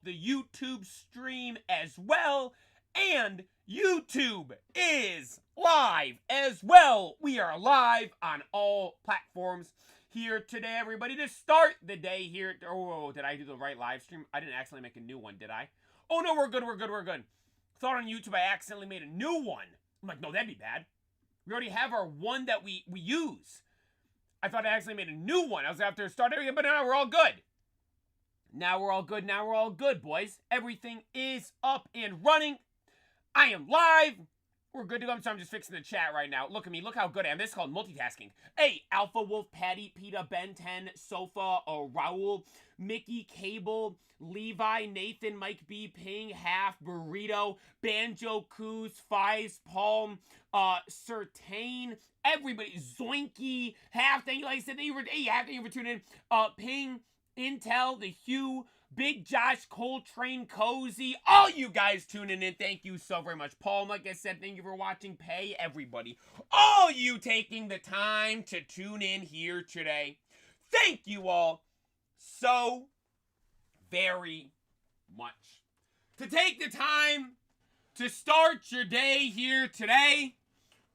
the YouTube stream as well. And YouTube is live as well. We are live on all platforms here today, everybody, to start the day here. Oh, did I do the right live stream? I didn't accidentally make a new one, did I? Oh, no, we're good. Thought on YouTube I accidentally made a new one. I'm like, no, that'd be bad. We already have our one that we use. I thought I accidentally made a new one. I was after start everything, but now we're all good. Now we're all good, boys. Everything is up and running. I am live. We're good to go. I'm just fixing the chat right now. Look at me. Look how good I am. This is called multitasking. Hey, Alpha Wolf, Patty, Peta, Ben 10, Sofa, Raul, Mickey, Cable, Levi, Nathan, Mike B, Ping, Half, Burrito, Banjo, Coos, Fives, Palm, Certain, everybody, Zoinky, Half, thank you, like I said, thank you for tuning in, Ping, Intel, The Hugh, Big Josh, Coltrane, Cozy, all you guys tuning in, thank you so very much. Paul, like I said, thank you for watching. Pay, everybody, all you taking the time to tune in here today. Thank you all so very much. To take the time to start your day here today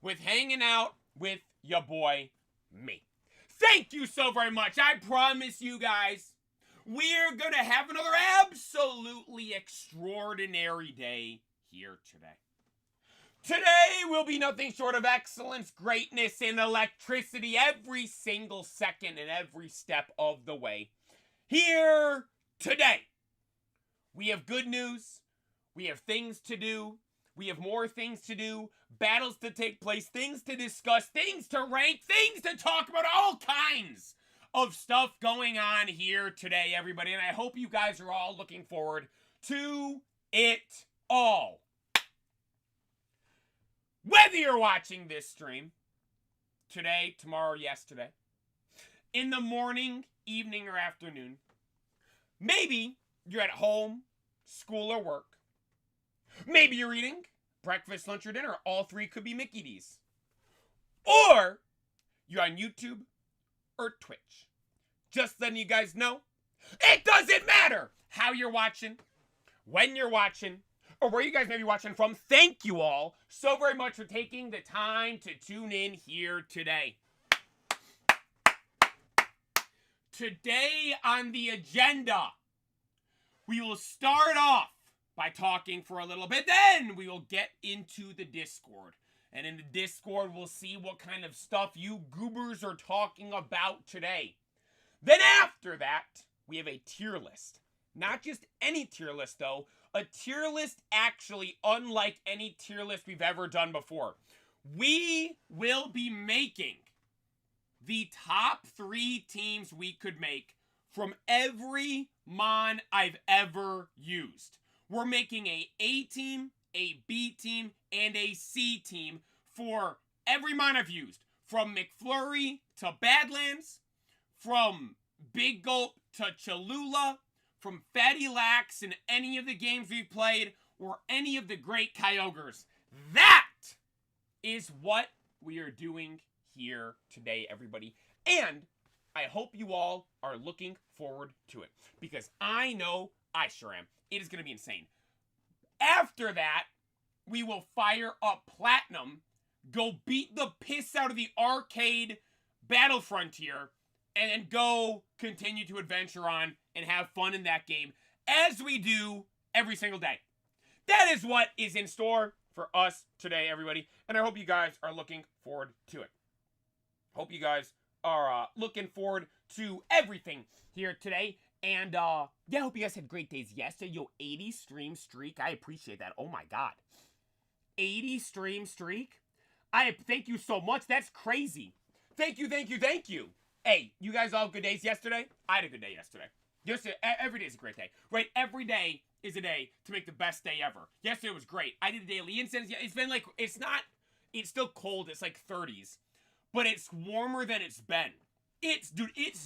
with hanging out with your boy, me. Thank you so very much. I promise you guys, we're going to have another absolutely extraordinary day here today. Today will be nothing short of excellence, greatness, and electricity every single second and every step of the way. Here today, we have good news, we have things to do, we have more things to do, battles to take place, things to discuss, things to rank, things to talk about, all kinds of stuff going on here today, everybody. And I hope you guys are all looking forward to it all. Whether you're watching this stream today, tomorrow, or yesterday, in the morning, evening, or afternoon, maybe you're at home, school, or work. Maybe you're eating breakfast, lunch, or dinner. All three could be Mickey D's. Or you're on YouTube or Twitch. Just letting you guys know, it doesn't matter how you're watching, when you're watching, or where you guys may be watching from. Thank you all so very much for taking the time to tune in here today. Today on the agenda, we will start off by talking for a little bit. Then we will get into the Discord. And in the Discord, we'll see what kind of stuff you goobers are talking about today. Then after that, we have a tier list. Not just any tier list, though. A tier list actually unlike any tier list we've ever done before. We will be making the top 3 teams we could make from every mon I've ever used. We're making a A team, a B team, and a C team for every mon I've used. From McFlurry to Badlands, from Big Gulp to Cholula, from Fatty Lax in any of the games we've played, or any of the great Kyogres. That is what we are doing here today, everybody. And I hope you all are looking forward to it, because I know I sure am. It is going to be insane. After that, we will fire up Platinum, go beat the piss out of the arcade Battle Frontier, and then go continue to adventure on and have fun in that game, as we do every single day. That is what is in store for us today, everybody, and I hope you guys are looking forward to it. Hope you guys are looking forward to everything here today. And, yeah, I hope you guys had great days yesterday. Yo, 80 stream streak. I appreciate that. Oh, my God. 80 stream streak? Thank you so much. That's crazy. Thank you. Hey, you guys all have good days yesterday? I had a good day yesterday. Every day is a great day, right? Every day is a day to make the best day ever. Yesterday was great. I did a daily incense. It's been like, it's still cold. It's like 30s. But it's warmer than it's been. It's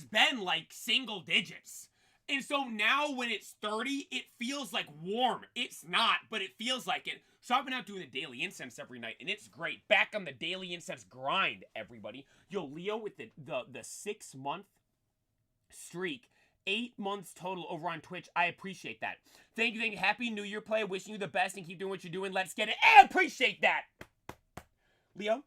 been like single digits. And so now when it's 30, it feels like warm. It's not, but it feels like it. So I've been out doing the daily incense every night, and it's great. Back on the daily incense grind, everybody. Yo, Leo with the 6-month streak, 8 months total over on Twitch. I appreciate that. Thank you. Happy New Year, play. Wishing you the best and keep doing what you're doing. Let's get it. I appreciate that. Leo,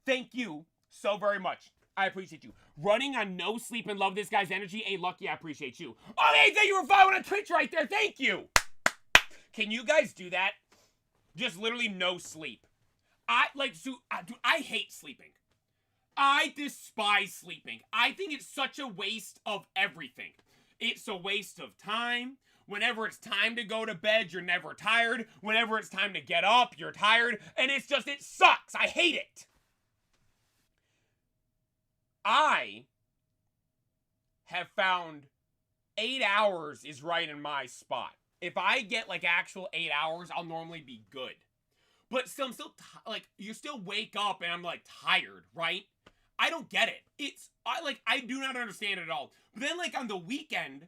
thank you so very much. I appreciate you. Running on no sleep and love this guy's energy. Hey, Lucky, I appreciate you. Oh, hey, thank you for following on Twitch right there. Thank you. Can you guys do that? Just literally no sleep. Dude, I hate sleeping. I despise sleeping. I think it's such a waste of everything. It's a waste of time. Whenever it's time to go to bed, you're never tired. Whenever it's time to get up, you're tired. And it sucks. I hate it. I have found 8 hours is right in my spot. If I get like actual 8 hours, I'll normally be good. But still, I'm still, you still wake up and I'm like tired, right? I don't get it. I do not understand it at all. But then like on the weekend,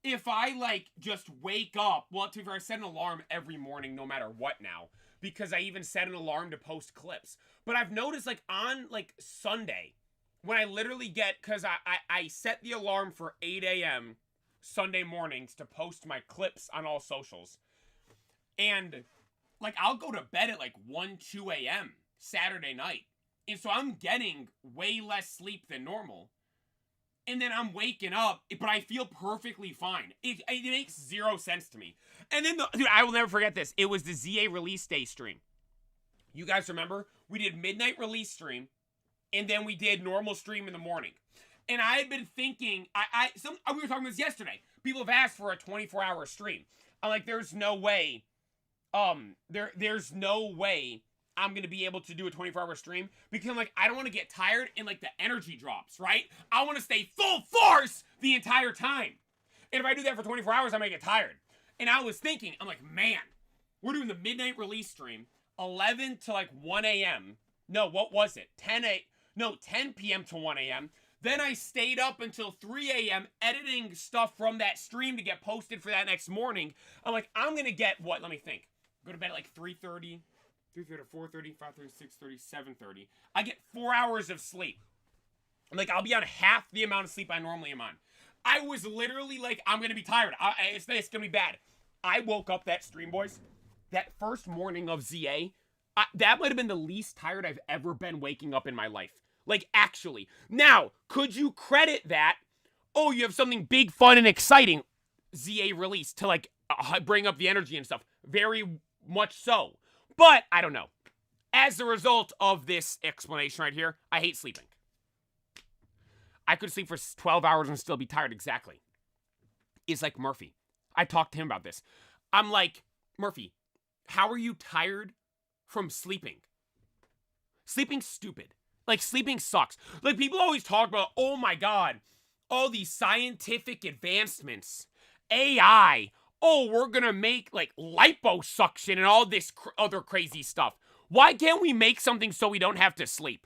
if I like just wake up, well, to be fair, I set an alarm every morning no matter what now. Because I even set an alarm to post clips. But I've noticed like on like Sunday, when I literally get, because I set the alarm for 8 a.m. Sunday mornings to post my clips on all socials. And like I'll go to bed at like 1, 2 a.m. Saturday night. And so I'm getting way less sleep than normal. And then I'm waking up, but I feel perfectly fine. It makes zero sense to me. And then, dude, I will never forget this. It was the ZA release day stream. You guys remember? We did midnight release stream, and then we did normal stream in the morning. And I had been thinking, we were talking about this yesterday. People have asked for a 24-hour stream. I'm like, there's no way, there's no way I'm going to be able to do a 24-hour stream because I'm like, I don't want to get tired and like the energy drops, right? I want to stay full force the entire time. And if I do that for 24 hours, I might get tired. And I was thinking, I'm like, man, we're doing the midnight release stream, 11 to like 1 a.m. No, what was it? 10 p.m. to 1 a.m. Then I stayed up until 3 a.m. editing stuff from that stream to get posted for that next morning. I'm like, I'm going to get what? Let me think. Go to bed at like 3:30. 3:30, 4:30, 5:30, 6:30, 7:30. I get 4 hours of sleep. Like, I'll be on half the amount of sleep I normally am on. I was literally like, I'm going to be tired. It's going to be bad. I woke up that stream, boys. That first morning of ZA, that might have been the least tired I've ever been waking up in my life. Like, actually. Now, could you credit that? Oh, you have something big, fun, and exciting ZA release to, like, bring up the energy and stuff. Very much so. But, I don't know. As a result of this explanation right here, I hate sleeping. I could sleep for 12 hours and still be tired, exactly. It's like Murphy. I talked to him about this. I'm like, Murphy, how are you tired from sleeping? Sleeping's stupid. Like, sleeping sucks. Like, people always talk about, oh my god, all these scientific advancements, AI, oh, we're gonna make, like, liposuction and all this other crazy stuff. Why can't we make something so we don't have to sleep?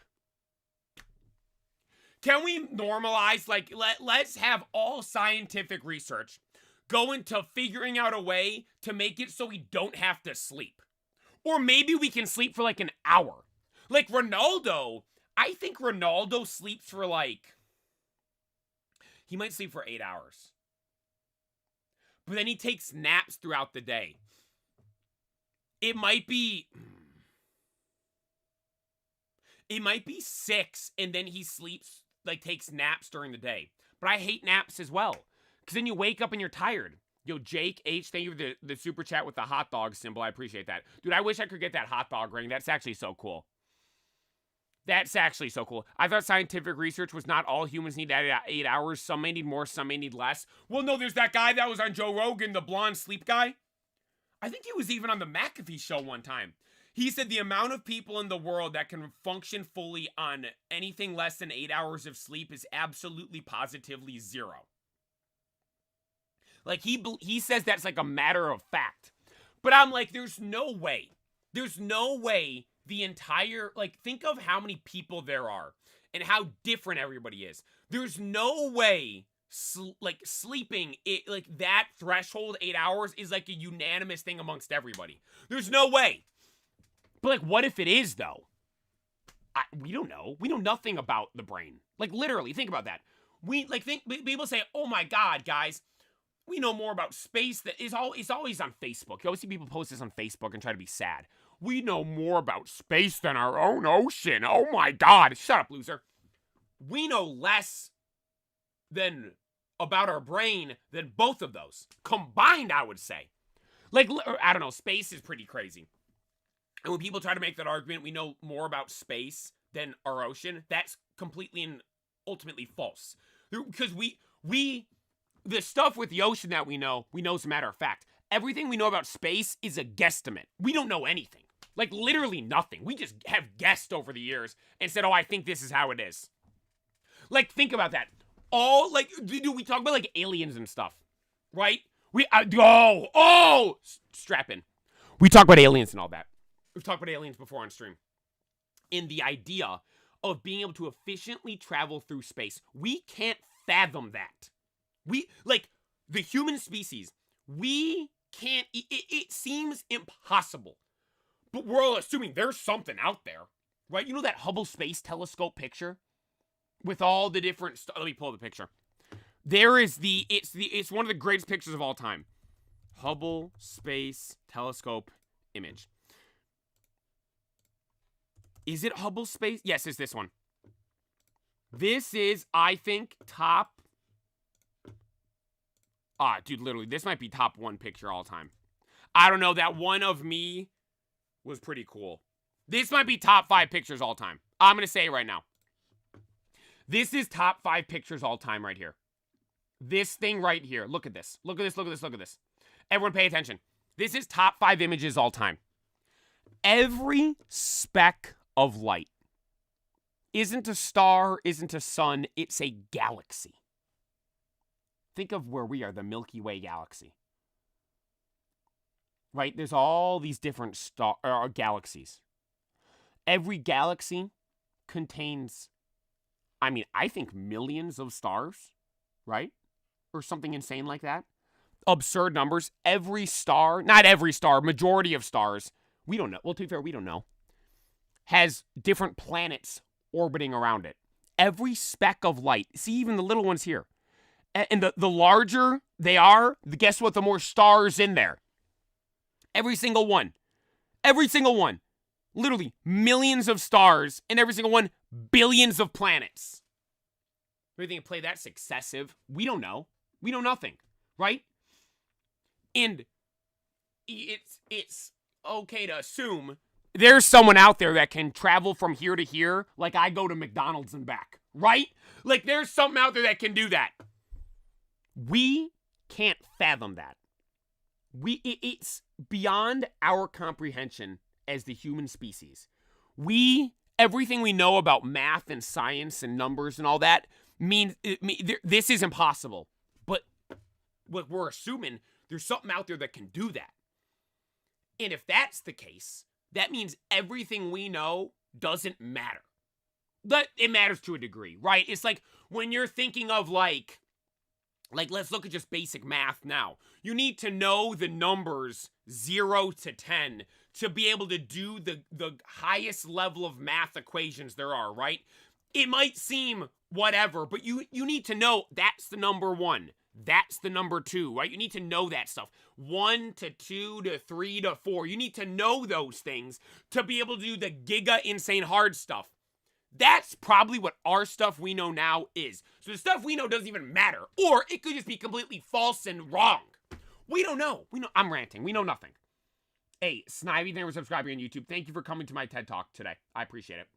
Can we normalize, like, let's have all scientific research go into figuring out a way to make it so we don't have to sleep? Or maybe we can sleep for, like, an hour. Like, Ronaldo, I think Ronaldo sleeps for, like, he might sleep for 8 hours. But then he takes naps throughout the day. It might be 6, and then he sleeps, like, takes naps during the day. But I hate naps as well. Because then you wake up and you're tired. Yo, Jake H, thank you for the super chat with the hot dog symbol. I appreciate that. Dude, I wish I could get that hot dog ring. That's actually so cool. That's actually so cool. I thought scientific research was not all humans need 8 hours. Some may need more, some may need less. Well, no, there's that guy that was on Joe Rogan, the blonde sleep guy. I think he was even on the McAfee show one time. He said the amount of people in the world that can function fully on anything less than 8 hours of sleep is absolutely positively 0. Like, he says that's like a matter of fact. But I'm like, there's no way. There's no way the entire, like, think of how many people there are and how different everybody is. There's no way, sleeping, like, that threshold, 8 hours, is like a unanimous thing amongst everybody. There's no way. But, like, what if it is, though? We don't know. We know nothing about the brain. Like, literally, think about that. We like think people say, "Oh my God, guys, we know more about space that is always on Facebook." You always see people post this on Facebook and try to be sad. We know more about space than our own ocean. Oh my God, shut up, loser. We know less than about our brain than both of those combined, I would say. Like, I don't know, space is pretty crazy. And when people try to make that argument, we know more about space than our ocean, that's completely and ultimately false. Because the stuff with the ocean that we know as a matter of fact. Everything we know about space is a guesstimate. We don't know anything. Like, literally nothing. We just have guessed over the years and said, oh, I think this is how it is. Like, think about that. We talk about, like, aliens and stuff, right? Strap in. We talk about aliens and all that. We've talked about aliens before on stream. And the idea of being able to efficiently travel through space, we can't fathom that. The human species, we can't, it seems impossible. But we're all assuming there's something out there, right? You know that Hubble Space Telescope picture? With all the different let me pull the picture. There is it's one of the greatest pictures of all time. Hubble Space Telescope image. Is it Hubble Space? Yes, it's this one. This is, I think, top. Dude, literally, this might be top 1 picture all time. I don't know, that one of me was pretty cool. This might be top 5 pictures all time. I'm going to say it right now. This is top 5 pictures all time right here. This thing right here. Look at this. Look at this. Look at this. Look at this. Everyone pay attention. This is top 5 images all time. Every speck of light isn't a star, isn't a sun. It's a galaxy. Think of where we are, the Milky Way galaxy. Right? There's all these different galaxies. Every galaxy contains, I think millions of stars, right? Or something insane like that. Absurd numbers. Every star, not every star, majority of stars, we don't know. Well, to be fair, we don't know. Has different planets orbiting around it. Every speck of light. See, even the little ones here. And the larger they are, guess what? The more stars in there. Every single one. Every single one. Literally millions of stars, and every single one, billions of planets. We think play that's excessive. We don't know. We know nothing, right? And it's okay to assume there's someone out there that can travel from here to here like I go to McDonald's and back, right? Like there's something out there that can do that. We can't fathom that. It's beyond our comprehension as the human species. Everything we know about math and science and numbers and all that means this is impossible. But what we're assuming, there's something out there that can do that. And if that's the case, that means everything we know doesn't matter. But it matters to a degree, right? It's like when you're thinking of like let's look at just basic math now. You need to know the numbers 0 to 10 to be able to do the highest level of math equations there are, right? It might seem whatever, but you need to know that's the number 1. That's the number 2, right? You need to know that stuff. 1 to 2 to 3 to 4. You need to know those things to be able to do the giga insane hard stuff. That's probably what our stuff we know now is. So the stuff we know doesn't even matter. Or it could just be completely false and wrong. We don't know. I'm ranting. We know nothing. Hey, Snivy, thank you for subscribing on YouTube. Thank you for coming to my TED Talk today. I appreciate it.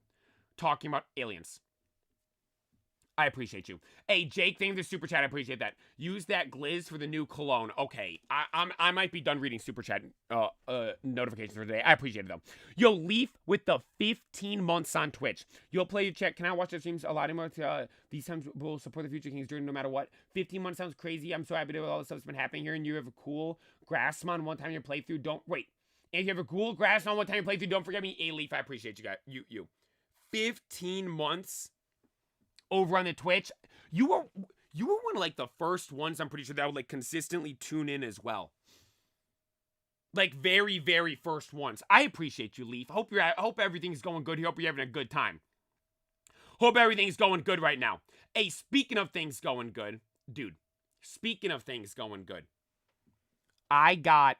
Talking about aliens. I appreciate you. Hey, Jake, thank you for the super chat. I appreciate that. Use that glizz for the new cologne. Okay, I might be done reading super chat notifications for today. I appreciate it, though. Yo, Leaf with the 15 months on Twitch. Yo, play your chat. Can I watch the streams a lot more? These times will support the Future Kings journey no matter what. 15 months sounds crazy. I'm so happy to all the stuff that's been happening here, and you have a cool Grassmon one time in your playthrough. Don't wait. And if you have a cool Grassmon one time in your playthrough, don't forget me. Hey, Leaf, I appreciate you guys. You. 15 months. Over on the Twitch, you were one of like the first ones I'm pretty sure that would like consistently tune in as well. Like very, very first ones. I appreciate you, Leaf. Hope everything's going good here. Hope you're having a good time. Hope everything's going good right now. Hey, speaking of things going good, dude. Speaking of things going good, I got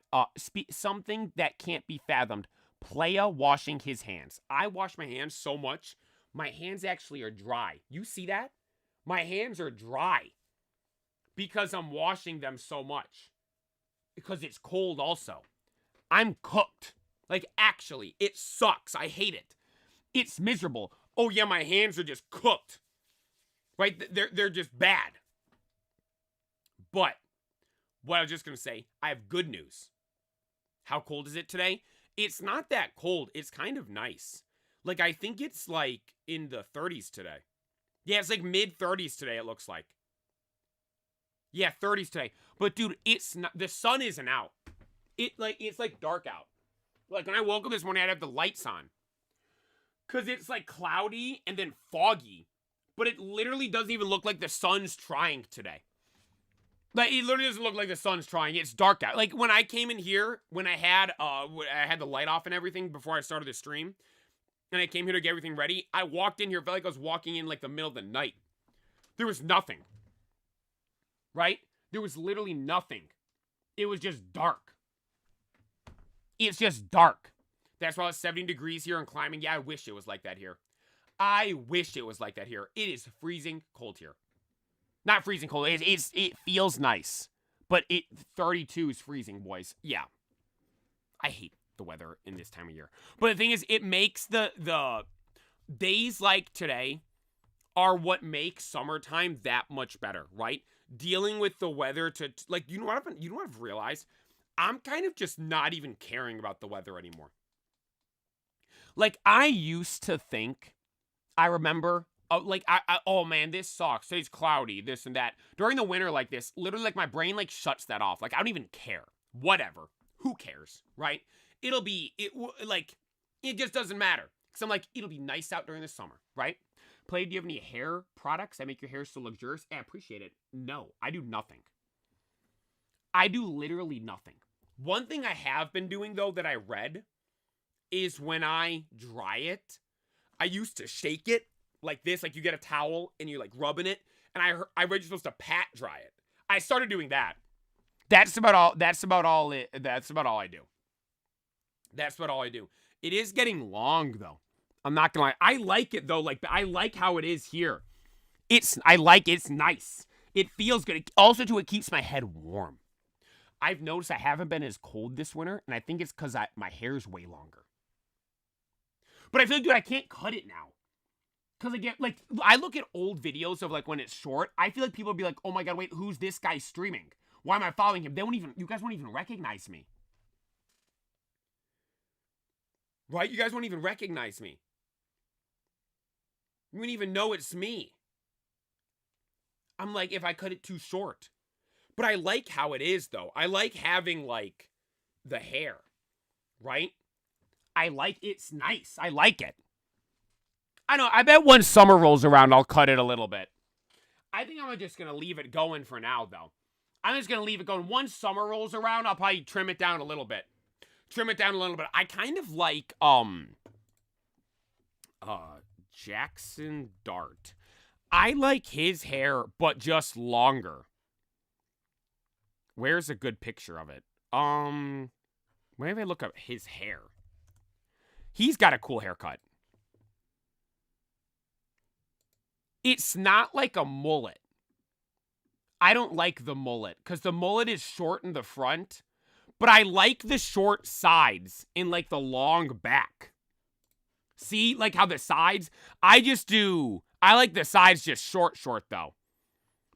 something that can't be fathomed. Playa washing his hands. I wash my hands so much, my hands actually are dry. You see that? My hands are dry because I'm washing them so much. Because it's cold also. I'm cooked. Like, actually, it sucks. I hate it. It's miserable. Oh, yeah, my hands are just cooked. Right? They're just bad. But what I was just going to say, I have good news. How cold is it today? It's not that cold. It's kind of nice. Like, I think it's, like, in the 30s today. Yeah, it's, like, mid-30s today, it looks like. Yeah, 30s today. But, dude, it's not... The sun isn't out. It's, like, dark out. Like, when I woke up this morning, I'd have the lights on. Because it's, like, cloudy and then foggy. But it literally doesn't even look like the sun's trying today. Like, it literally doesn't look like the sun's trying. It's dark out. Like, when I came in here, when I had the light off and everything before I started the stream, and I came here to get everything ready, I walked in here, felt like I was walking in, like, the middle of the night. There was nothing. Right? There was literally nothing. It was just dark. It's just dark. That's why it's 70 degrees here and climbing. Yeah, I wish it was like that here. I wish it was like that here. It is freezing cold here. Not freezing cold. It feels nice. But 32 is freezing, boys. Yeah. I hate the weather in this time of year. But the thing is, it makes the days like today are what makes summertime that much better, right? Dealing with the weather to, like, you know what I've realized? I'm kind of just not even caring about the weather anymore. Like, I used to think, I remember, oh man, this sucks. Today's cloudy, this and that. During the winter like this, literally, like, my brain, like, shuts that off. Like, I don't even care. Whatever. Who cares, right? It just doesn't matter. Because I'm like, it'll be nice out during the summer, right? Play, do you have any hair products that make your hair so luxurious? I appreciate it. No, I do nothing. I do literally nothing. One thing I have been doing, though, that I read is when I dry it, I used to shake it like this. Like, you get a towel and you, like, rub in it. And I read you're supposed to pat dry it. I started doing that. That's about all I do. That's about all I do. It is getting long, though. I'm not gonna lie. I like it, though. Like, I like how it is here. It's nice. It feels good. Also, too, it keeps my head warm. I've noticed I haven't been as cold this winter, and I think it's because my hair's way longer. But I feel like, dude, I can't cut it now. Because, again, like, I look at old videos of, like, when it's short, I feel like people would be like, oh my god, wait, who's this guy streaming? Why am I following him? You guys won't even recognize me. Right? You guys won't even recognize me. You wouldn't even know it's me. I'm like, if I cut it too short. But I like how it is, though. I like having, like, the hair. Right? It's nice. I like it. I know, I bet when summer rolls around, I'll cut it a little bit. I think I'm just going to leave it going for now, though. I'm just going to leave it going. Once summer rolls around, I'll probably trim it down a little bit. I kind of like, Jackson Dart. I like his hair, but just longer. Where's a good picture of it? Maybe I look up his hair. He's got a cool haircut. It's not like a mullet. I don't like the mullet, because the mullet is short in the front, but I like the short sides in, like, the long back. See, like how the sides, I like the sides just short, though.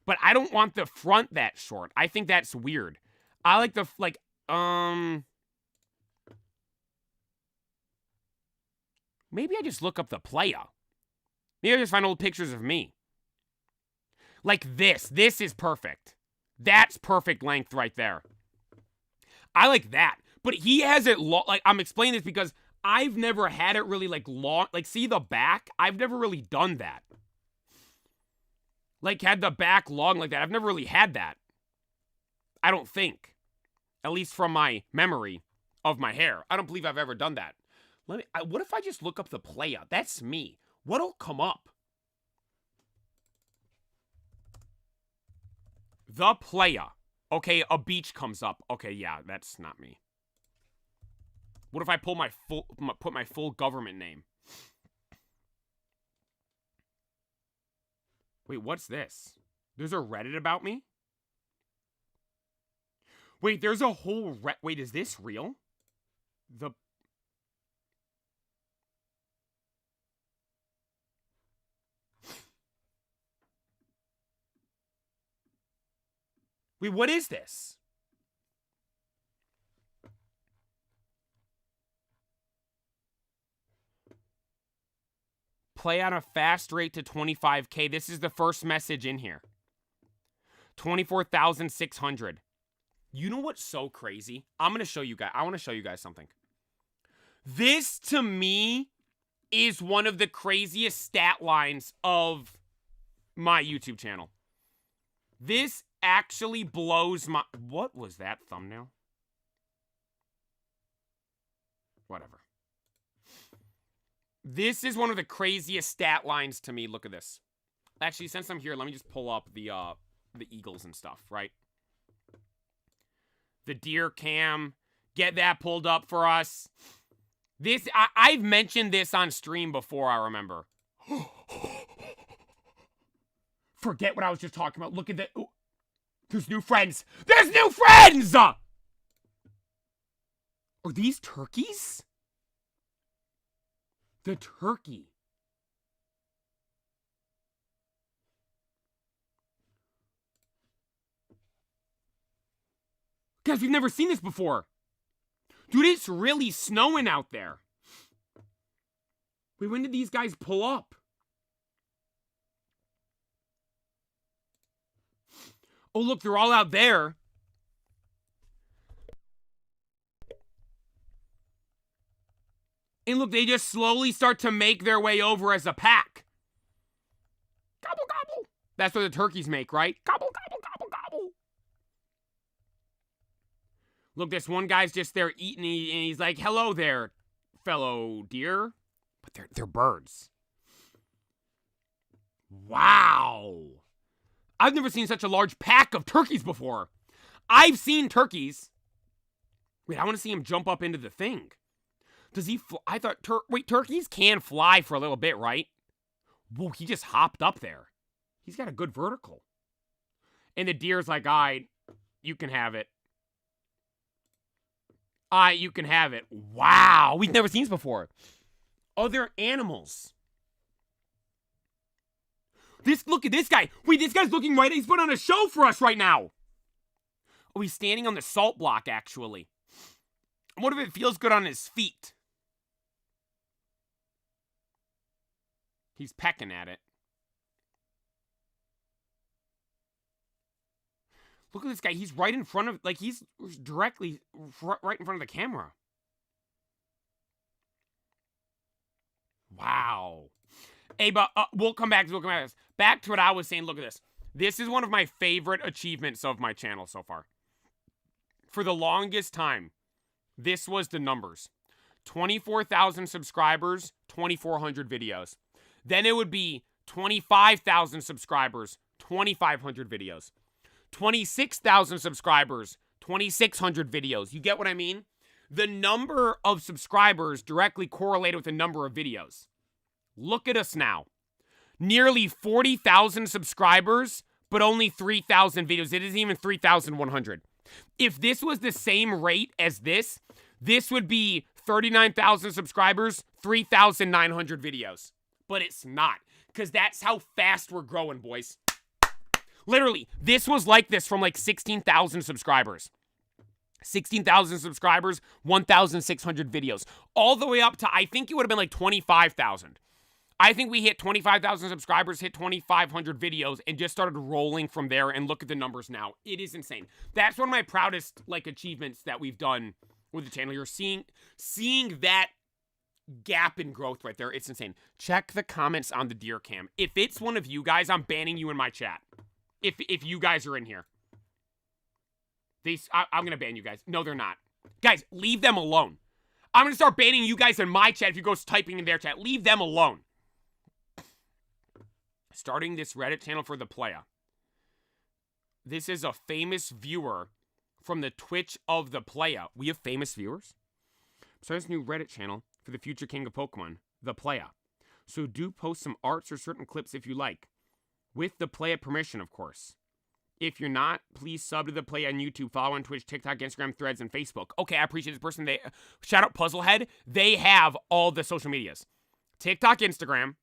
But I don't want the front that short. I think that's weird. I like maybe I just look up the playa. Maybe I just find old pictures of me. Like this. This is perfect. That's perfect length right there. I like that. But he has it long. Like, I'm explaining this because I've never had it really, like, long. Like, see the back? I've never really done that. Like, had the back long like that. I've never really had that. I don't think. At least from my memory of my hair. I don't believe I've ever done that. What if I just look up the playa? That's me. What'll come up? The playa. Okay, a beach comes up. Okay, yeah, that's not me. What if I put my full government name? Wait, what's this? There's a Reddit about me? Wait, there's a whole wait, is this real? Wait, what is this? Play on a fast rate to 25K. This is the first message in here. 24,600. You know what's so crazy? I'm going to show you guys. I want to show you guys something. This, to me, is one of the craziest stat lines of my YouTube channel. This actually blows my... What was that thumbnail? Whatever. This is one of the craziest stat lines to me. Look at this. Actually, since I'm here, let me just pull up the Eagles and stuff, right? The deer cam. Get that pulled up for us. This, I've mentioned this on stream before, I remember. Forget what I was just talking about. Look at that. There's new friends. There's new friends! Are these turkeys? The turkey. Guys, we've never seen this before. Dude, it's really snowing out there. Wait, when did these guys pull up? Oh, look, they're all out there. And look, they just slowly start to make their way over as a pack. Gobble, gobble. That's what the turkeys make, right? Gobble, gobble, gobble, gobble. Look, this one guy's just there eating, and he's like, hello there, fellow deer. But they're birds. Wow. I've never seen such a large pack of turkeys before. I've seen turkeys. Wait, I want to see him jump up into the thing. Does he fly? I thought, wait, turkeys can fly for a little bit, right? Whoa, he just hopped up there. He's got a good vertical. And the deer's like, all right, you can have it. All right, you can have it. Wow, we've never seen this before. Other animals. Look at this guy. Wait, this guy's looking right. He's put on a show for us right now. Oh, he's standing on the salt block, actually. What if it feels good on his feet? He's pecking at it. Look at this guy. He's right in front of, like, he's directly right in front of the camera. Wow. Hey, but we'll come back to this. Back to what I was saying. Look at this. This is one of my favorite achievements of my channel so far. For the longest time, this was the numbers. 24,000 subscribers, 2,400 videos. Then it would be 25,000 subscribers, 2,500 videos. 26,000 subscribers, 2,600 videos. You get what I mean? The number of subscribers directly correlated with the number of videos. Look at us now. Nearly 40,000 subscribers, but only 3,000 videos. It isn't even 3,100. If this was the same rate as this would be 39,000 subscribers, 3,900 videos. But it's not, because that's how fast we're growing, boys. Literally, this was like this from like 16,000 subscribers. 16,000 subscribers, 1,600 videos. All the way up to, I think it would have been like 25,000. I think we hit 25,000 subscribers, hit 2,500 videos, and just started rolling from there, and look at the numbers now. It is insane. That's one of my proudest, like, achievements that we've done with the channel. You're seeing that gap in growth right there. It's insane. Check the comments on the deer cam. If it's one of you guys, I'm banning you in my chat. If you guys are in here. I'm going to ban you guys. No, they're not. Guys, leave them alone. I'm going to start banning you guys in my chat if you go typing in their chat. Leave them alone. Starting this Reddit channel for the playa. This is a famous viewer from the Twitch of the Playa. We have famous viewers? So this new Reddit channel for the future king of Pokemon, the Playa. So do post some arts or certain clips if you like. With the Playa permission, of course. If you're not, please sub to the Playa on YouTube, follow on Twitch, TikTok, Instagram, Threads, and Facebook. Okay, I appreciate this person. Shout out Puzzlehead. They have all the social medias. TikTok, Instagram,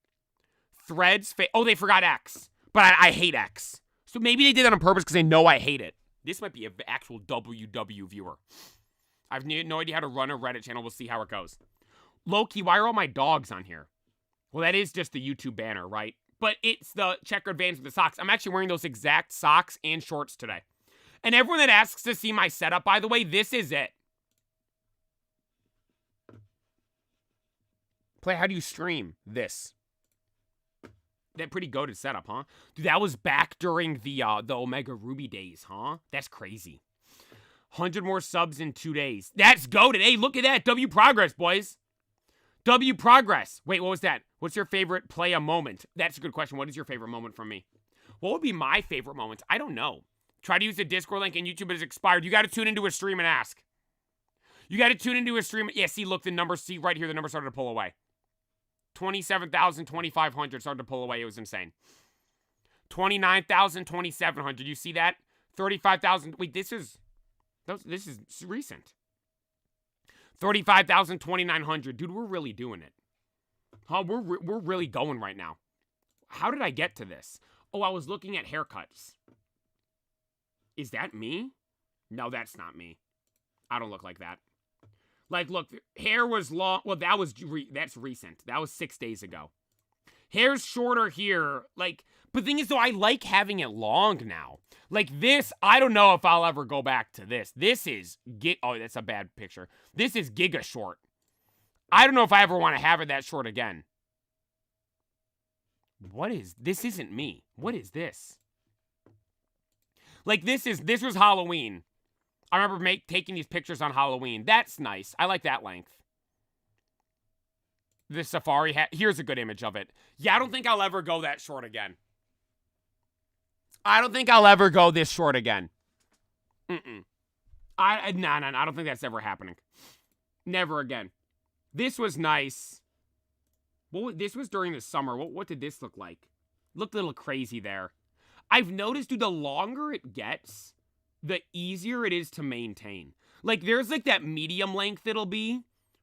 Threads, they forgot X. But I hate X. So maybe they did that on purpose because they know I hate it. This might be an actual WW viewer. I have no idea how to run a Reddit channel. We'll see how it goes. Loki, why are all my dogs on here? Well, that is just the YouTube banner, right? But it's the checkered Vans with the socks. I'm actually wearing those exact socks and shorts today. And everyone that asks to see my setup, by the way, this is it. Play, how do you stream this? That pretty goated setup, huh? Dude, that was back during the Omega Ruby days, huh? That's crazy. 100 more subs in 2 days. That's goated. Hey, look at that. W progress, boys. W progress. Wait, what was that? What's your favorite Playa moment? That's a good question. What is your favorite moment from me? What would be my favorite moment? I don't know. Try to use the Discord link and YouTube has expired. You got to tune into a stream and ask. You got to tune into a stream. Yeah, see, look, the numbers. See, right here, the numbers started to pull away. 27,000, 2,500 started to pull away. It was insane. 29,000, 2,700. You see that? 35,000. Wait, this is recent. 35,000, 2,900. Dude, we're really doing it. Huh? We're really going right now. How did I get to this? Oh, I was looking at haircuts. Is that me? No, that's not me. I don't look like that. Like, look, hair was long. Well, that's recent. That was 6 days ago. Hair's shorter here. Like, but the thing is, though, I like having it long now. Like this, I don't know if I'll ever go back to this. This is, oh, that's a bad picture. This is giga short. I don't know if I ever want to have it that short again. This isn't me. What is this? Like, this was Halloween. I remember taking these pictures on Halloween. That's nice. I like that length. The safari hat. Here's a good image of it. Yeah, I don't think I'll ever go that short again. I don't think I'll ever go this short again. No, I don't think that's ever happening. Never again. This was nice. Well, this was during the summer. What did this look like? Looked a little crazy there. I've noticed, dude, the longer it gets, the easier it is to maintain. Like, there's like that medium length it'll be,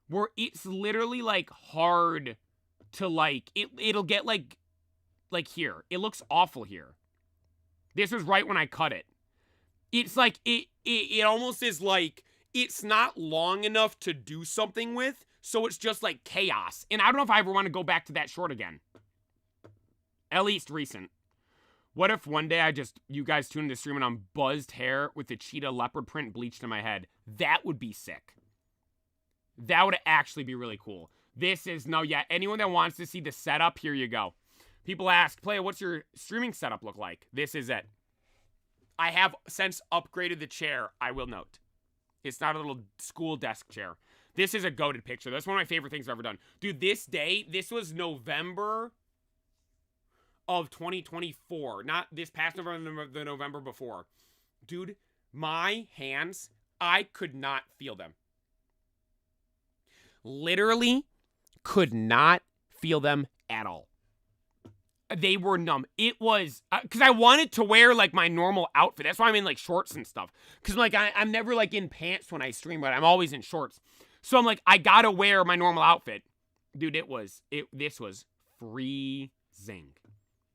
where it's literally like hard to like, it'll get like here. It looks awful here. This was right when I cut it. It's like, it almost is like, it's not long enough to do something with, so it's just like chaos. And I don't know if I ever want to go back to that short again. At least recent. What if one day you guys tune into the stream and I'm buzzed hair with the cheetah leopard print bleached in my head? That would be sick. That would actually be really cool. Anyone that wants to see the setup, here you go. People ask, Playa, what's your streaming setup look like? This is it. I have since upgraded the chair, I will note. It's not a little school desk chair. This is a goated picture. That's one of my favorite things I've ever done. Dude, this was November of 2024. Not this past November, the November before. Dude, my hands, I could not feel them. Literally could not feel them at all. They were numb. It was, because I wanted to wear, like, my normal outfit. That's why I'm in, like, shorts and stuff. Because, like, I'm never, like, in pants when I stream, but I'm always in shorts. So I'm like, I gotta wear my normal outfit. Dude, this was freezing.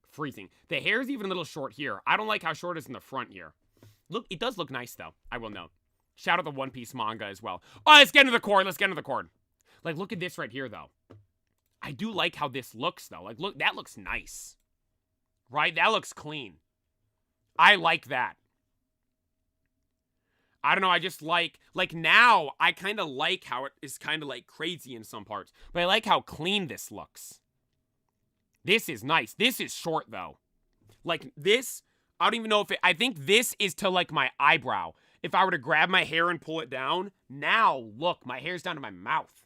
Freezing. The hair's even a little short here. I don't like how short it is in the front here. Look, it does look nice, though. I will note. Shout out the One Piece manga as well. Oh, let's get into the cord. Like, look at this right here, though. I do like how this looks, though. Like, look, that looks nice. Right? That looks clean. I like that. I don't know, I just like now, I kind of like how it is kind of, like, crazy in some parts. But I like how clean this looks. This is nice. This is short, though. Like, this, I don't even know if I think this is to, like, my eyebrow. If I were to grab my hair and pull it down, now, look, my hair's down to my mouth.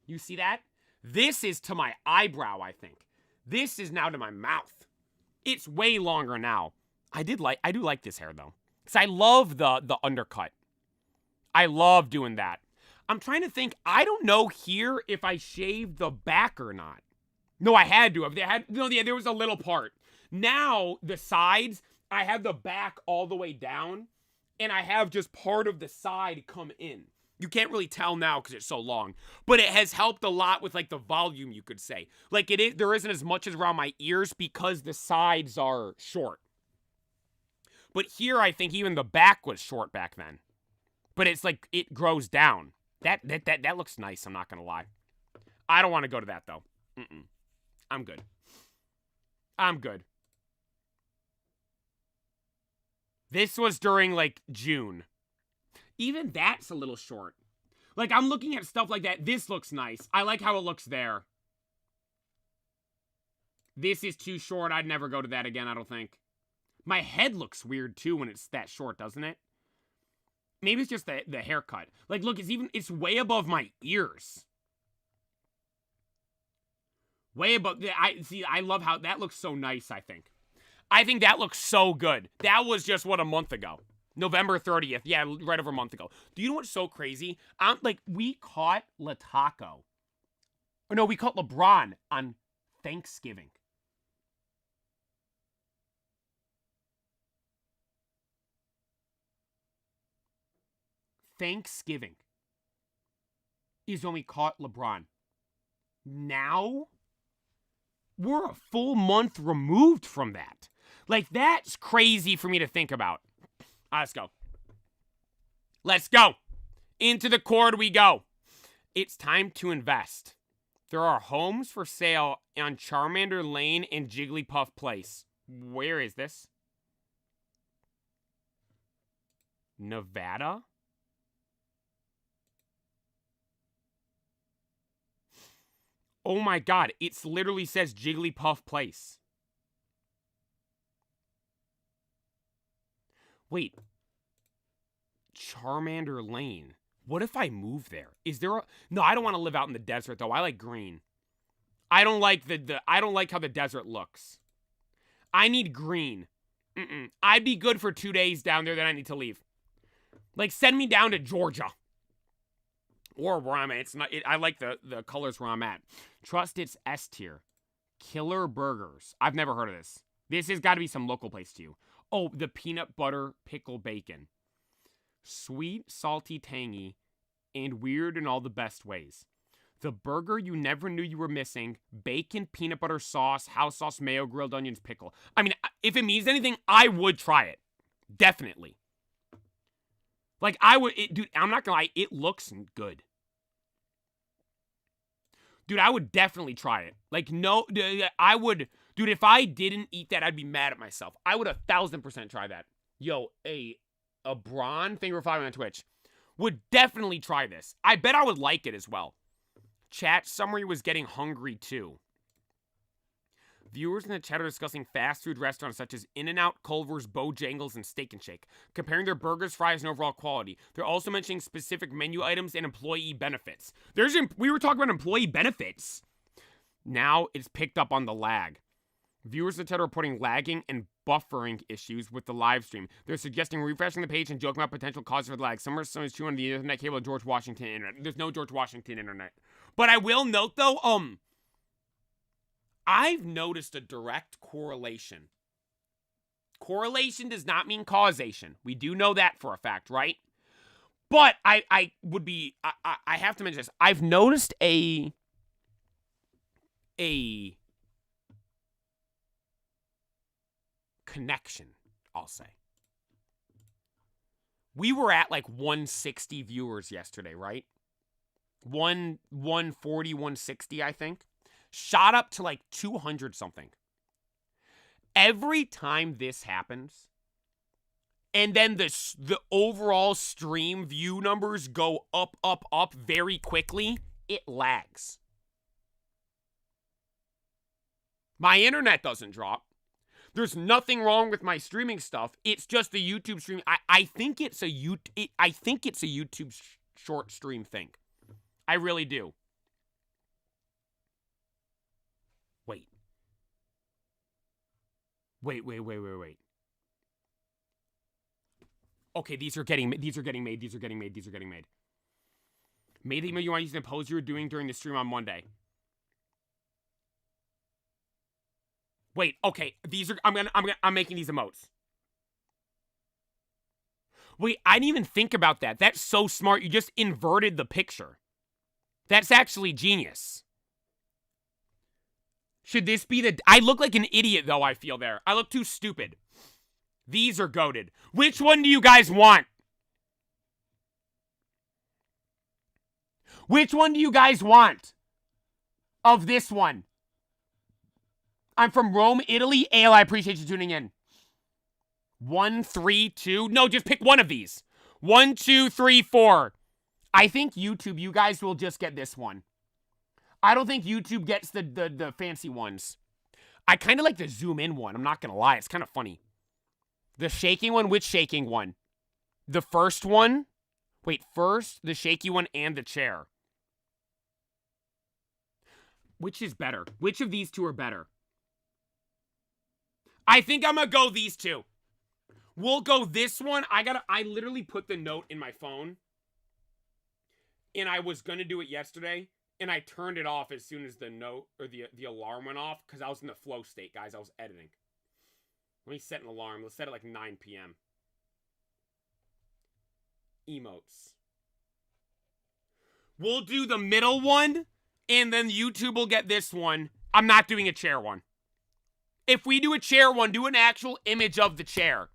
You see that? This is to my eyebrow, I think. This is now to my mouth. It's way longer now. I do like this hair though. Because I love the undercut. I love doing that. I'm trying to think. I don't know here if I shaved the back or not. No, I had to have. There was a little part. Now, the sides, I have the back all the way down, and I have just part of the side come in. You can't really tell now because it's so long, but it has helped a lot with like the volume, you could say. Like there isn't as much as around my ears because the sides are short. But here, I think even the back was short back then. But it's like it grows down. That looks nice. I'm not gonna lie. I don't want to go to that though. I'm good. I'm good. This was during like June. Even that's a little short. Like I'm looking at stuff like that. This looks nice. I like how it looks there. This is too short. I'd never go to that again, I don't think. My head looks weird too when it's that short, doesn't it? Maybe it's just the haircut. Like, look, it's way above my ears. Way above. I love how that looks so nice, I think. I think that looks so good. That was just, what, a month ago. November 30th. Yeah, right over a month ago. Do you know what's so crazy? We caught Lataco. Or no, we caught LeBron on Thanksgiving. Thanksgiving is when we caught LeBron. Now, we're a full month removed from that. Like, that's crazy for me to think about. Let's go. Let's go. Into the cord we go. It's time to invest. There are homes for sale on Charmander Lane and Jigglypuff Place. Where is this? Nevada? Oh my god, it literally says Jigglypuff Place. Wait. Charmander Lane. What if I move there? Is there a... No, I don't want to live out in the desert, though. I like green. I don't like I don't like how the desert looks. I need green. I'd be good for 2 days down there, then I need to leave. Like, send me down to Georgia. Or where I'm at. It's not. I like the colors where I'm at. Trust it's S tier. Killer Burgers. I've never heard of this. This has got to be some local place to you. Oh, the peanut butter pickle bacon. Sweet, salty, tangy, and weird in all the best ways. The burger you never knew you were missing. Bacon, peanut butter sauce, house sauce, mayo, grilled onions, pickle. I mean, if it means anything, I would try it. Definitely. Like, I would, dude, I'm not gonna lie, it looks good. Dude, I would definitely try it. Like, no, I would, dude, if I didn't eat that, I'd be mad at myself. I would 1,000% try that. Yo, a Braun, thank you for following on Twitch, would definitely try this. I bet I would like it as well. Chat summary was getting hungry too. Viewers in the chat are discussing fast food restaurants such as In-N-Out, Culver's, Bojangles, and Steak and Shake, comparing their burgers, fries, and overall quality. They're also mentioning specific menu items and employee benefits. We were talking about employee benefits. Now it's picked up on the lag. Viewers in the chat are reporting lagging and buffering issues with the live stream. They're suggesting refreshing the page and joking about potential causes for the lag. Some are true on the internet cable of George Washington internet. There's no George Washington internet. But I will note though, I've noticed a direct correlation. Correlation does not mean causation. We do know that for a fact, right? But I have to mention this. I've noticed a connection, I'll say. We were at like 160 viewers yesterday, right? 140, 160, I think. Shot up to like 200 something. Every time this happens, and then the overall stream view numbers go up very quickly, it lags. My internet doesn't drop. There's nothing wrong with my streaming stuff. It's just the YouTube stream. I think it's a YouTube short stream thing. I really do. Wait. Okay, these are getting made. These are getting made. Made the email you want to use in a pose you were doing during the stream on Monday. Wait, okay. These are I'm making these emotes. Wait, I didn't even think about that. That's so smart. You just inverted the picture. That's actually genius. Should this be the... I look like an idiot, though, I feel there. I look too stupid. These are goated. Which one do you guys want? Which one do you guys want? Of this one. I'm from Rome, Italy. Ale, I appreciate you tuning in. 1, 3, 2. No, just pick one of these. 1, 2, 3, 4. I think YouTube, you guys will just get this one. I don't think YouTube gets the fancy ones. I kind of like the zoom in one. I'm not going to lie. It's kind of funny. The shaking one? Which shaking one? The first one? Wait, first, the shaky one and the chair. Which is better? Which of these two are better? I think I'm going to go these two. We'll go this one. I literally put the note in my phone. And I was going to do it yesterday. And I turned it off as soon as the note or the alarm went off. Because I was in the flow state, guys. I was editing. Let me set an alarm. Let's set it like 9 p.m. Emotes. We'll do the middle one. And then YouTube will get this one. I'm not doing a chair one. If we do a chair one, do an actual image of the chair.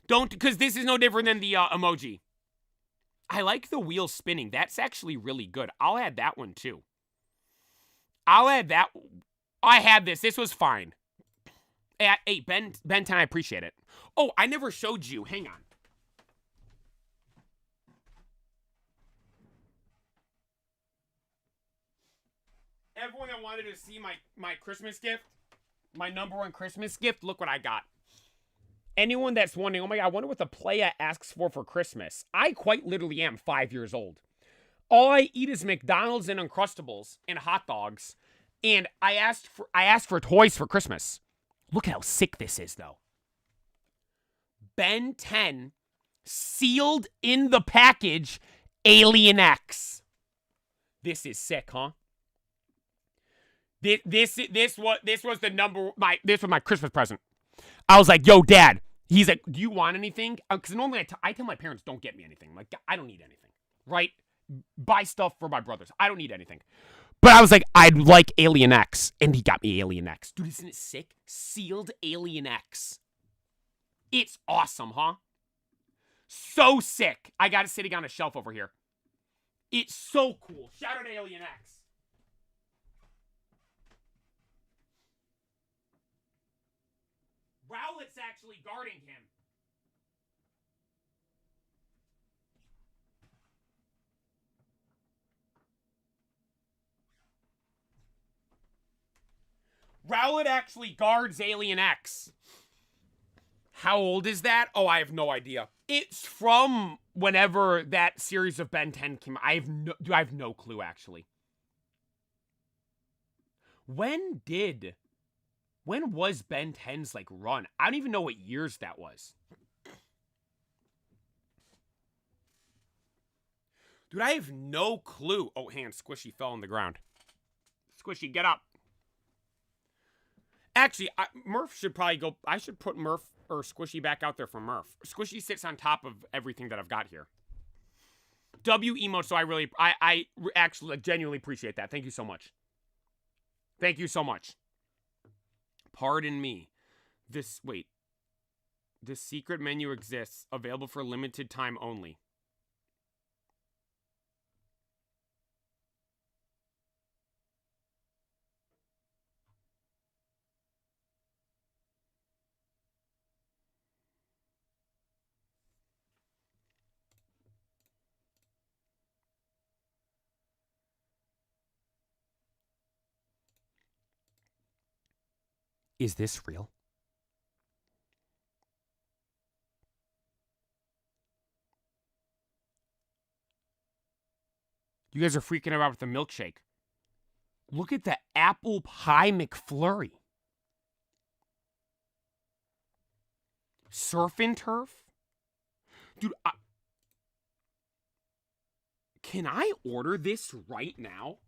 Don't, because this is no different than the emoji. I like the wheel spinning. That's actually really good. I'll add that one too. I'll add that. I had this. This was fine. Hey, Ben 10, I appreciate it. Oh, I never showed you. Hang on. Everyone that wanted to see my Christmas gift, my #1 Christmas gift, look what I got. Anyone that's wondering, oh my God, I wonder what the playa asks for Christmas. I quite literally am 5 years old. All I eat is McDonald's and Uncrustables and hot dogs. And I asked for toys for Christmas. Look at how sick this is, though. Ben 10, sealed in the package, Alien X. This is sick, huh? This was my Christmas present. I was like, yo, Dad. He's like, do you want anything? Because normally I tell my parents, don't get me anything. Like, I don't need anything, right? Buy stuff for my brothers. I don't need anything. But I was like, I'd like Alien X. And he got me Alien X. Dude, isn't it sick? Sealed Alien X. It's awesome, huh? So sick. I got it sitting on a shelf over here. It's so cool. Shout out to Alien X. Rowlett's actually guarding him. Rowlett actually guards Alien X. How old is that? Oh, I have no idea. It's from whenever that series of Ben 10 came out. I have no clue, actually. When was Ben 10's, like, run? I don't even know what years that was. Dude, I have no clue. Oh, hang on. Squishy fell on the ground. Squishy, get up. Actually, Murph should probably go... I should put Murph or Squishy back out there for Murph. Squishy sits on top of everything that I've got here. W emote, so I actually genuinely appreciate that. Thank you so much. Thank you so much. Pardon me. Wait. This secret menu exists. Available for limited time only. Is this real? You guys are freaking out with the milkshake. Look at the apple pie McFlurry. Surf and turf? Dude, can I order this right now?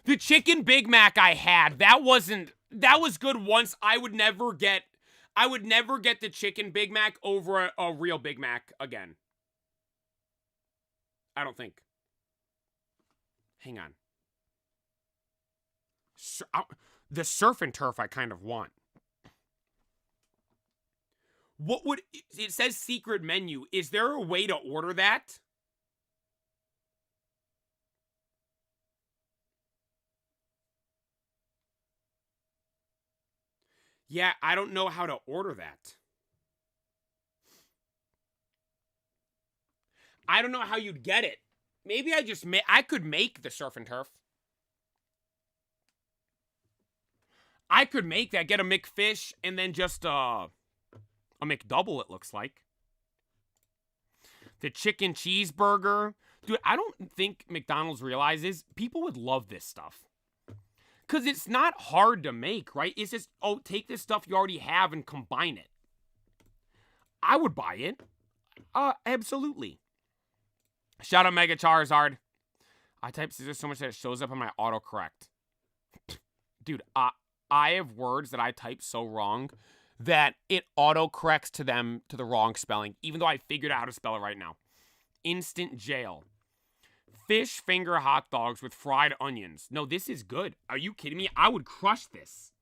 The chicken Big Mac I had, that was good once. I would never get the chicken Big Mac over a real Big Mac again. I don't think. Hang on. The surf and turf I kind of want. What would... It says secret menu. Is there a way to order that? Yeah, I don't know how to order that. I don't know how you'd get it. Maybe I could make the surf and turf. I could make that, get a McFish, and then just a McDouble, it looks like. The chicken cheeseburger. Dude, I don't think McDonald's realizes people would love this stuff. Because it's not hard to make, right? It's just, oh, take this stuff you already have and combine it. I would buy it. Absolutely. Shout out Mega Charizard. I type scissors so much that it shows up on my autocorrect. Dude, I have words that I type so wrong that it autocorrects to the wrong spelling, even though I figured out how to spell it right now. Instant jail. Fish finger hot dogs with fried onions. No, this is good. Are you kidding me? I would crush this.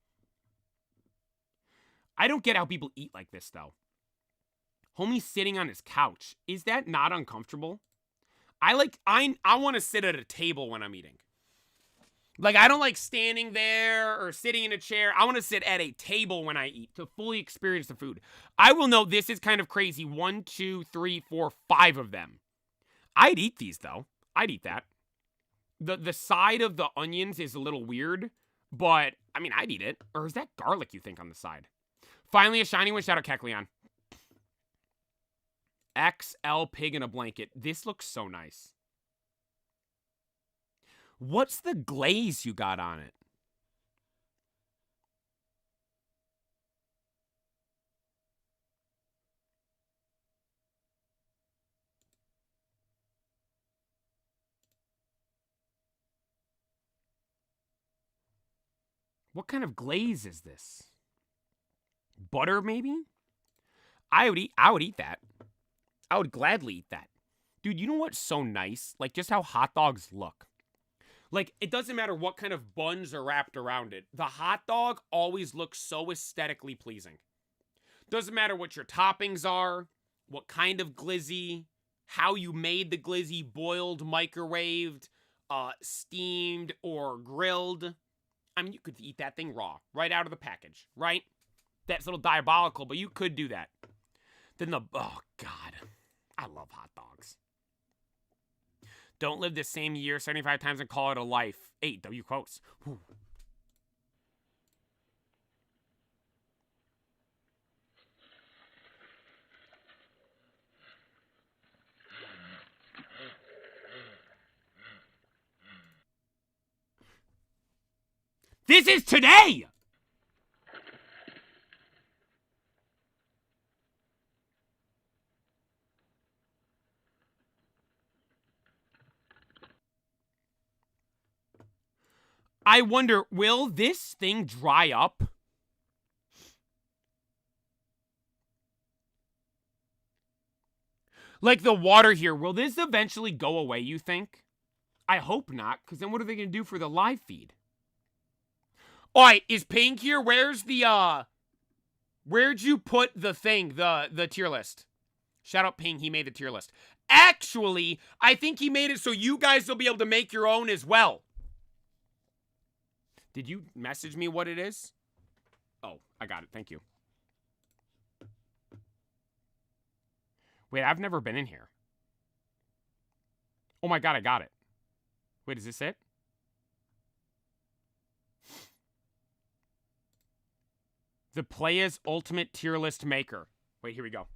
I don't get how people eat like this, though. Homie sitting on his couch. Is that not uncomfortable? I want to sit at a table when I'm eating. Like, I don't like standing there or sitting in a chair. I want to sit at a table when I eat to fully experience the food. I will know this is kind of crazy. 1, 2, 3, 4, 5 of them. I'd eat these, though. I'd eat that. The side of the onions is a little weird, but, I mean, I'd eat it. Or is that garlic, you think, on the side? Finally, a shiny one. Shout out Kekleon. XL pig in a blanket. This looks so nice. What's the glaze you got on it? What kind of glaze is this? Butter, maybe? I would eat that. I would gladly eat that. Dude, you know what's so nice? Like, just how hot dogs look. Like, it doesn't matter what kind of buns are wrapped around it. The hot dog always looks so aesthetically pleasing. Doesn't matter what your toppings are, what kind of glizzy, how you made the glizzy, boiled, microwaved, steamed, or grilled. I mean, you could eat that thing raw, right out of the package, right? That's a little diabolical, but you could do that. Then oh, God. I love hot dogs. Don't live the same year 75 times and call it a life. 8 W quotes. Whew. This is today! I wonder, will this thing dry up? Like the water here, will this eventually go away, you think? I hope not, because then what are they going to do for the live feed? Alright, is Pink here? Where's the, where'd you put the thing, the tier list? Shout out Ping, he made the tier list. Actually, I think he made it so you guys will be able to make your own as well. Did you message me what it is? Oh, I got it. Thank you. Wait, I've never been in here. Oh my God, I got it. Wait, is this it? The Player's Ultimate Tier List Maker. Wait, here we go.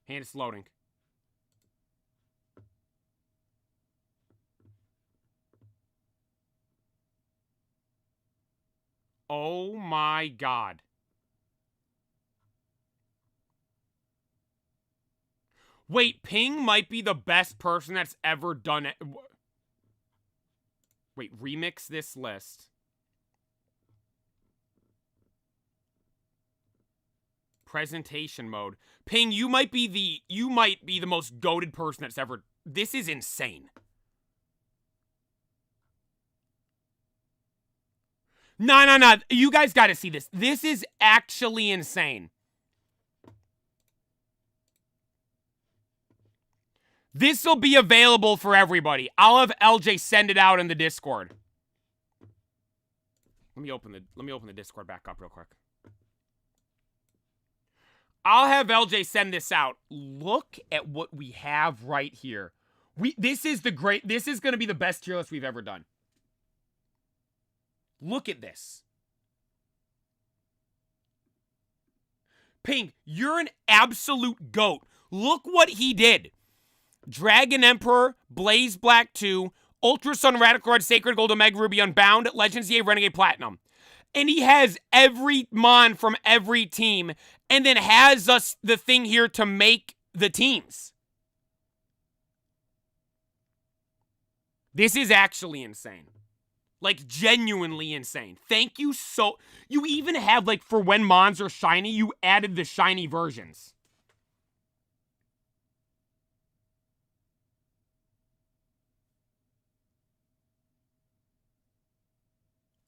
And it's loading. Oh my God. Wait, Ping might be the best person that's ever done it. Wait, remix this list. Presentation mode. Ping, you might be the most goated person that's ever. This is insane. No. You guys got to see this. This is actually insane. This will be available for everybody. I'll have LJ send it out in the Discord. Let me open the Discord back up real quick. I'll have LJ send this out. Look at what we have right here. This is going to be the best tier list we've ever done. Look at this. Ping, you're an absolute goat. Look what he did. Dragon Emperor, Blaze Black 2, Ultra Sun Radical Red, Sacred Gold, Omega Ruby, Unbound, Legends EA, Renegade Platinum. And he has every mon from every team, and then has us the thing here to make the teams. This is actually insane. Like, genuinely insane. Thank you so... You even have, like, for when mons are shiny, you added the shiny versions.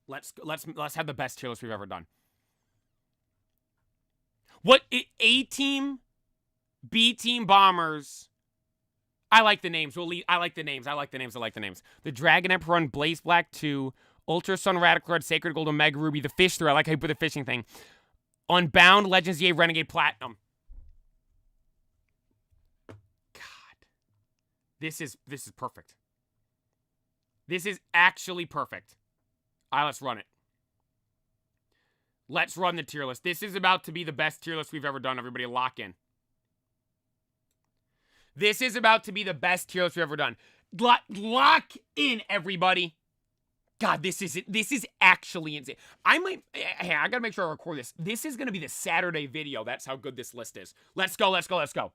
Let's have the best tier list we've ever done. What A team, B team bombers. I like the names. I like the names. The Dragon Emperor Run, Blaze Black 2, Ultra Sun Radical Red, Sacred Gold, Omega Ruby, the Fish Through. I like how you put the fishing thing. Unbound, Legends EA, Renegade Platinum. God. This is perfect. This is actually perfect. All right, let's run it. Let's run the tier list. This is about to be the best tier list we've ever done. Everybody lock in. This is about to be the best tier list we've ever done. Lock in, everybody. God, this is actually insane. I gotta make sure I record this. This is gonna be the Saturday video. That's how good this list is. Let's go.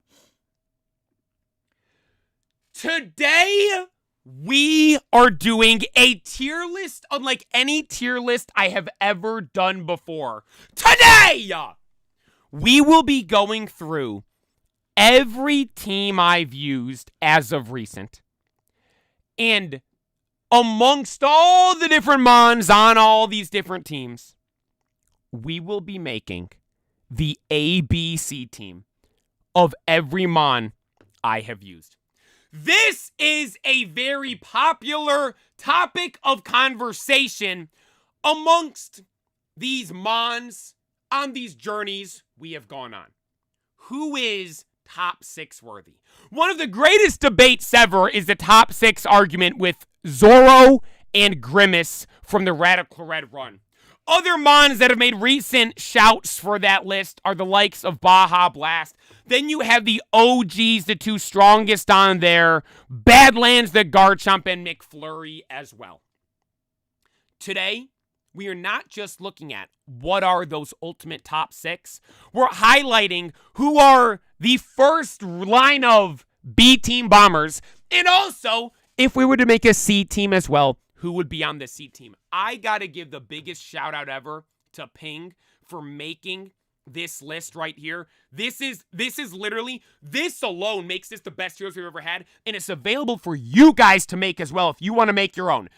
Today, we are doing a tier list unlike any tier list I have ever done before. Today, we will be going through every team I've used as of recent. And amongst all the different mons on all these different teams, we will be making the ABC team of every mon I have used. This is a very popular topic of conversation amongst these mons on these journeys we have gone on. Who is top 6 worthy? One of the greatest debates ever is the top 6 argument with Zoro and Grimace from the Radical Red run. Other mons that have made recent shouts for that list are the likes of Baja Blast. Then you have the OGs, the 2 strongest on there, Badlands, the Garchomp, and McFlurry as well. Today, we are not just looking at what are those ultimate top 6. We're highlighting who are the first line of B team bombers. And also, if we were to make a C team as well, who would be on the C team? I gotta give the biggest shout out ever to Ping for making this list right here. This is literally, this alone makes this the best tier list we've ever had, and it's available for you guys to make as well if you want to make your own.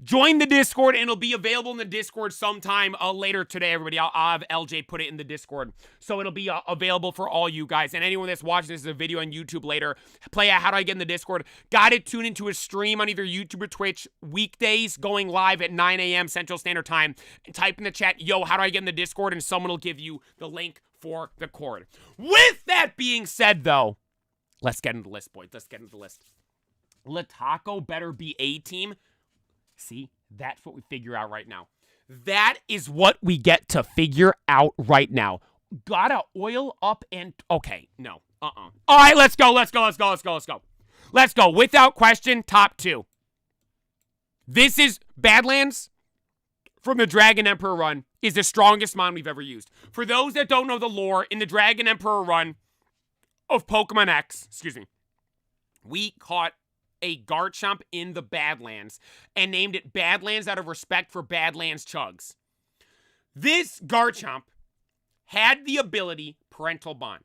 Join the Discord, and it'll be available in the Discord sometime later today, everybody. I'll have LJ put it in the Discord, so it'll be available for all you guys. And anyone that's watching this as a video on YouTube later, play out how do I get in the Discord. Gotta tune into a stream on either YouTube or Twitch, weekdays, going live at 9 a.m. Central Standard Time. And type in the chat, yo, how do I get in the Discord? And someone will give you the link for the cord. With that being said, though, let's get into the list, boys. Let's get into the list. Lataco better be A team. See, that's what we figure out right now. That is what we get to figure out right now. Gotta oil up and... Okay, no. All right, let's go. Let's go. Without question, top 2. This is Badlands from the Dragon Emperor run is the strongest mon we've ever used. For those that don't know the lore, in the Dragon Emperor run, of Pokemon X, excuse me, we caught a Garchomp in the Badlands and named it Badlands out of respect for Badlands Chugs. This Garchomp had the ability Parental Bond.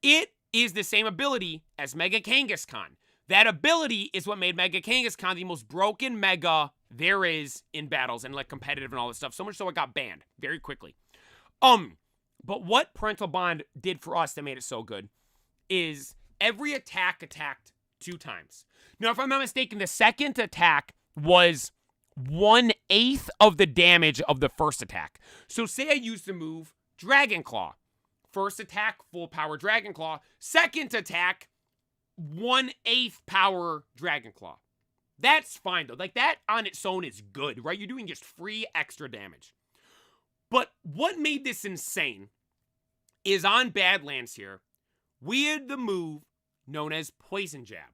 It is the same ability as Mega Kangaskhan. That ability is what made Mega Kangaskhan the most broken Mega there is in battles and like competitive and all this stuff. So much so it got banned very quickly. But what Parental Bond did for us that made it so good is every attack attacked 2 times. Now, if I'm not mistaken, the second attack was 1/8 of the damage of the first attack. So say I use the move Dragon Claw. First attack, full power Dragon Claw. Second attack, 1/8 power Dragon Claw. That's fine, though. Like, that on its own is good, right? You're doing just free extra damage. But what made this insane is on Badlands here, we had the move known as Poison Jab.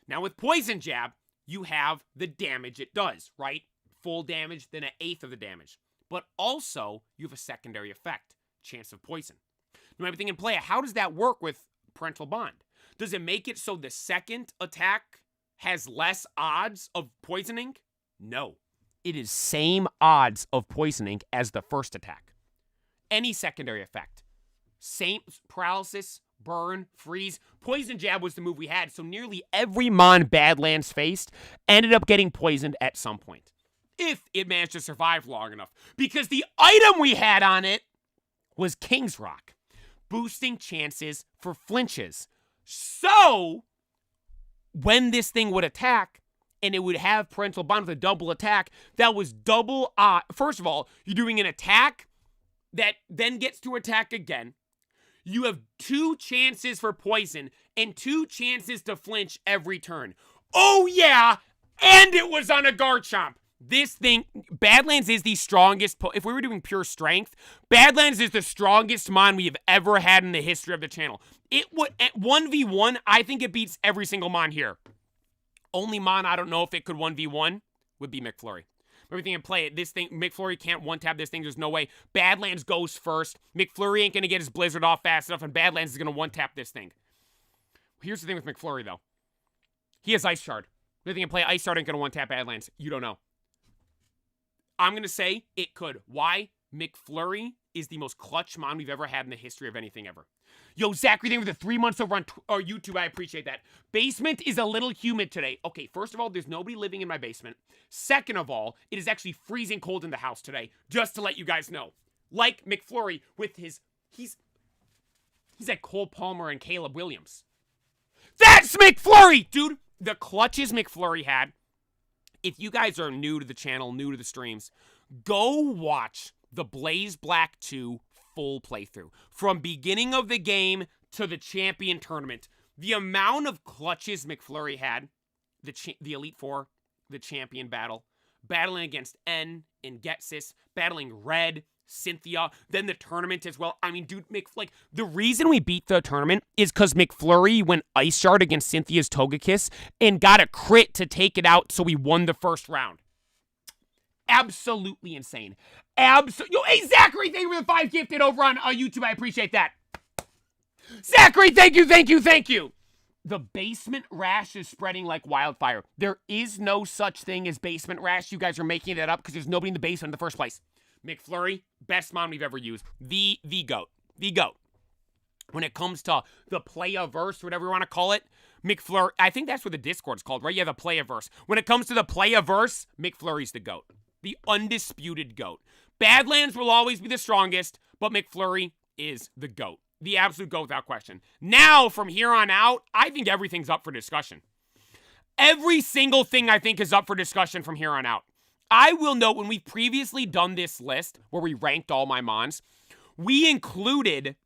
Now, with Poison Jab, you have the damage it does, right? Full damage, then 1/8 of the damage. But also, you have a secondary effect, chance of poison. Now, everything in play, how does that work with Parental Bond? Does it make it so the second attack has less odds of poisoning? No. It is same odds of poisoning as the first attack. Any secondary effect. Same paralysis, burn, freeze. Poison Jab was the move we had, so nearly every Mon Badlands faced ended up getting poisoned at some point. If it managed to survive long enough. Because the item we had on it was King's Rock, boosting chances for flinches. So, when this thing would attack, and it would have Parental Bond with a double attack, that was double first of all, you're doing an attack that then gets to attack again. You have 2 chances for poison and 2 chances to flinch every turn. Oh yeah, and it was on a Garchomp. This thing, Badlands is the strongest, if we were doing pure strength, Badlands is the strongest Mon we have ever had in the history of the channel. It would, at 1v1, I think it beats every single Mon here. Only Mon I don't know if it could 1v1 would be McFlurry. Everything in play, this thing, McFlurry can't one-tap this thing, there's no way. Badlands goes first. McFlurry ain't gonna get his Blizzard off fast enough, and Badlands is gonna one-tap this thing. Here's the thing with McFlurry, though. He has Ice Shard. Everything in play, Ice Shard ain't gonna one-tap Badlands. You don't know. I'm gonna say it could. Why? McFlurry is the most clutch Mon we've ever had in the history of anything ever. Yo, Zachary, thank you for the 3 months over on YouTube. I appreciate that. Basement is a little humid today. Okay, first of all, there's nobody living in my basement. Second of all, it is actually freezing cold in the house today, just to let you guys know. Like McFlurry with his... He's like Cole Palmer and Caleb Williams. That's McFlurry! Dude, the clutches McFlurry had. If you guys are new to the channel, new to the streams, go watch the Blaze Black 2 full playthrough. From beginning of the game to the champion tournament. The amount of clutches McFlurry had, the Elite Four, the champion battle, battling against N and Getsis, battling Red, Cynthia, then the tournament as well. I mean, dude, like, the reason we beat the tournament is because McFlurry went Ice Shard against Cynthia's Togekiss and got a crit to take it out, so we won the first round. Absolutely insane. Yo, hey, Zachary, thank you for the 5 gifted over on YouTube. I appreciate that. Zachary, thank you, thank you, thank you. The basement rash is spreading like wildfire. There is no such thing as basement rash. You guys are making that up because there's nobody in the basement in the first place. McFlurry, best Mon we've ever used. The GOAT. The GOAT. When it comes to the play-a-verse, whatever you want to call it, McFlurry, I think that's what the Discord's called, right? Yeah, the play-a-verse. When it comes to the play-a-verse, McFlurry's the GOAT. The undisputed GOAT. Badlands will always be the strongest, but McFlurry is the GOAT. The absolute GOAT without question. Now, from here on out, I think everything's up for discussion. Every single thing I think is up for discussion from here on out. I will note when we've previously done this list where we ranked all my Mons, we included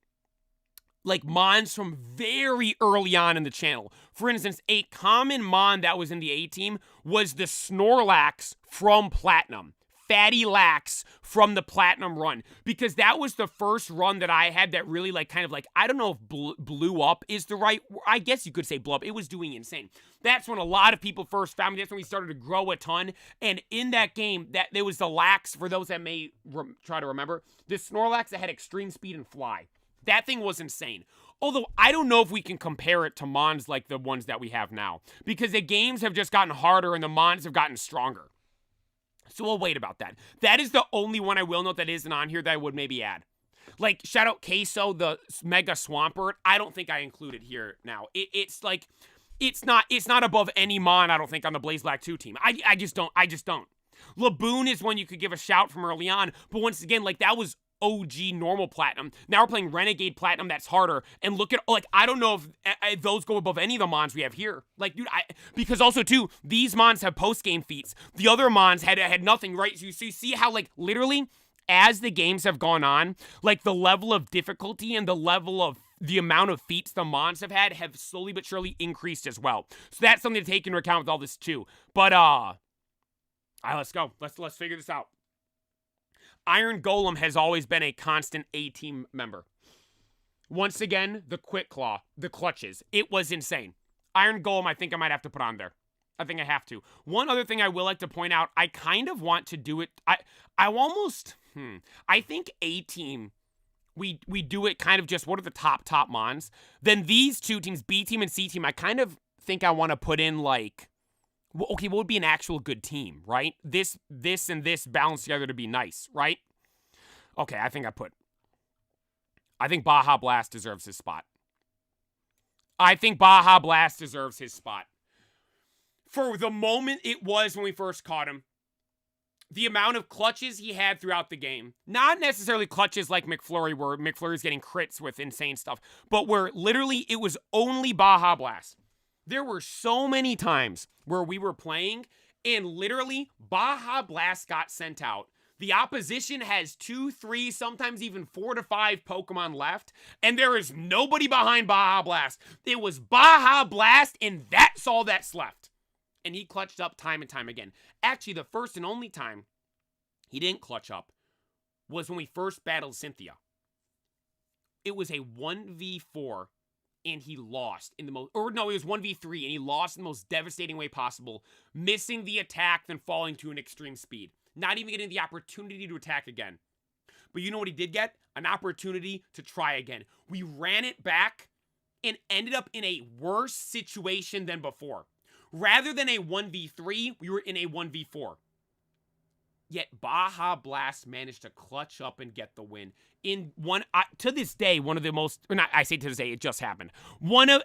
like Mons from very early on in the channel. For instance, a common Mon that was in the A-team was the Snorlax from Platinum. Fatty Lax from the Platinum run. Because that was the first run that I had that really like kind of like, I don't know if blew up is the right, I guess you could say blew up. It was doing insane. That's when a lot of people first found me. That's when we started to grow a ton. And in that game, that there was the Lax, for those that may try to remember, the Snorlax that had extreme speed and fly. That thing was insane. Although, I don't know if we can compare it to Mons like the ones that we have now. Because the games have just gotten harder and the Mons have gotten stronger. So we'll wait about that. That is the only one I will note that isn't on here that I would maybe add. Like, shout out Queso, the Mega Swampert. I don't think I include it here now. It's like, it's not above any Mon, I don't think, on the Blaze Black 2 team. I just don't. Laboon is one you could give a shout from early on, but once again, like, that was OG normal platinum. Now we're playing Renegade Platinum, that's harder. And look at, like, I don't know if those go above any of the Mons we have here. Like, dude, because also, too, these Mons have post-game feats. The other Mons had nothing, right? So you see how, like, literally, as the games have gone on, like, the level of difficulty and the level of the amount of feats the Mons have had have slowly but surely increased as well. So that's something to take into account with all this, too. But, all right, let's go. Let's figure this out. Iron Golem has always been a constant A-team member. Once again, the Quick Claw, the clutches. It was insane. Iron Golem, I think I might have to put on there. I think I have to. One other thing I will like to point out, I kind of want to do it. I think A-team, we do it kind of just, what are the top Mons? Then these two teams, B-team and C-team, I kind of think I want to put in, like, okay, what would be an actual good team, right? This, and this balanced together to be nice, right? Okay, I think Baja Blast deserves his spot. For the moment it was when we first caught him, the amount of clutches he had throughout the game, not necessarily clutches like McFlurry, where McFlurry's getting crits with insane stuff, but where literally it was only Baja Blast. There were so many times where we were playing and literally Baja Blast got sent out. The opposition has 2, 3, sometimes even 4 to 5 Pokemon left, and there is nobody behind Baja Blast. It was Baja Blast, and that's all that's left. And he clutched up time and time again. Actually, the first and only time he didn't clutch up was when we first battled Cynthia. It was a 1v4. And he lost in the most, or no, it was 1v3, and he lost in the most devastating way possible, missing the attack, then falling to an extreme speed. Not even getting the opportunity to attack again. But you know what he did get? An opportunity to try again. We ran it back and ended up in a worse situation than before. Rather than a 1v3, we were in a 1v4. Yet Baja Blast managed to clutch up and get the win. In to this day, one of the most, or not, I say to this day, it just happened.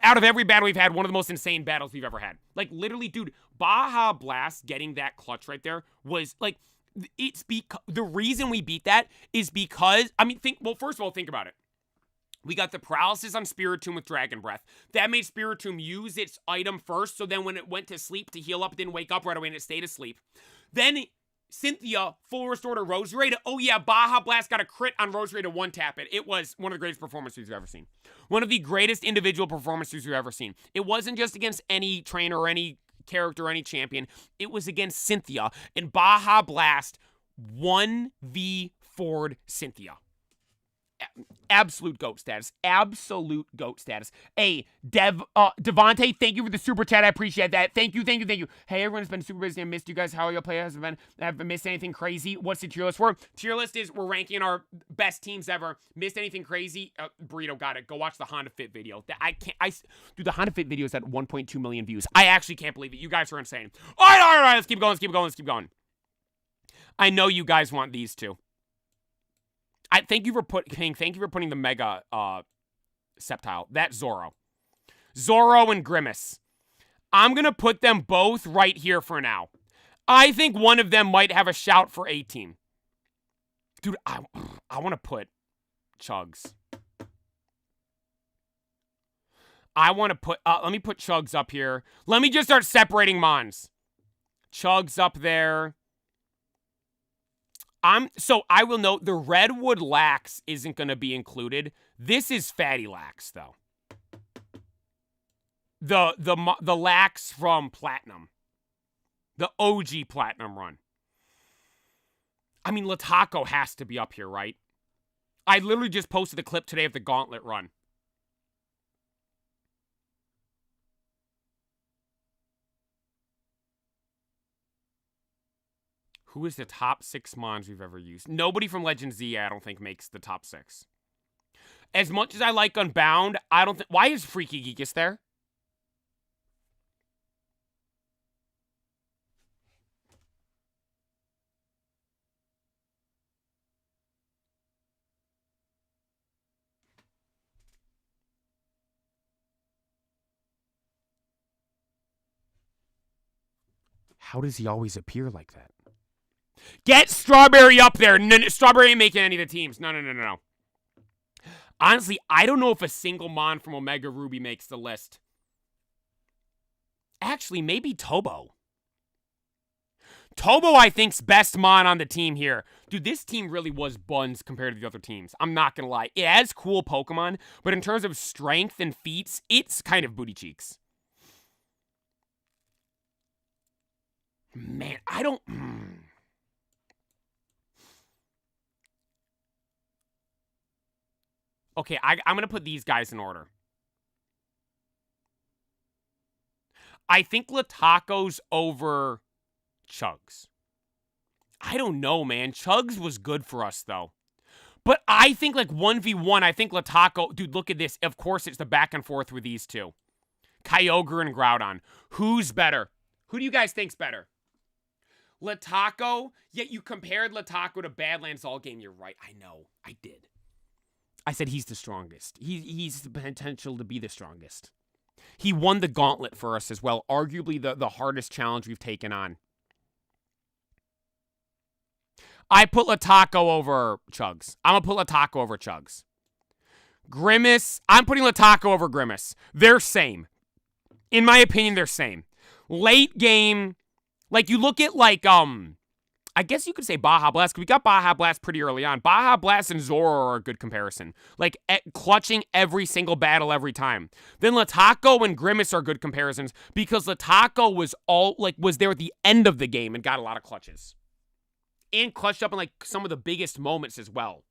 Out of every battle we've had, one of the most insane battles we've ever had. Like, literally, dude, Baja Blast getting that clutch right there was, like, the reason we beat that is because, first of all, think about it. We got the paralysis on Spiritomb with Dragon Breath. That made Spiritomb use its item first, so then when it went to sleep to heal up, it didn't wake up right away and it stayed asleep. Then Cynthia, full restore to Roserade. Oh yeah, Baja Blast got a crit on Roserade to one-tap it. It was one of the greatest performances we've ever seen. One of the greatest individual performances we've ever seen. It wasn't just against any trainer or any character or any champion. It was against Cynthia, and Baja Blast 1v4'd Cynthia. Absolute GOAT status. Absolute GOAT status. Hey, Devontae, thank you for the super chat. I appreciate that. Thank you. Hey, everyone's been super busy. I missed you guys. How your play has been? I haven't missed anything crazy. What's the tier list for? Tier list is we're ranking our best teams ever. Missed anything crazy? Burrito got it. Go watch the Honda Fit video. Dude, the Honda Fit video is at 1.2 million views. I actually can't believe it. You guys are insane. All right. Let's keep going. I know you guys want these two. Thank you for putting the Mega Sceptile. That's Zoro and Grimace. I'm gonna put them both right here for now. I think one of them might have a shout for A-team. Dude, I want to put Chugs. Let me put Chugs up here. Let me just start separating Mons. Chugs up there. So I will note the Redwood Lax isn't going to be included. This is Fatty Lax, though. The Lax from Platinum. The OG Platinum run. I mean, Lataco has to be up here, right? I literally just posted a clip today of the Gauntlet run. Who is the top 6 Mons we've ever used? Nobody from Legend Z, I don't think, makes the top 6. As much as I like Unbound, I don't think... Why is Freaky Geekus there? How does he always appear like that? Get Strawberry up there. No, Strawberry ain't making any of the teams. No. Honestly, I don't know if a single Mon from Omega Ruby makes the list. Actually, maybe Tobo. Tobo, I think's best Mon on the team here. Dude, this team really was buns compared to the other teams. I'm not gonna lie. It has cool Pokemon, but in terms of strength and feats, it's kind of booty cheeks. Man, I don't... Okay, I'm going to put these guys in order. I think Lataco's over Chugs. I don't know, man. Chugs was good for us, though. But I think, like, 1v1, I think Lataco... Dude, look at this. Of course, it's the back and forth with these two. Kyogre and Groudon. Who's better? Who do you guys think's better? Lataco? Yet you compared Lataco to Badlands all game. You're right. I know. I did. I said he's the strongest. He's the potential to be the strongest. He won the gauntlet for us as well. Arguably the hardest challenge we've taken on. I put Lataco over Chugs. I'm going to put Lataco over Chugs. Grimace. I'm putting Lataco over Grimace. They're same. In my opinion, they're same. Late game... Like, you look at, like, I guess you could say Baja Blast, because we got Baja Blast pretty early on. Baja Blast and Zoro are a good comparison. Like, clutching every single battle every time. Then Lataco and Grimace are good comparisons, because Lataco was there at the end of the game and got a lot of clutches. And clutched up in, like, some of the biggest moments as well.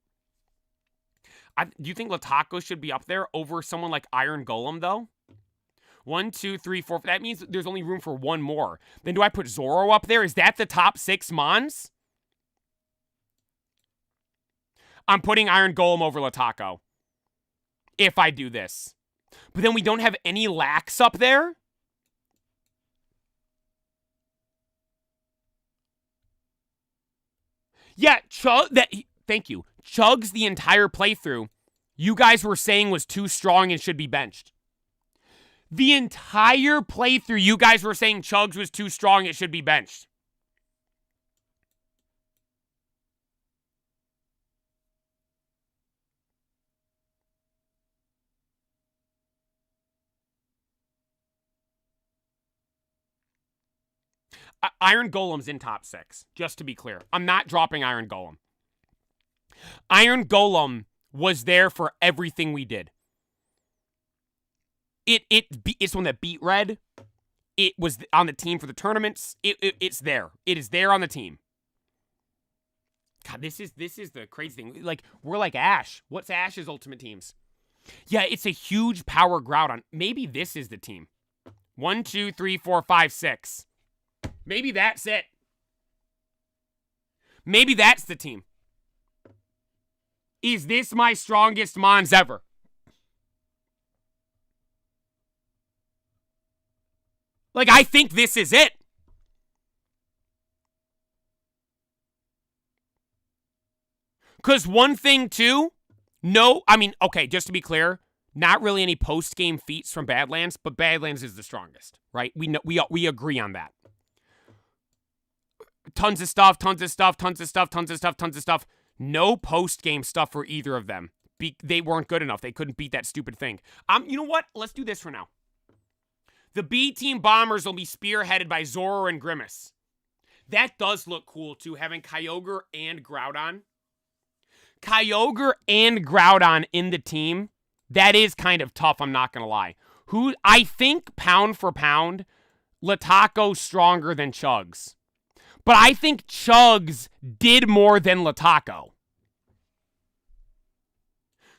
Do you think Lataco should be up there over someone like Iron Golem, though? 1, 2, 3, 4. That means there's only room for one more. Then do I put Zoro up there? Is that the top 6 Mons? I'm putting Iron Golem over Lataco. If I do this. But then we don't have any Lax up there? Yeah, thank you. Chugs the entire playthrough, you guys were saying was too strong and should be benched. The entire playthrough, you guys were saying Chugs was too strong, it should be benched. Iron Golem's in top 6, just to be clear. I'm not dropping Iron Golem. Iron Golem was there for everything we did. It's one that beat Red. It was on the team for the tournaments. It's there. It is there on the team. God, this is the crazy thing. Like, we're like Ash. What's Ash's ultimate teams? Yeah, it's a huge power Groudon. Maybe this is the team. 1, 2, 3, 4, 5, 6. Maybe that's it. Maybe that's the team. Is this my strongest Mons ever? Like, I think this is it. Because one thing, too, okay, just to be clear, not really any post-game feats from Badlands, but Badlands is the strongest, right? We agree on that. Tons of stuff. No post-game stuff for either of them. They weren't good enough. They couldn't beat that stupid thing. You know what? Let's do this for now. The B-Team Bombers will be spearheaded by Zoro and Grimace. That does look cool, too, having Kyogre and Groudon. Kyogre and Groudon in the team, that is kind of tough, I'm not going to lie. I think, pound for pound, Lataco's stronger than Chugs. But I think Chugs did more than Lataco.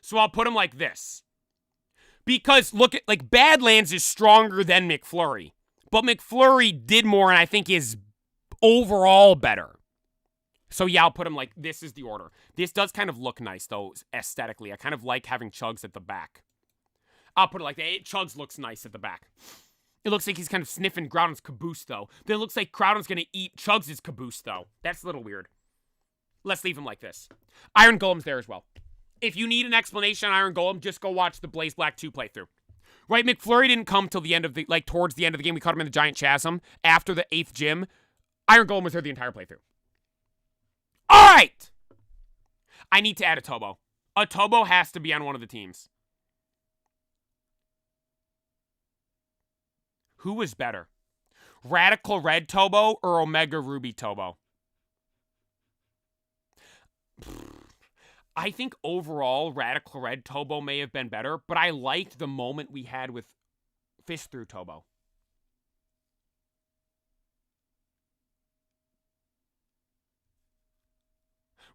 So I'll put him like this. Because, look at, like, Badlands is stronger than McFlurry. But McFlurry did more and I think is overall better. So yeah, I'll put him like, this is the order. This does kind of look nice, though, aesthetically. I kind of like having Chugs at the back. I'll put it like that. Chugs looks nice at the back. It looks like he's kind of sniffing Groudon's caboose, though. Then it looks like Groudon's going to eat Chugs' caboose, though. That's a little weird. Let's leave him like this. Iron Golem's there as well. If you need an explanation on Iron Golem, just go watch the Blaze Black 2 playthrough. Right, McFlurry didn't come till the end of the, like, towards the end of the game. We caught him in the Giant Chasm after the 8th gym. Iron Golem was there the entire playthrough. All right! I need to add a Tobo. A Tobo has to be on one of the teams. Who was better? Radical Red Tobo or Omega Ruby Tobo? I think overall, Radical Red Tobo may have been better, but I liked the moment we had with Fish Through Tobo.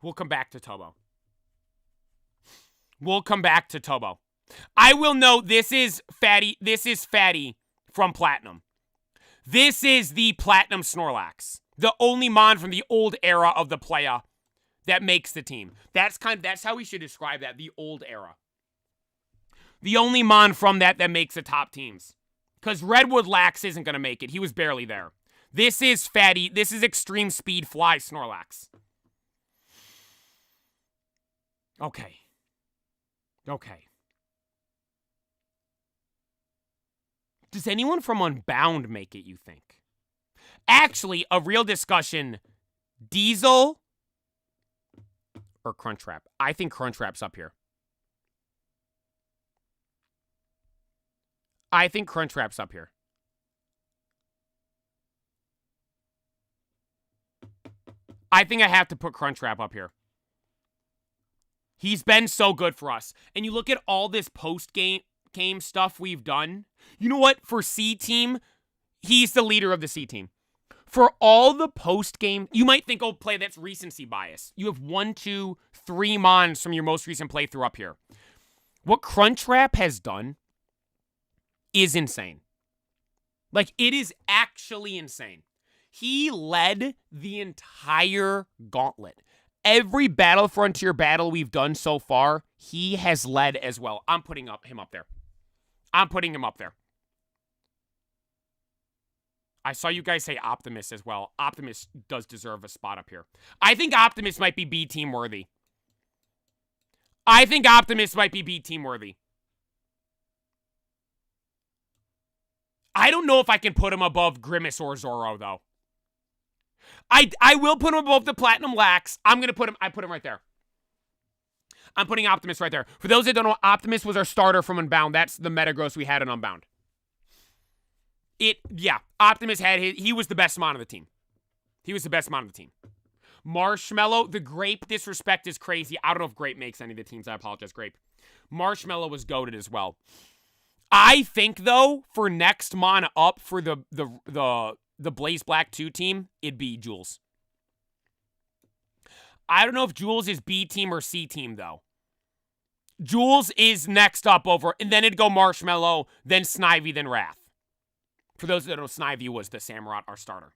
We'll come back to Tobo. We'll come back to Tobo. I will note this is Fatty from Platinum. This is the Platinum Snorlax. The only Mon from the old era of the playa that makes the team. That's how we should describe that, the old era. The only Mon from that makes the top teams. Because Redwood Lax isn't going to make it. He was barely there. This is Fatty. This is Extreme Speed Fly Snorlax. Okay. Does anyone from Unbound make it, you think? Actually, a real discussion. Diesel or Crunchwrap? I think Crunchwrap's up here. I think Crunchwrap's up here. I think I have to put Crunchwrap up here. He's been so good for us. And you look at all this post-game stuff we've done. You know what? For C-Team, he's the leader of the C-Team. For all the post-game, you might think, oh, play, that's recency bias. You have 1, 2, 3 Mons from your most recent playthrough up here. What Crunchwrap has done is insane. Like, it is actually insane. He led the entire gauntlet. Every Battle Frontier battle we've done so far, he has led as well. I'm putting him up there. I saw you guys say Optimus as well. Optimus does deserve a spot up here. I think Optimus might be B-Team worthy. I don't know if I can put him above Grimace or Zoro, though. I will put him above the Platinum Lax. I put him right there. I'm putting Optimus right there. For those that don't know, Optimus was our starter from Unbound. That's the Metagross we had in Unbound. Optimus he was the best Mon of the team. Marshmallow, the Grape disrespect is crazy. I don't know if Grape makes any of the teams. I apologize, Grape. Marshmallow was goated as well. I think, though, for next Mon up for the Blaze Black 2 team, it'd be Jules. I don't know if Jules is B team or C team, though. Jules is next up over, and then it'd go Marshmallow, then Snivy, then Wrath. For those that don't know, Snivy was the Samurott, our starter.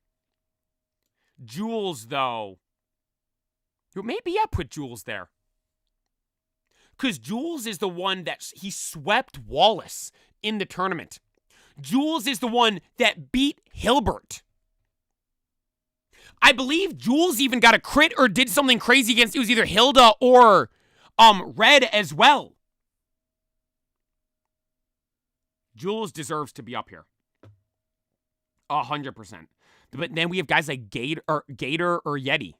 Jules, though. Maybe put Jules there. Because Jules is the one he swept Wallace in the tournament. Jules is the one that beat Hilbert. I believe Jules even got a crit or did something crazy against, it was either Hilda or Red as well. Jules deserves to be up here. 100%. But then we have guys like Gator or Yeti.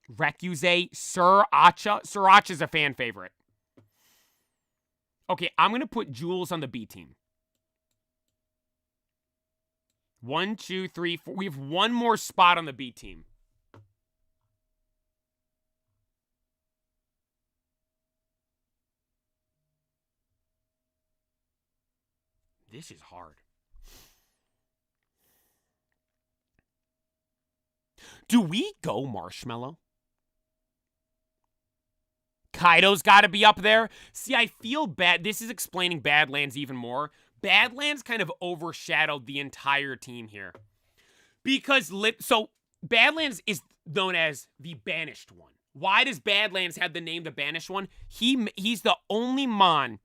Recuse, Sriracha. Sriracha's a fan favorite. Okay, I'm going to put Jules on the B team. 1, 2, 3, 4. We have one more spot on the B team. This is hard. Do we go Marshmallow? Kaido's got to be up there. See, I feel bad. This is explaining Badlands even more. Badlands kind of overshadowed the entire team here. Because, Badlands is known as the Banished One. Why does Badlands have the name the Banished One? He's the only Mon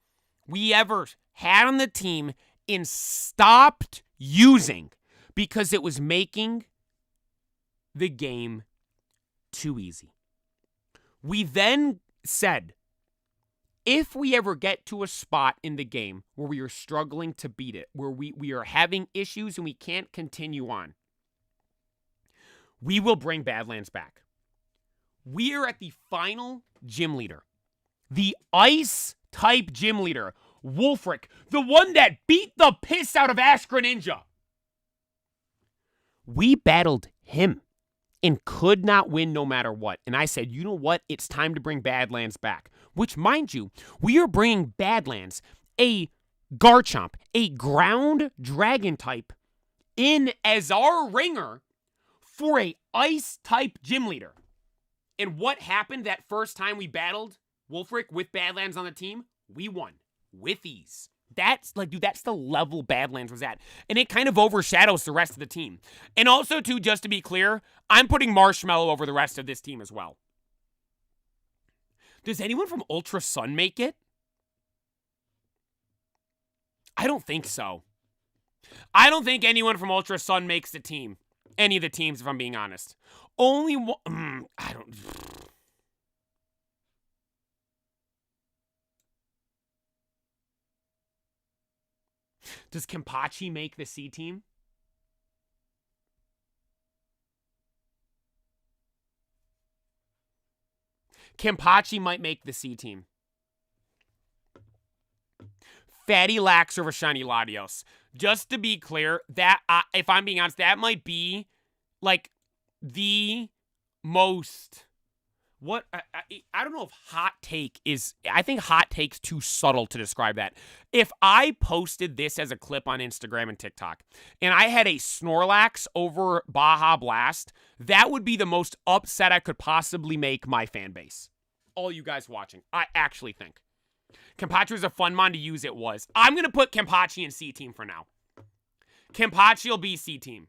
we ever had on the team and stopped using because it was making the game too easy. We then said, if we ever get to a spot in the game where we are struggling to beat it, where we are having issues and we can't continue on, we will bring Badlands back. We are at the final gym leader. The ice-type gym leader, Wolfric, the one that beat the piss out of Ash Greninja. We battled him and could not win no matter what. And I said, you know what? It's time to bring Badlands back. Which, mind you, we are bringing Badlands, a Garchomp, a ground dragon type, in as our ringer for a ice-type gym leader. And what happened that first time we battled Wolfric with Badlands on the team? We won with ease. That's like, dude, that's the level Badlands was at. And it kind of overshadows the rest of the team. And also, too, just to be clear, I'm putting Marshmallow over the rest of this team as well. Does anyone from Ultra Sun make it? I don't think so. I don't think anyone from Ultra Sun makes the team. Any of the teams, if I'm being honest. Only one. I don't. Does Kenpachi make the C team? Kenpachi might make the C team. Fatty Lax over Shiny Latios. Just to be clear, that if I'm being honest, that might be like the most. What I don't know if hot take is. I think hot take's too subtle to describe that. If I posted this as a clip on Instagram and TikTok, and I had a Snorlax over Baja Blast, that would be the most upset I could possibly make my fan base. All you guys watching, I actually think. Kenpachi was a fun mon to use. It was. I'm gonna put Kenpachi in C team for now. Kenpachi will be C team.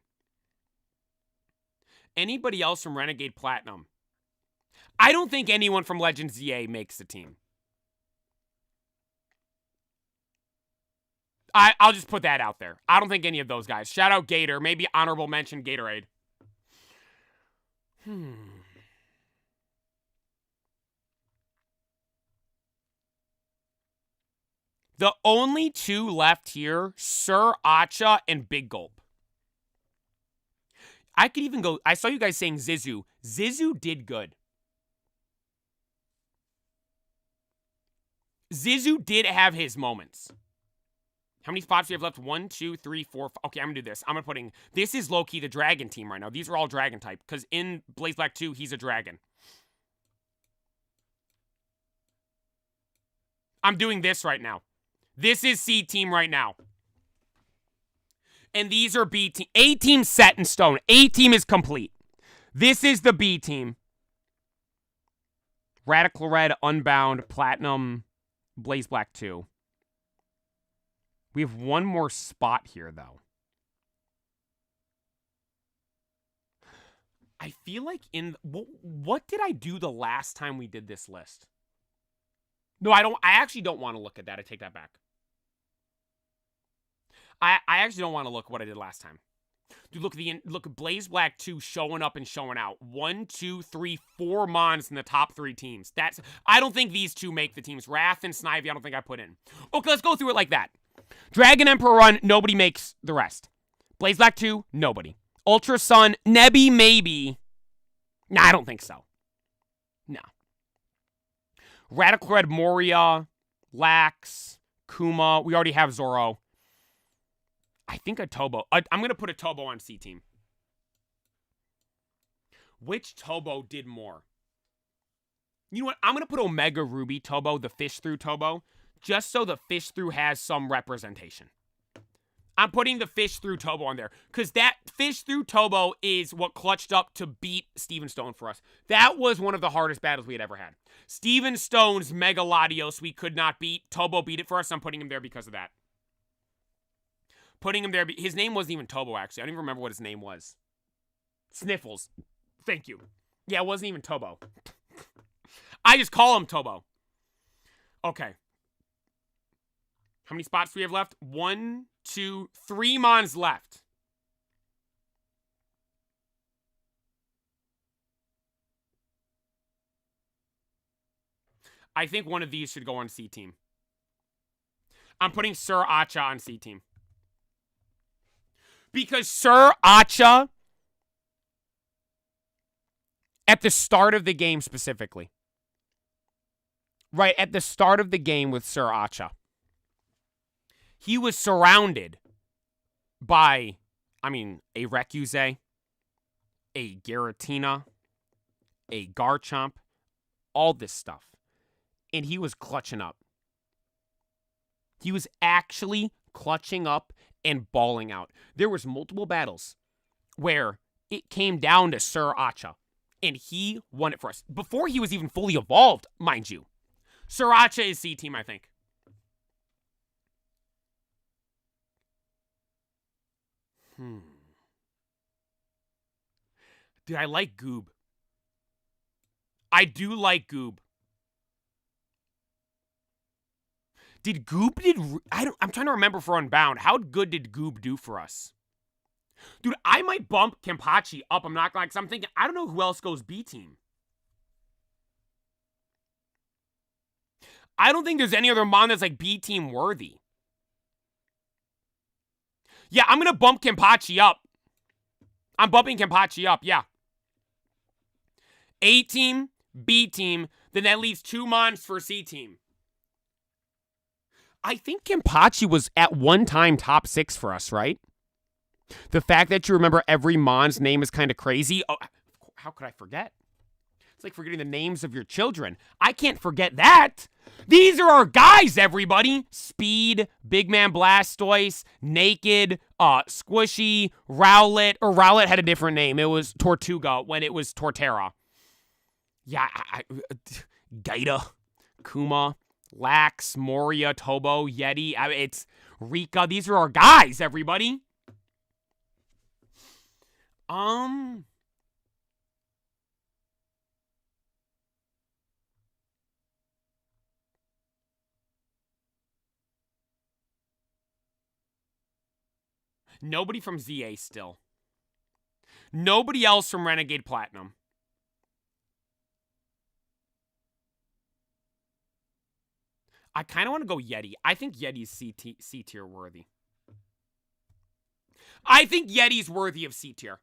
Anybody else from Renegade Platinum? I don't think anyone from Legends ZA makes the team. I'll just put that out there. I don't think any of those guys. Shout out Gator. Maybe honorable mention Gatorade. The only two left here, Sir Acha and Big Gulp. I could even go. I saw you guys saying Zizu. Zizu did good. Zizu did have his moments. How many spots do you have left? 1, 2, 3, 4, 5. Okay, I'm going to do this. I'm going to put. This is low-key the dragon team right now. These are all dragon type. Because in Blaze Black 2, he's a dragon. I'm doing this right now. This is C team right now. And these are B team. A team set in stone. A team is complete. This is the B team. Radical Red, Unbound, Platinum, Blaze Black 2. We have one more spot here, though. I feel like what did I do the last time we did this list? No, I don't. I actually don't want to look at that. I take that back. I actually don't want to look what I did last time. Dude, look at Blaze Black 2 showing up and showing out. 1, 2, 3, 4 Mons in the top 3 teams. I don't think these two make the teams. Wrath and Snivy, I don't think I put in. Okay, let's go through it like that. Dragon Emperor Run, nobody makes the rest. Blaze Black 2, nobody. Ultra Sun, Nebby, maybe. Nah, I don't think so. No. Radical Red, Moria, Lax, Kuma. We already have Zoro. I think a Tobo. I'm going to put a Tobo on C team. Which Tobo did more? You know what? I'm going to put Omega Ruby Tobo, the fish through Tobo, just so the fish through has some representation. I'm putting the fish through Tobo on there because that fish through Tobo is what clutched up to beat Steven Stone for us. That was one of the hardest battles we had ever had. Steven Stone's Mega Latios we could not beat. Tobo beat it for us. I'm putting him there because of that. Putting him there. His name wasn't even Tobo, actually. I don't even remember what his name was. Sniffles. Thank you. Yeah, it wasn't even Tobo. I just call him Tobo. Okay. How many spots do we have left? 1, 2, 3 Mons left. I think one of these should go on C team. I'm putting Sir Acha on C team. Because Sir Acha, at the start of the game specifically, right at the start of the game with Sir Acha, he was surrounded by, I mean, a Recuse, a Giratina, a Garchomp, all this stuff. And he was clutching up. He was actually clutching up and balling out. There was multiple battles where it came down to Sir Acha, and he won it for us. Before he was even fully evolved, mind you. Sir Acha is C team, I think. Dude, I like Goob. I do like Goob. Did Goob I'm trying to remember for Unbound. How good did Goob do for us? Dude, I might bump Kenpachi up. I'm not gonna, because I'm thinking, I don't know who else goes B team. I don't think there's any other Mon that's like B team worthy. Yeah, I'm gonna bump Kenpachi up. I'm bumping Kenpachi up, yeah. A team, B team, then that leaves 2 Mons for C team. I think Kenpachi was at one time top 6 for us, right? The fact that you remember every Mon's name is kind of crazy. Oh, how could I forget? It's like forgetting the names of your children. I can't forget that. These are our guys, everybody. Speed, Big Man Blastoise, Naked, Squishy, Rowlet. Or Rowlet had a different name. It was Tortuga when it was Torterra. Yeah, Gaita, Kuma, Lax, Moria, Tobo, Yeti. It's Rika. These are our guys, everybody. Nobody from ZA still. Nobody else from Renegade Platinum. I kind of want to go Yeti. I think Yeti's C tier worthy. I think Yeti's worthy of C tier.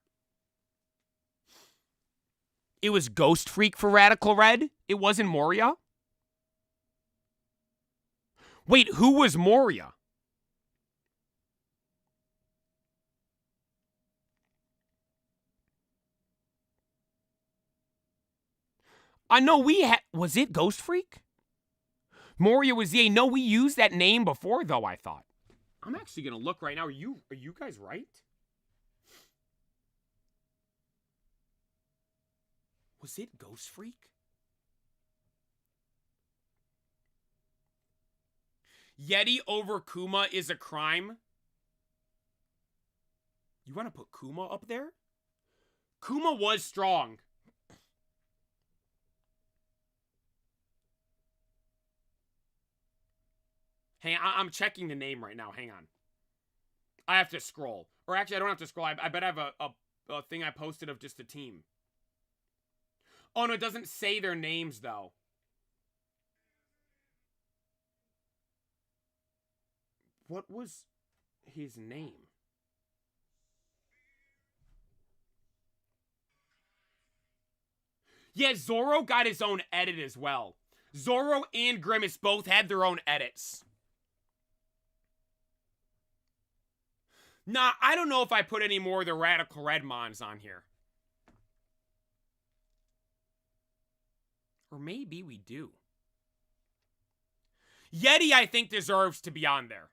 It was Ghost Freak for Radical Red. It wasn't Moria. Wait, who was Moria? I know was it Ghost Freak? Moria was ZA. No, we used that name before, though, I thought. I'm actually going to look right now. Are you guys right? Was it Ghost Freak? Yeti over Kuma is a crime. You want to put Kuma up there? Kuma was strong. Hey, I'm checking the name right now. Hang on. I have to scroll. Or actually, I don't have to scroll. I bet I have a thing I posted of just the team. Oh, no, it doesn't say their names, though. What was his name? Yeah, Zoro got his own edit as well. Zoro and Grimace both had their own edits. Nah, I don't know if I put any more of the Radical Red Mons on here. Or maybe we do. Yeti, I think, deserves to be on there.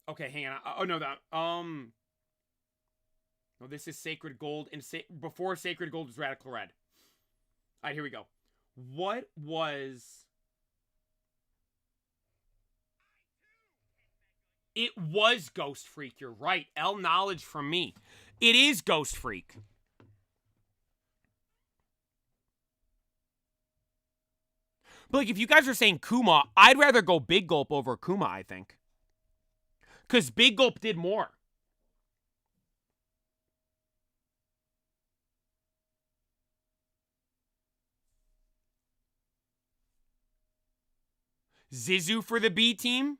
Okay, hang on. Oh, no, no, this is Sacred Gold, and before Sacred Gold is Radical Red. All right, here we go. What was... It was Ghost Freak, you're right. L knowledge from me. It is Ghost Freak. But, like, if you guys are saying Kuma, I'd rather go Big Gulp over Kuma, I think. Because Big Gulp did more. Zizu for the B team?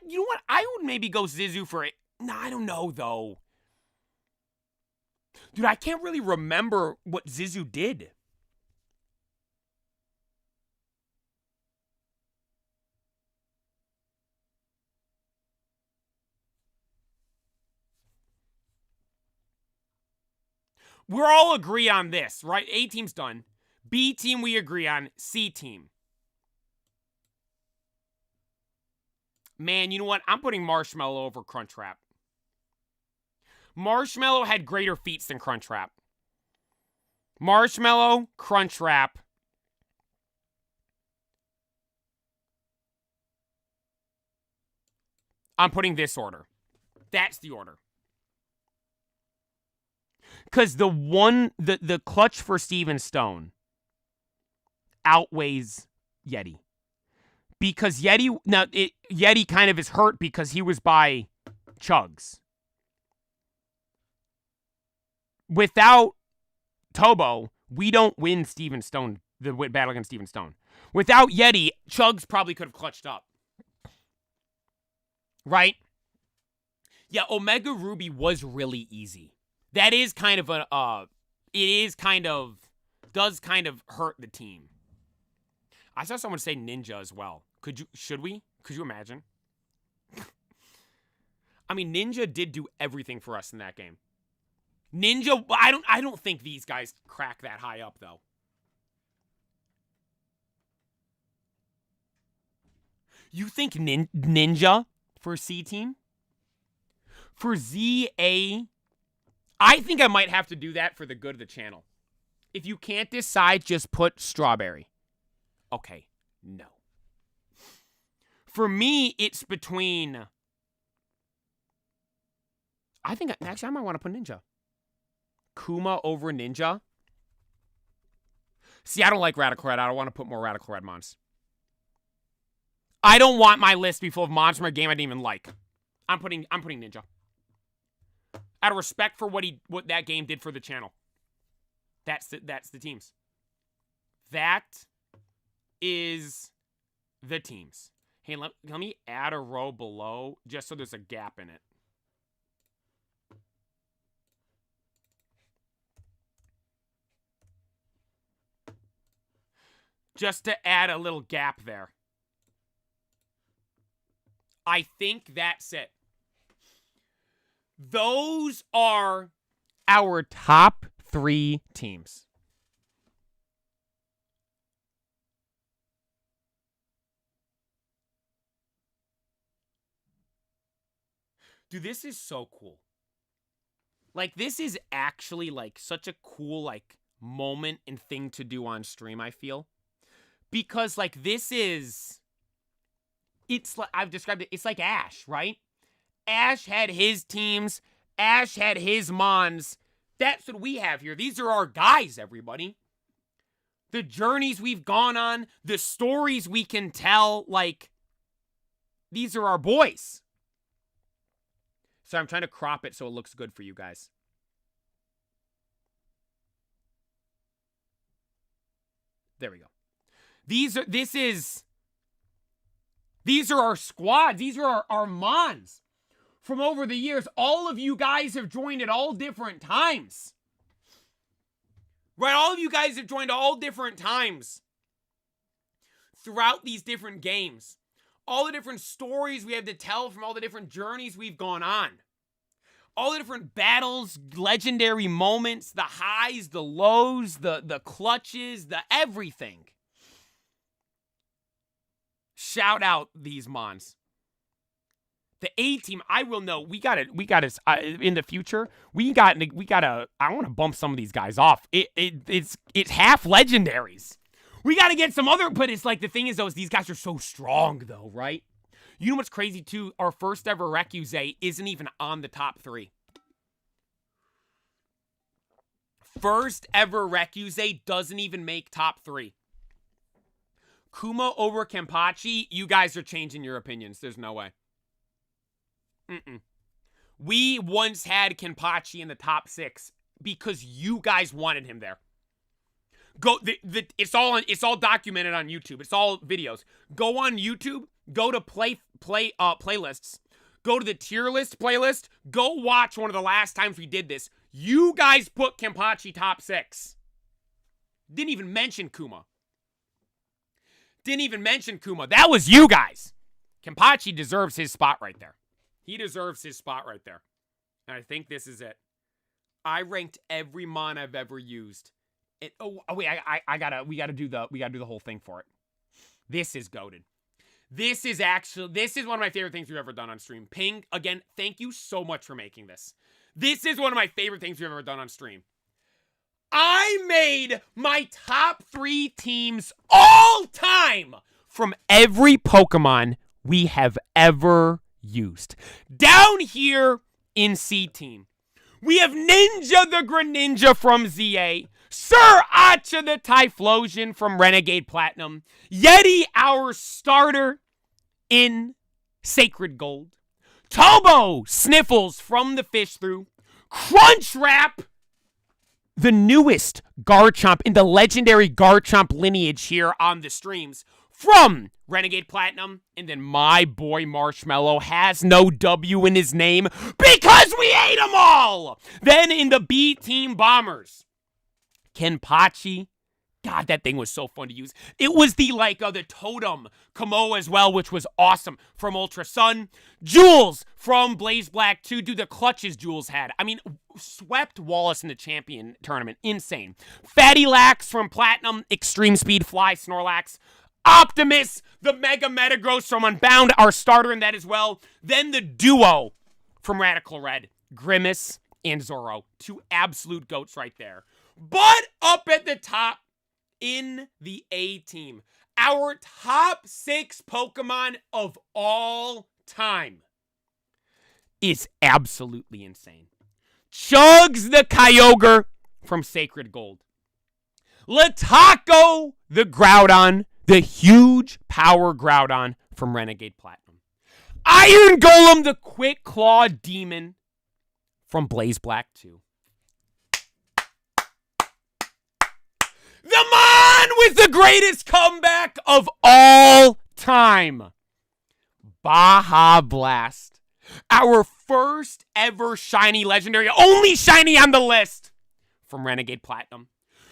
You know what? I would maybe go Zizu for it. No, I don't know, though. Dude, I can't really remember what Zizu did. We're all agree on this, right? A team's done. B team we agree on. C team. Man, you know what? I'm putting Marshmallow over Crunchwrap. Marshmallow had greater feats than Crunchwrap. Marshmallow, Crunchwrap. I'm putting this order. That's the order. Because the clutch for Steven Stone outweighs Yeti. Because Yeti kind of is hurt because he was by Chugs. Without Tobo, we don't win Steven Stone, the battle against Steven Stone. Without Yeti, Chugs probably could have clutched up. Right? Yeah, Omega Ruby was really easy. That is kind of does kind of hurt the team. I saw someone say Ninja as well. Could you imagine? I mean, Ninja did do everything for us in that game. Ninja, I don't think these guys crack that high up, though. You think Ninja for C team? For ZA, I think I might have to do that for the good of the channel. If you can't decide, just put Strawberry. Okay, no. For me, it's between... I might want to put Ninja. Kuma over Ninja. See, I don't like Radical Red. I don't want to put more Radical Red mons. I don't want my list to be full of mons from a game I didn't even like. I'm putting Ninja. Out of respect for what that game did for the channel. That's the teams. That is the teams. Hey, let me add a row below just so there's a gap in it. Just to add a little gap there. I think that's it. Those are our top 3 teams. Dude, this is so cool. Like, this is actually, like, such a cool, like, moment and thing to do on stream, I feel. Because, like, this is... It's like, I've described it, it's like Ash, right? Ash had his teams. Ash had his mons. That's what we have here. These are our guys, everybody. The journeys we've gone on, the stories we can tell, like, these are our boys. So I'm trying to crop it so it looks good for you guys. There we go. These are our squads. These are our mons. From over the years, all of you guys have joined at all different times. Right? All of you guys have joined all different times throughout these different games. All the different stories we have to tell from all the different journeys we've gone on. All the different battles, legendary moments, the highs, the lows, the clutches, the everything. Shout out these mons. The A team, I will know. We got to in the future. I want to bump some of these guys off. It's half legendaries. We got to get some other, but it's like the thing is though, is these guys are so strong though, right? You know what's crazy too? Our first ever Recuse isn't even on the top 3. First ever Recuse doesn't even make top 3. Kuma over Kenpachi, you guys are changing your opinions. There's no way. We once had Kenpachi in the top 6 because you guys wanted him there. Go it's all documented on YouTube. It's all videos. Go on YouTube, go to playlists. Go to the tier list playlist. Go watch one of the last times we did this. You guys put Kenpachi top 6. Didn't even mention Kuma. That was you guys. Kenpachi deserves his spot right there. He deserves his spot right there. And I think this is it. I ranked every mon I've ever used. We gotta do the whole thing for it. This is goated. This is one of my favorite things we've ever done on stream. Ping, again, thank you so much for making this. This is one of my favorite things we've ever done on stream. I made my top 3 teams all time from every Pokemon we have ever used. Down here in C Team, we have Ninja the Greninja from ZA, Sir Acha the Typhlosion from Renegade Platinum, Yeti, our starter in Sacred Gold, Tobo Sniffles from the Fish Through, Crunchwrap, the newest Garchomp in the legendary Garchomp lineage here on the streams from Renegade Platinum, and then my boy Marshmallow has no W in his name because we ate them all! Then in the B Team Bombers, Kenpachi. God, that thing was so fun to use. It was the Totem Kamo as well, which was awesome from Ultra Sun. Jules from Blaze Black 2. Dude, the clutches Jules had. I mean, swept Wallace in the champion tournament. Insane. Fatty Lax from Platinum. Extreme Speed Fly Snorlax. Optimus, the Mega Metagross from Unbound, our starter in that as well. Then the duo from Radical Red. Grimace and Zoro. 2 absolute goats right there. But up at the top, in the A Team, our top 6 Pokemon of all time is absolutely insane. Chugs the Kyogre from Sacred Gold. Lataco the Groudon, the huge power Groudon from Renegade Platinum. Iron Golem the Quick Claw Demon from Blaze Black 2. The Mon with the greatest comeback of all time. Baja Blast. Our first ever shiny legendary, only shiny on the list, from Renegade Platinum.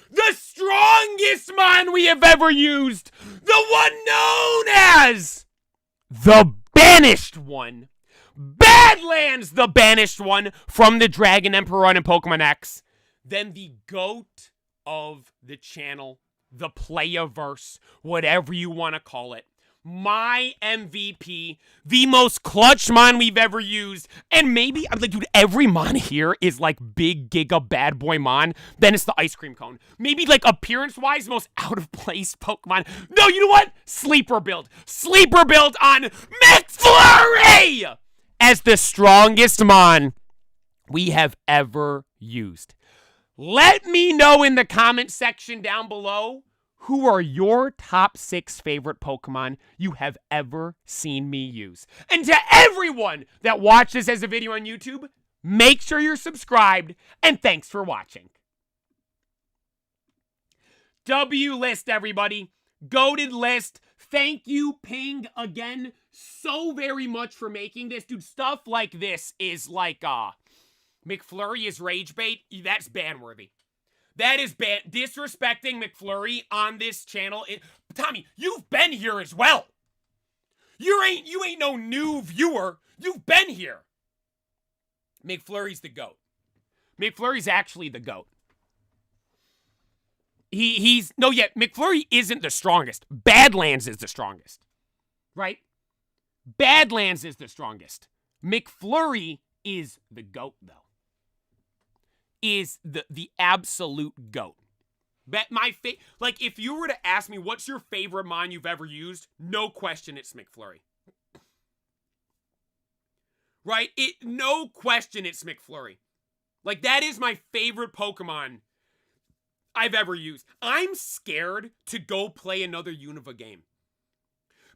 The strongest Mon we have ever used. The one known as the Banished One. Badlands, the Banished One from the Dragon Emperor run in Pokemon X. Then the GOAT of the channel, the Playaverse, whatever you want to call it. My MVP, the most clutch Mon we've ever used, and maybe, I'm like, dude, every Mon here is like big Giga Bad Boy Mon, then it's the Ice Cream Cone. Maybe like appearance-wise, most out-of-place Pokemon. No, you know what? Sleeper build on McFlurry as the strongest Mon we have ever used. Let me know in the comment section down below, who are your top 6 favorite Pokemon you have ever seen me use? And to everyone that watches as a video on YouTube, make sure you're subscribed, and thanks for watching. W list, everybody. Goated list. Thank you, Ping, again, so very much for making this. Dude, stuff like this is like, McFlurry is rage bait. That's ban-worthy. That is disrespecting McFlurry on this channel. Tommy, you've been here as well. You ain't no new viewer. You've been here. McFlurry's the GOAT. McFlurry's actually the GOAT. McFlurry isn't the strongest. Badlands is the strongest. Right? Badlands is the strongest. McFlurry is the GOAT, though. Is the absolute GOAT. Bet like, if you were to ask me what's your favorite Mon you've ever used, no question it's McFlurry. Right? No question it's McFlurry. Like, that is my favorite Pokemon I've ever used. I'm scared to go play another Unova game.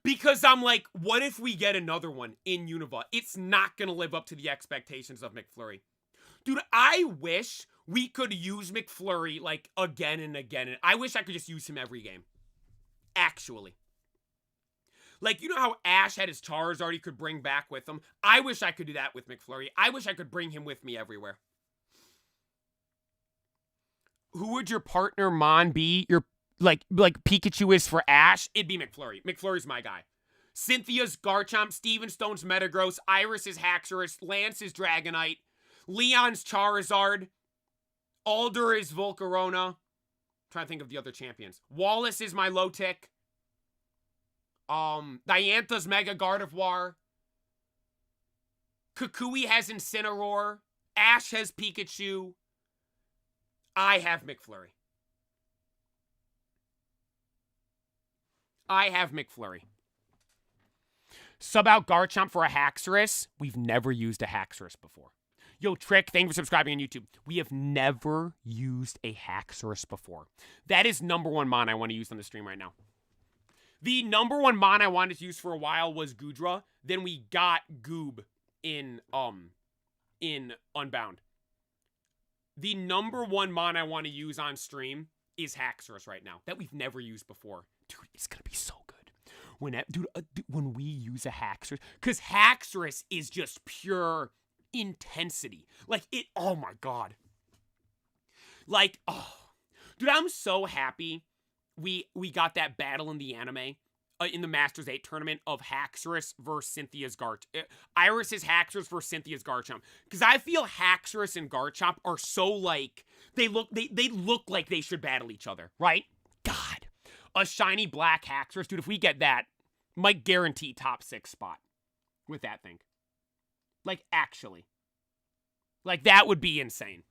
Because I'm like, what if we get another one in Unova? It's not going to live up to the expectations of McFlurry. Dude, I wish we could use McFlurry, like, again and again. And I wish I could just use him every game. Actually. Like, you know how Ash had his Charizard he could bring back with him? I wish I could do that with McFlurry. I wish I could bring him with me everywhere. Who would your partner Mon be? Your like Pikachu is for Ash? It'd be McFlurry. McFlurry's my guy. Cynthia's Garchomp, Steven Stone's Metagross, Iris is Haxorus, Lance is Dragonite, Leon's Charizard, Alder is Volcarona. I'm trying to think of the other champions. Wallace is my Milotic. Diantha's Mega Gardevoir. Kukui has Incineroar. Ash has Pikachu. I have McFlurry. I have McFlurry. Sub out Garchomp for a Haxorus. We've never used a Haxorus before. Yo, Trick, thank you for subscribing on YouTube. We have never used a Haxorus before. That is number one mon I want to use on the stream right now. The number one mon I wanted to use for a while was Goodra. Then we got Goob in Unbound. The number one mon I want to use on stream is Haxorus right now. That we've never used before. Dude, it's going to be so good. When we use a Haxorus, because Haxorus is just pure intensity. Like, oh my god. Like, oh. Dude, I'm so happy we got that battle in the anime, in the Masters 8 tournament of Haxorus versus Cynthia's Iris's Haxorus versus Cynthia's Garchomp. Because I feel Haxorus and Garchomp are so, like, they look like they should battle each other, right? God. A shiny black Haxorus. Dude, if we get that, might guarantee top 6 spot with that thing. Like, actually. Like, that would be insane.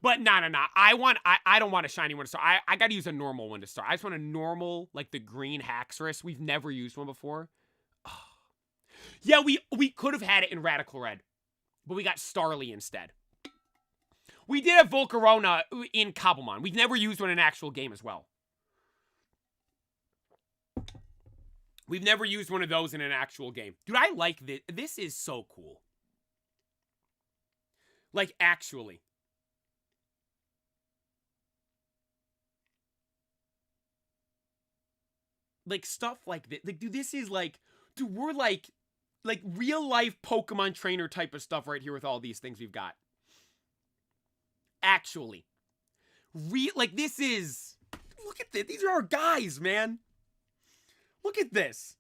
But no. I don't want a shiny one to start. I gotta use a normal one to start. I just want a normal, like the green Haxorus. We've never used one before. Oh. Yeah, we could have had it in Radical Red. But we got Starly instead. We did have Volcarona in Cobblemon. We've never used one in an actual game as well. We've never used one of those in an actual game. Dude, I like this. This is so cool. Like, actually. Like, stuff like this. Like, dude, this is like... Dude, we're like real-life Pokemon trainer type of stuff right here with all these things we've got. Actually. Like, this is... Look at this. These are our guys, man. Look at this.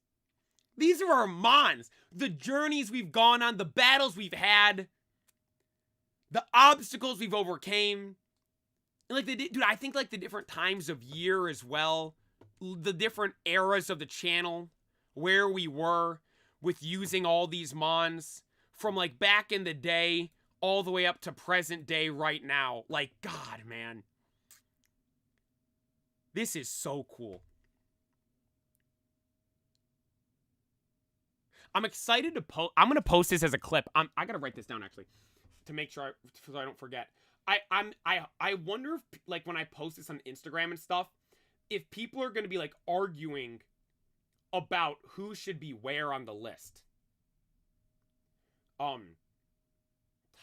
These are our mons. The journeys we've gone on. The battles we've had. The obstacles we've overcame. And like, dude, I think like the different times of year as well. The different eras of the channel. Where we were with using all these mons. From like back in the day. All the way up to present day right now. Like, God, man. This is so cool. I'm excited to post. I'm gonna post this as a clip. I gotta write this down actually, to make sure so I don't forget. I wonder if like when I post this on Instagram and stuff, if people are gonna be like arguing about who should be where on the list.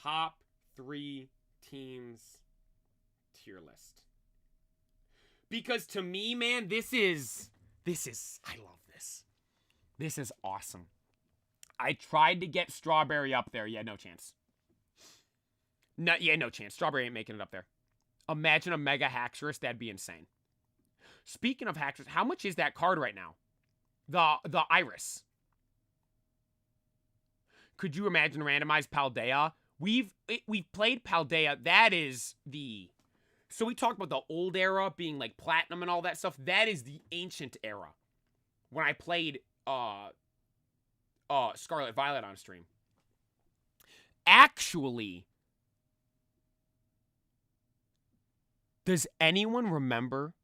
Top 3 teams tier list. Because to me, man, this is I love this. This is awesome. I tried to get Strawberry up there. Yeah, no chance. No chance. Strawberry ain't making it up there. Imagine a Mega Haxorus. That'd be insane. Speaking of Haxorus, how much is that card right now? The Iris. Could you imagine randomized Paldea? We've played Paldea. That is the... So we talked about the old era being like platinum and all that stuff. That is the ancient era. When I played... Scarlet Violet on stream. Actually, does anyone remember?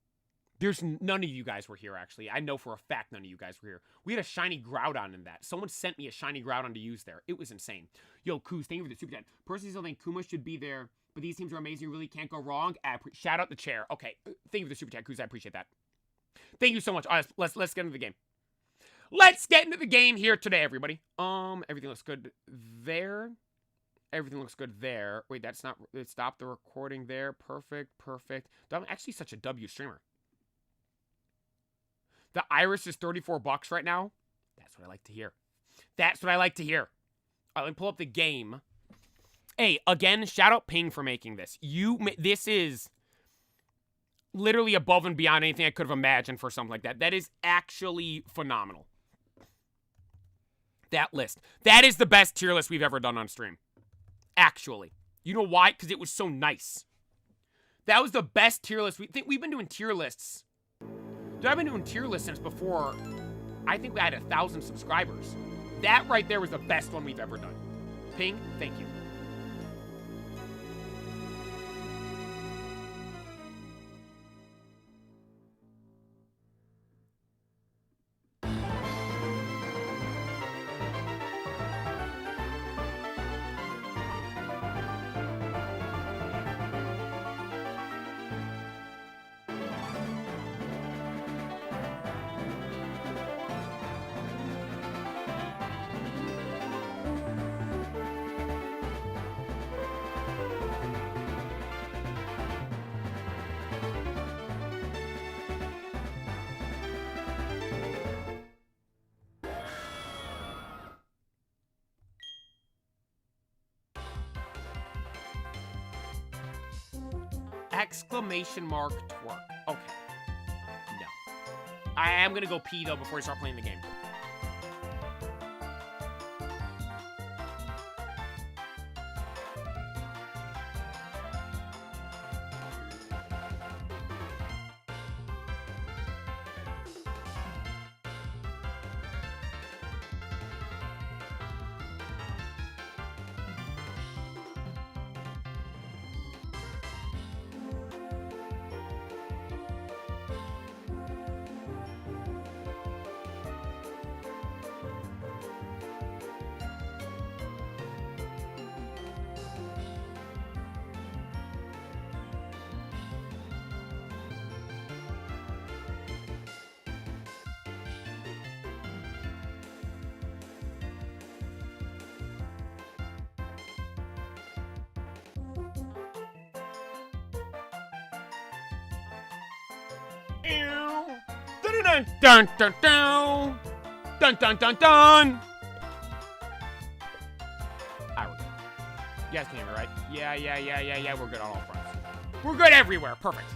There's none of you guys were here, actually. I know for a fact none of you guys were here. We had a shiny Groudon in that. Someone sent me a shiny Groudon to use there. It was insane. Yo, Kuz, thank you for the super chat. Personally, still think Kuma should be there, but these teams are amazing. You really can't go wrong. Shout out the chair. Okay, thank you for the super chat, Kuz. I appreciate that. Thank you so much. All right, let's get into the game. Let's get into the game here today, everybody. Everything looks good there. Everything looks good there. Wait, that's not... It stopped the recording there. Perfect, perfect. I'm actually such a W streamer. The iris is $34 right now. That's what I like to hear. That's what I like to hear. All right, let me pull up the game. Hey, again, shout out Ping for making this. This is literally above and beyond anything I could have imagined for something like that. That is actually phenomenal. That list. That is the best tier list we've ever done on stream. Actually. You know why? Because it was so nice. That was the best tier list. We've been doing tier lists. Dude, I've been doing tier lists since before. I think we had 1,000 subscribers. That right there was the best one we've ever done. Ping, thank you. Exclamation mark twerk. Okay. No. I am gonna go pee though before we start playing the game. Dun dun dun dun dun dun dun dun. Alright, we're good. You guys can hear me, right? Yeah. We're good on all fronts. We're good everywhere. Perfect.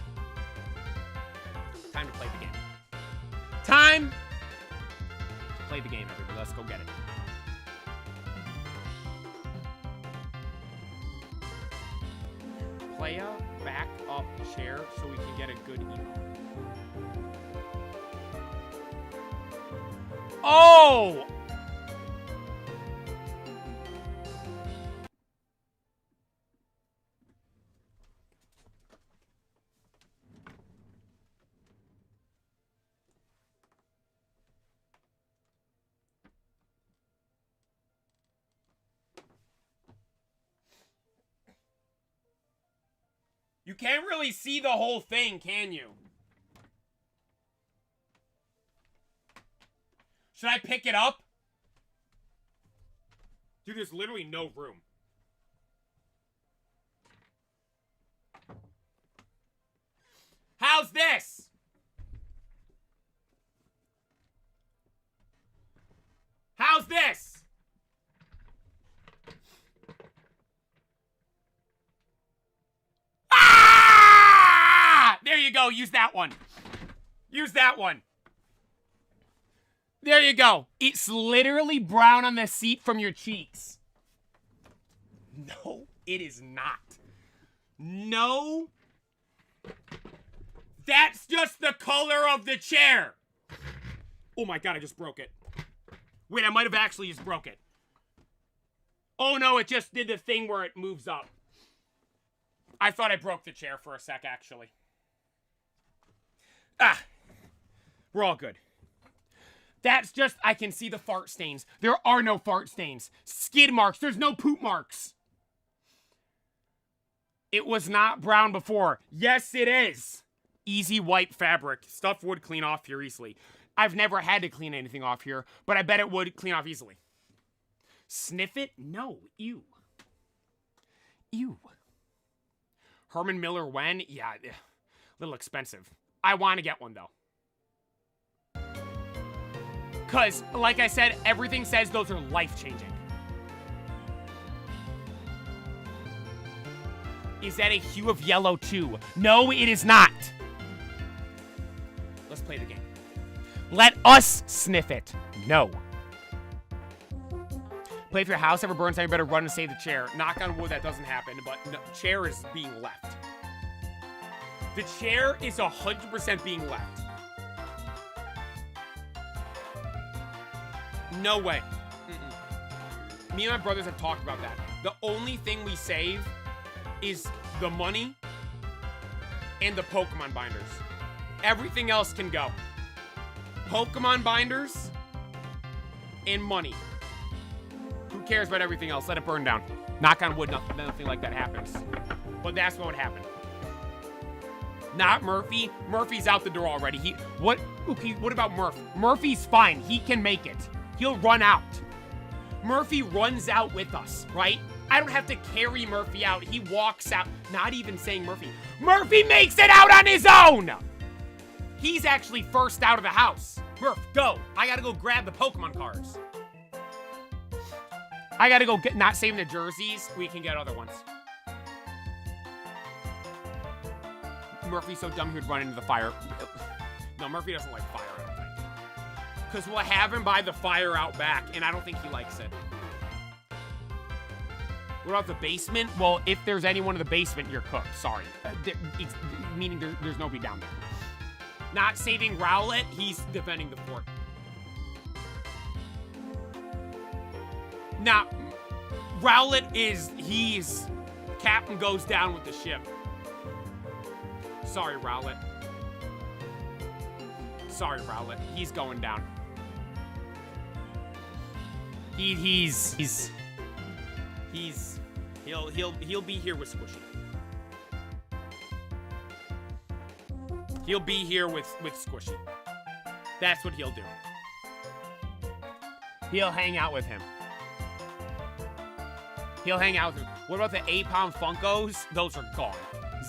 Time to play the game. Time to play the game, everybody. Let's go get it. Playa, back up chair so we can get a good emote. Oh! You can't really see the whole thing, can you? Should I pick it up? Dude, there's literally no room. How's this? How's this? Ah! There you go. Use that one. Use that one. There you go. It's literally brown on the seat from your cheeks. No, it is not. No. That's just the color of the chair. Oh my god, I just broke it. Wait, I might have actually just broke it. Oh no, it just did the thing where it moves up. I thought I broke the chair for a sec, actually. Ah. We're all good. That's just, I can see the fart stains. There are no fart stains. Skid marks. There's no poop marks. It was not brown before. Yes, it is. Easy white fabric. Stuff would clean off here easily. I've never had to clean anything off here, but I bet it would clean off easily. Sniff it? No. Ew. Ew. Herman Miller when? Yeah, a little expensive. I want to get one, though. Because, like I said, everything says those are life-changing. Is that a hue of yellow, too? No, it is not. Let's play the game. Let us sniff it. No. Play if your house ever burns down, you better run and save the chair. Knock on wood, that doesn't happen, but the chair is being left. The chair is 100% being left. No way. Me and my brothers have talked about that. The only thing we save is the money and the Pokemon binders. Everything else can go. Pokemon binders and money. Who cares about everything else? Let it burn down. Knock on wood, nothing like that happens. But that's what would happen. Not Murphy. Murphy's out the door already. What about Murph? Murphy's fine. He can make it. He'll run out. Murphy runs out with us, right? I don't have to carry Murphy out. He walks out. Not even saying Murphy. Murphy makes it out on his own! He's actually first out of the house. Murph, go. I gotta go grab the Pokemon cards. I gotta go get, not saving the jerseys. We can get other ones. Murphy's so dumb he would run into the fire. No, Murphy doesn't like fire, I don't think. Because we'll have him by the fire out back, and I don't think he likes it. What about the basement? Well, if there's anyone in the basement, you're cooked. Sorry. Meaning there's nobody down there. Not saving Rowlet, he's defending the fort. Now, Rowlet he's... Captain goes down with the ship. Sorry, Rowlet. Sorry, Rowlet. He's going down. He'll be here with Squishy. He'll be here with Squishy. That's what he'll do. He'll hang out with him. He'll hang out with him. What about the 8-pound Funkos? Those are gone.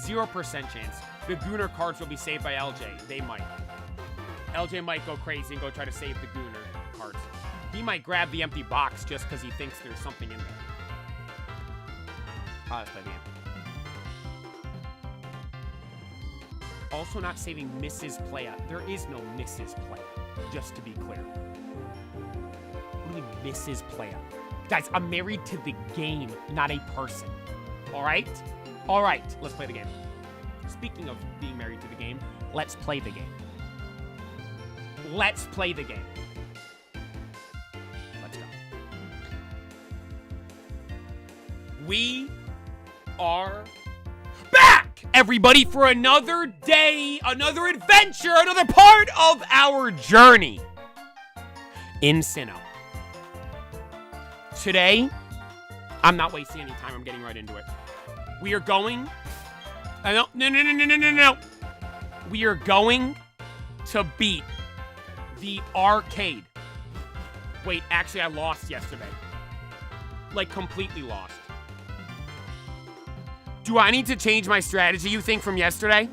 0% chance. The Gooner cards will be saved by LJ. They might. LJ might go crazy and go try to save the Gooner cards. He might grab the empty box just because he thinks there's something in there. Let's play the game. Also not saving Mrs. Playa. There is no Mrs. Playa, just to be clear. What do you mean Mrs. Playa? Guys, I'm married to the game, not a person. All right? All right, let's play the game. Speaking of being married to the game, let's play the game. Let's play the game. Let's go. We are back, everybody, for another day, another adventure, another part of our journey in Sinnoh. Today, I'm not wasting any time. I'm getting right into it. We are going... No. We are going to beat the arcade. Wait, actually, I lost yesterday. Like, completely lost. Do I need to change my strategy, you think, from yesterday?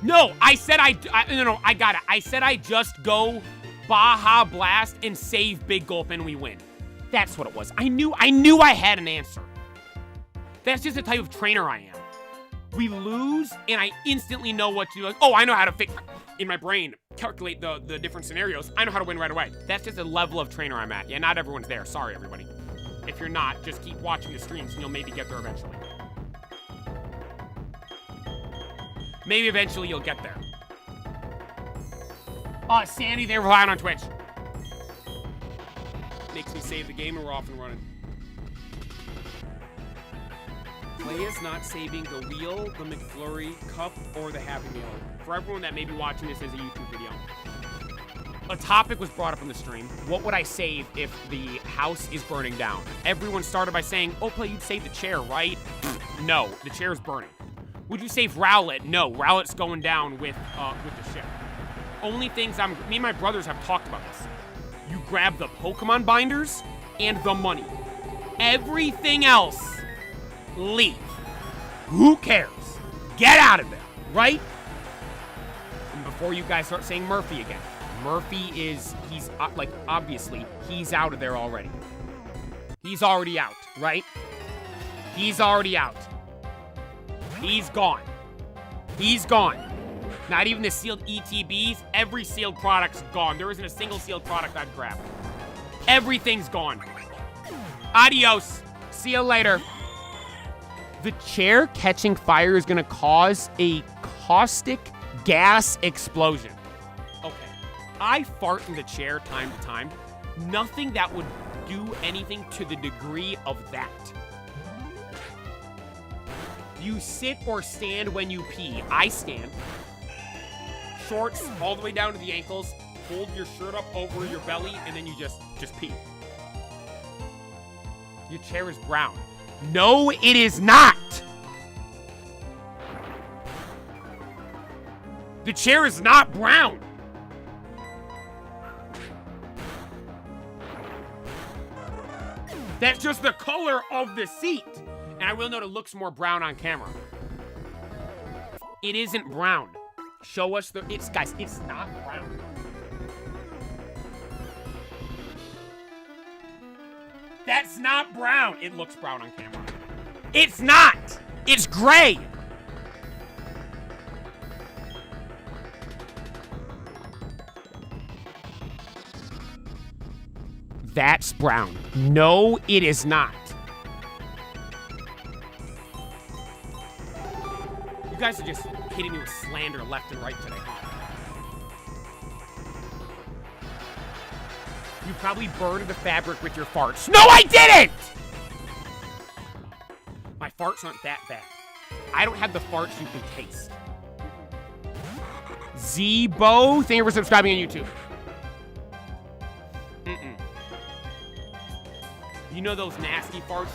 No, I said no, I got it. I said I just go Baja Blast and save Big Gulp and we win. That's what it was. I knew I had an answer. That's just the type of trainer I am. We lose, and I instantly know what to do. Like, oh, I know how to fix, in my brain, calculate the different scenarios. I know how to win right away. That's just the level of trainer I'm at. Yeah, not everyone's there. Sorry, everybody. If you're not, just keep watching the streams, and you'll maybe get there eventually. Maybe eventually you'll get there. Sandy, they're relying on Twitch. Makes me save the game and we're off and running. Playa's not saving the wheel, the McFlurry, cup, or the Happy Meal. for everyone that may be watching this as a YouTube video, a topic was brought up on the stream. What would I save if the house is burning down? Everyone started by saying, oh, play, you'd save the chair, right? No, the chair is burning. Would you save Rowlet? No, Rowlet's going down with the ship. Only things me and my brothers have talked about this. You grab the Pokemon binders and the money. Everything else, leave. Who cares? Get out of there, right? And before you guys start saying Murphy again, Murphy he's like, obviously, he's out of there already. He's already out, right? He's already out. He's gone. He's gone. Not even the sealed ETBs. Every sealed product's gone. There isn't a single sealed product I've grabbed. Everything's gone. Adios. See you later. The chair catching fire is gonna cause a caustic gas explosion. Okay. I fart in the chair time to time. Nothing that would do anything to the degree of that. You sit or stand when you pee. I stand. Shorts all the way down to the ankles. Hold your shirt up over your belly, and then you just pee. Your chair is brown. No, it is not. The chair is not brown. That's just the color of the seat. And I will note it looks more brown on camera. It isn't brown. Show us guys, it's not brown. That's not brown. It looks brown on camera. It's not. It's gray. That's brown. No, it is not. You guys are just hitting me with slander left and right today, huh? You probably burned the fabric with your farts. No, I didn't! My farts aren't that bad. I don't have the farts you can taste. Zebo, thank you for subscribing on YouTube. You know those nasty farts?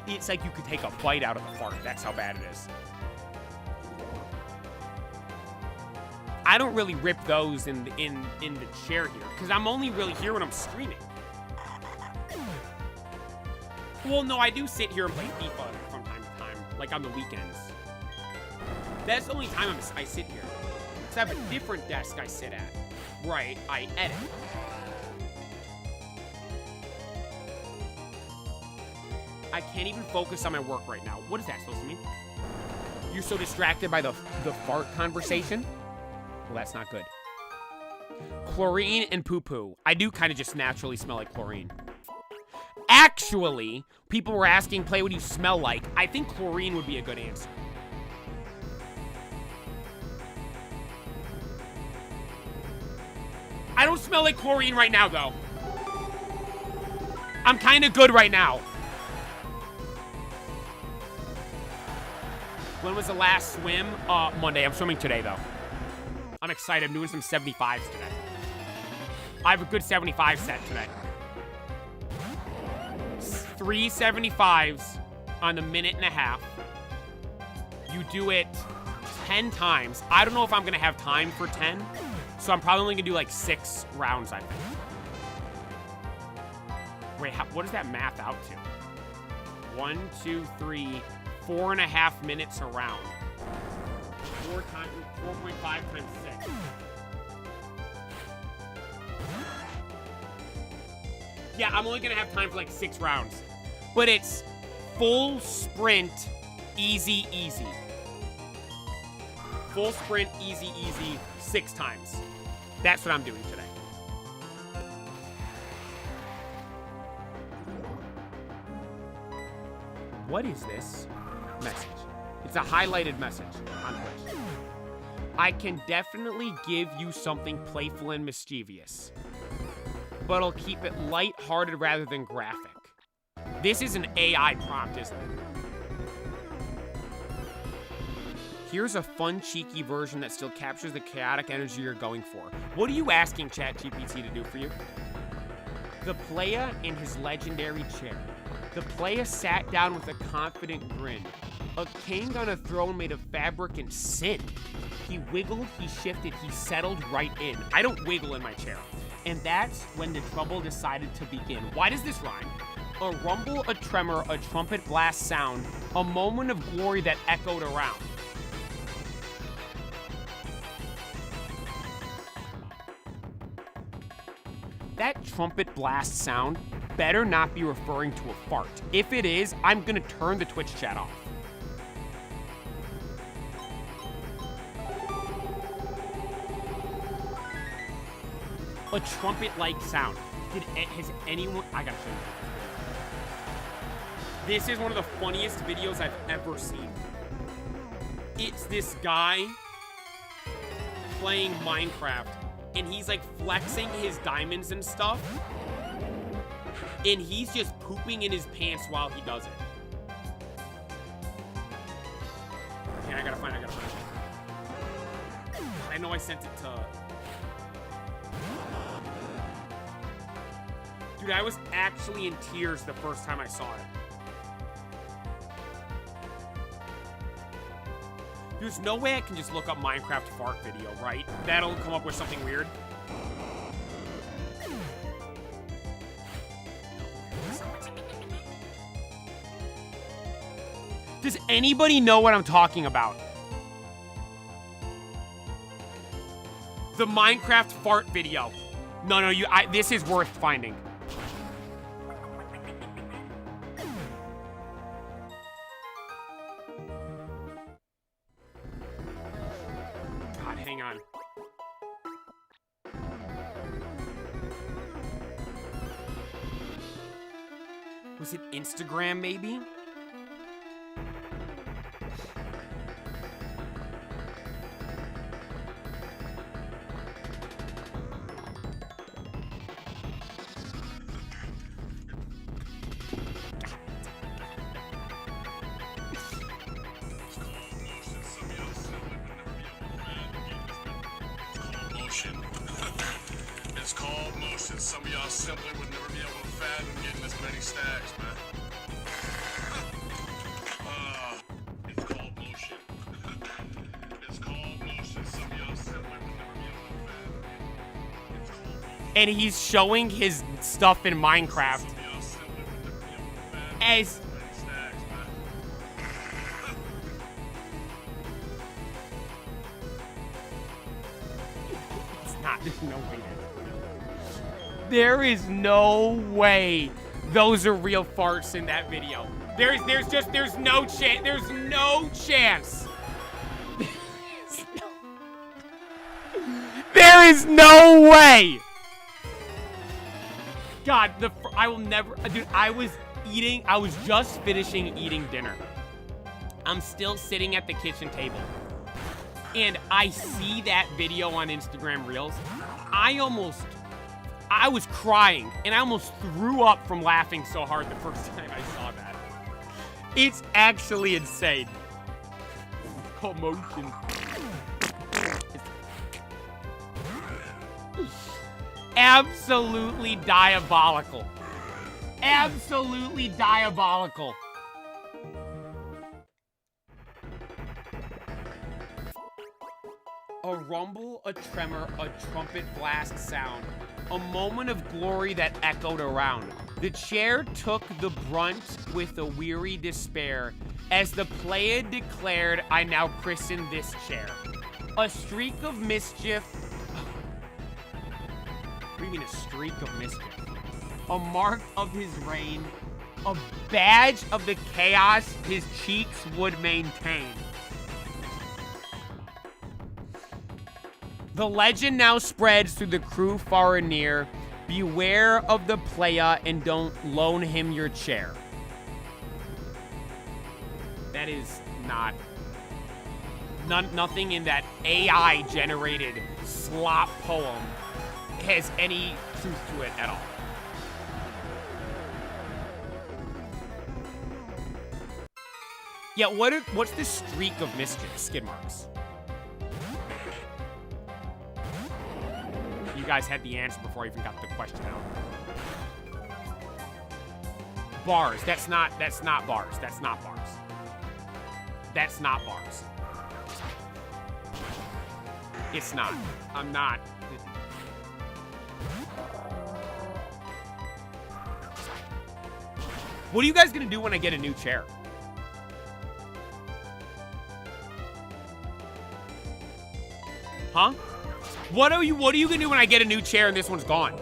It's like you could take a bite out of the fart. That's how bad it is. I don't really rip those in the chair here, because I'm only really here when I'm streaming. Well, no, I do sit here and play FIFA from time to time, like on the weekends. That's the only time I sit here. Because I have a different desk I sit at, where I edit. I can't even focus on my work right now. What is that supposed to mean? You're so distracted by the fart conversation? Well, that's not good. Chlorine and poo-poo. I do kind of just naturally smell like chlorine. Actually, people were asking, Play, what do you smell like? I think chlorine would be a good answer. I don't smell like chlorine right now, though. I'm kind of good right now. When was the last swim? Monday. I'm swimming today, though. I'm excited. I'm doing some 75s today. I have a good 75 set today. 3 75s on a minute and a half. You do it 10 times. I don't know if I'm going to have time for 10, so I'm probably only going to do like 6 rounds, I think. Wait, what does that math out to? 1, 2, 3, 4.5 minutes a round. 4.5 times 6. Yeah, I'm only gonna have time for like 6 rounds. But it's full sprint, easy, easy. Full sprint, easy, easy, 6 times. That's what I'm doing today. What is this message? It's a highlighted message on Twitch. I can definitely give you something playful and mischievous, but I'll keep it lighthearted rather than graphic. This is an AI prompt, isn't it? Here's a fun, cheeky version that still captures the chaotic energy you're going for. What are you asking ChatGPT to do for you? The playa in his legendary chair. The playa sat down with a confident grin. A king on a throne made of fabric and sin. He wiggled, he shifted, he settled right in. I don't wiggle in my chair. And that's when the trouble decided to begin. Why does this rhyme? A rumble, a tremor, a trumpet blast sound, a moment of glory that echoed around. That trumpet blast sound better not be referring to a fart. If it is, I'm gonna turn the Twitch chat off. A trumpet-like sound. Has anyone... I gotta show you. This is one of the funniest videos I've ever seen. It's this guy playing Minecraft, and he's like flexing his diamonds and stuff, and he's just pooping in his pants while he does it. Okay, I gotta find it. I know I sent it to... Dude, I was actually in tears the first time I saw it. There's no way I can just look up Minecraft fart video, right? That'll come up with something weird. Does anybody know what I'm talking about? The Minecraft fart video. No, this is worth finding. God, hang on. Was it Instagram, maybe? It's called motion. Some of y'all simply would never be able to fathom getting this many stacks, man. It's called motion. It's called motion. Some of y'all simply would never be able to fathom it. It's called motion. And he's showing his stuff in Minecraft as... There's no way. There is no way those are real farts in that video. There's no chance. There's no chance. There is no way. God, I will never, dude, I was just finishing eating dinner. I'm still sitting at the kitchen table. And I see that video on Instagram Reels. I was crying, and I almost threw up from laughing so hard the first time I saw that. It's actually insane. It's called motion. Absolutely diabolical. Absolutely diabolical. A rumble, a tremor, a trumpet blast sound. A moment of glory that echoed around. The chair took the brunt with a weary despair. As the Pleiad declared, I now christen this chair. A streak of mischief. What do you mean a streak of mischief? A mark of his reign. A badge of the chaos his cheeks would maintain. The legend now spreads through the crew far and near. Beware of the playa and don't loan him your chair. That is not... Nothing in that AI-generated slop poem has any truth to it at all. Yeah, what's the streak of mischief? Skid marks. You guys had the answer before I even got the question out. Bars. That's not bars. That's not bars. That's not bars. It's not. I'm not. What are you guys gonna do when I get a new chair? Huh? What are you gonna do when I get a new chair and this one's gone?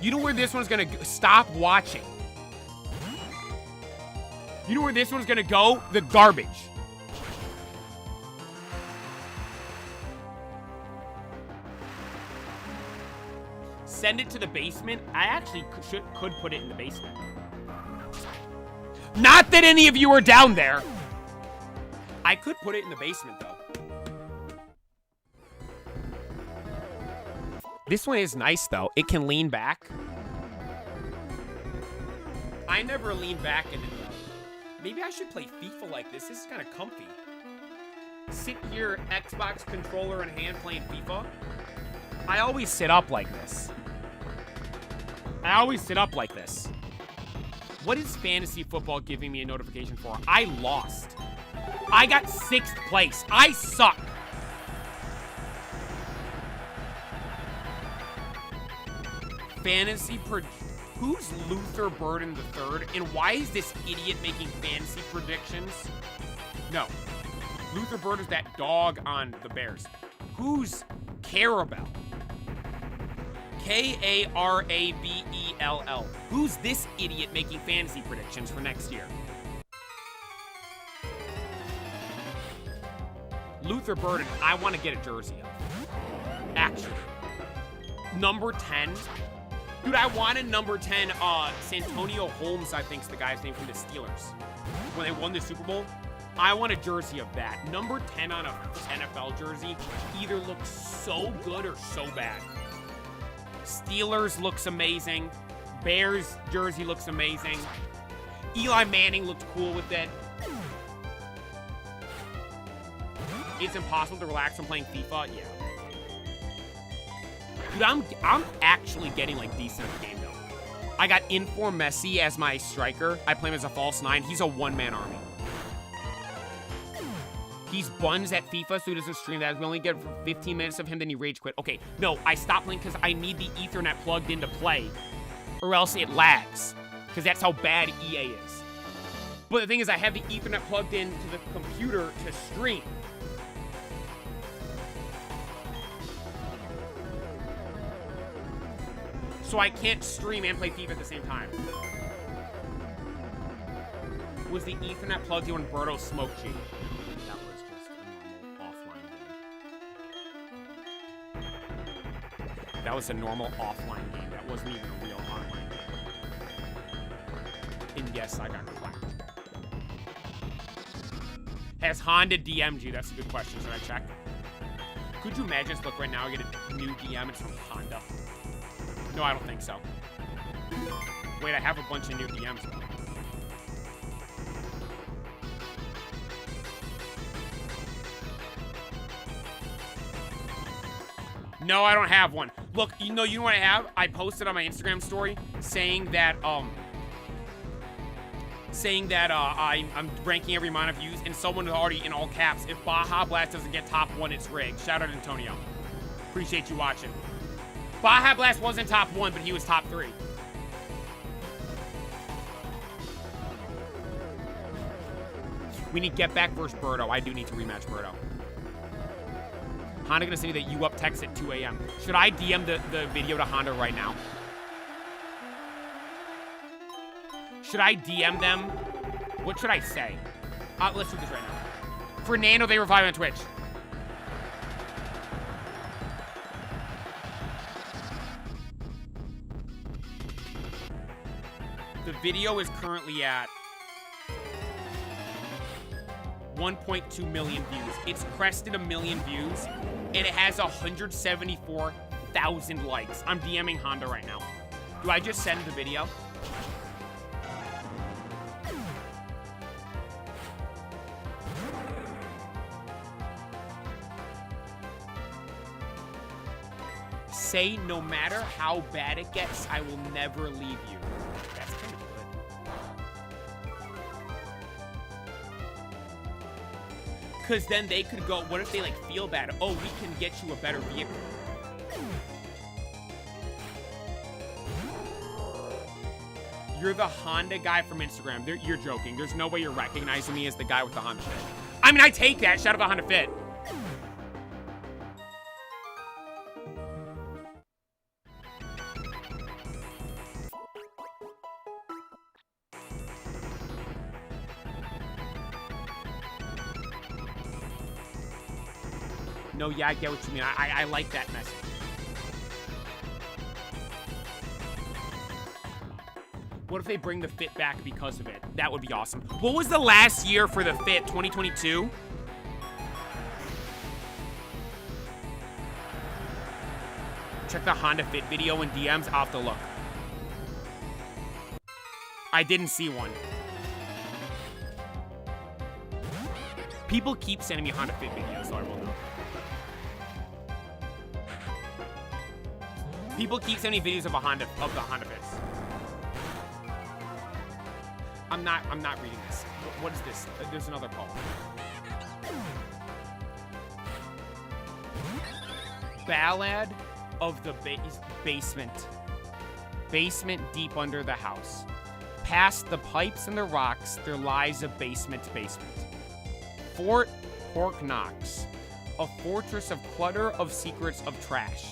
You know where this one's gonna go? Stop watching. You know where this one's gonna go? The garbage. Send it to the basement. I actually could put it in the basement. Not that any of you are down there. I could put it in the basement, though. This one is nice, though. It can lean back. I never lean back in it, though. Maybe I should play FIFA like this. This is kind of comfy. Sit here, Xbox controller in hand, playing FIFA. I always sit up like this. What is fantasy football giving me a notification for? I lost. I got 6th place. I suck. Who's Luther Burden III? And why is this idiot making fantasy predictions? No. Luther Burden's that dog on the Bears. Who's Carabell? Karabell. Who's this idiot making fantasy predictions for next year? Luther Burden, I want to get a jersey of. Actually. Number 10. Dude, I wanted number 10, Santonio Holmes, I think's the guy's name from the Steelers. When they won the Super Bowl. I want a jersey of that. Number 10 on a NFL jersey either looks so good or so bad. Steelers looks amazing. Bears jersey looks amazing. Eli Manning looked cool with it. It's impossible to relax from playing FIFA. Yeah. Dude, I'm actually getting like decent at the game though. I got Inform Messi as my striker. I play him as a false 9. He's a one-man army. He's buns at FIFA, so he doesn't stream that. We only get 15 minutes of him, then he rage quit. Okay, no, I stopped playing because I need the Ethernet plugged in to play, or else it lags, because that's how bad EA is. But the thing is, I have the Ethernet plugged into the computer to stream. So I can't stream and play FIFA at the same time. Was the Ethernet plugged in when Birdo smoked you? That was just a normal offline game. That was a normal offline game. That wasn't even a real online game. And yes, I got clapped. Has Honda DM'd you? That's a good question. Should I check? Could you imagine us look right now, I get a new DM, it's from Honda? No, I don't think so. Wait, I have a bunch of new DMs though. No, I don't have one. Look, you know what I have? I posted on my Instagram story saying that I'm ranking every amount of views, and someone already in all caps, if Baja Blast doesn't get top 1, it's rigged. Shout out Antonio. Appreciate you watching. Baja Blast wasn't top 1, but he was top 3. We need Get Back versus Birdo. I do need to rematch Birdo. Honda gonna send you that you up text at 2 a.m. Should I DM the video to Honda right now? Should I DM them? What should I say? Let's do this right now. Fernando, they revive on Twitch. The video is currently at 1.2 million views. It's crested 1 million views, and it has 174,000 likes. I'm DMing Honda right now. Do I just send the video? Say no matter how bad it gets, I will never leave you. That's kind of good. Because then they could go, what if they like feel bad? Oh, we can get you a better vehicle. You're the Honda guy from Instagram. You're joking. There's no way you're recognizing me as the guy with the Honda Fit. I mean, I take that. Shout out the Honda Fit. No, yeah, I get what you mean. I like that message. What if they bring the Fit back because of it? That would be awesome. What was the last year for the Fit? 2022? Check the Honda Fit video in DMs. I'll have to look. I didn't see one. People keep sending me Honda Fit videos, so I will know. People keep sending me videos of the Honda Fits. I'm not reading this. What is this? There's another call. Ballad of the basement. Basement deep under the house. Past the pipes and the rocks, there lies a basement. Fort Pork Knox. A fortress of clutter, of secrets, of trash.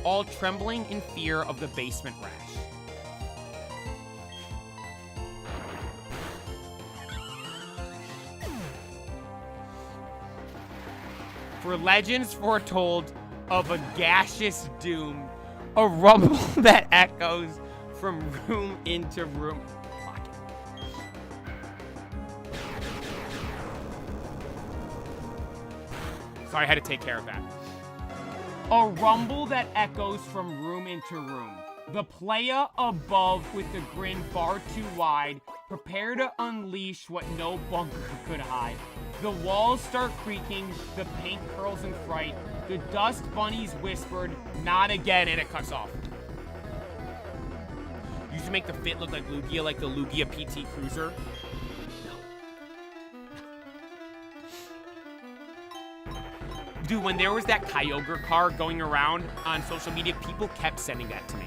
All trembling in fear of the basement rash. For legends foretold of a gaseous doom, a rumble that echoes from room into room. Sorry, I had to take care of that. A rumble that echoes from room into room. The playa above with the grin far too wide, prepare to unleash what no bunker could hide. The walls start creaking, the paint curls in fright. The dust bunnies whispered, not again, and it cuts off. Used to make the Fit look like Lugia, like the Lugia PT Cruiser. Dude, when there was that Kyogre car going around on social media, people kept sending that to me.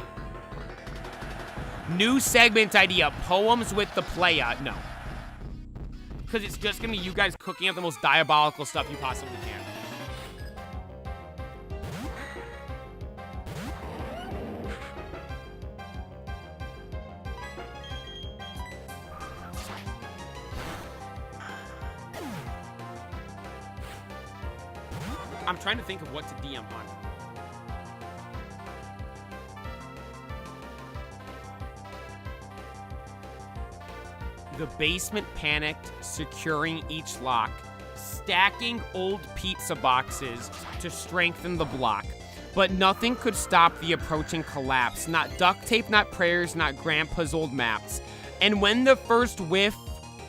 New segment idea, poems with the playa. No. Because it's just going to be you guys cooking up the most diabolical stuff you possibly can. I'm trying to think of what to DM on. The basement panicked, securing each lock, stacking old pizza boxes to strengthen the block. But nothing could stop the approaching collapse. Not duct tape, not prayers, not grandpa's old maps. And when the first whiff,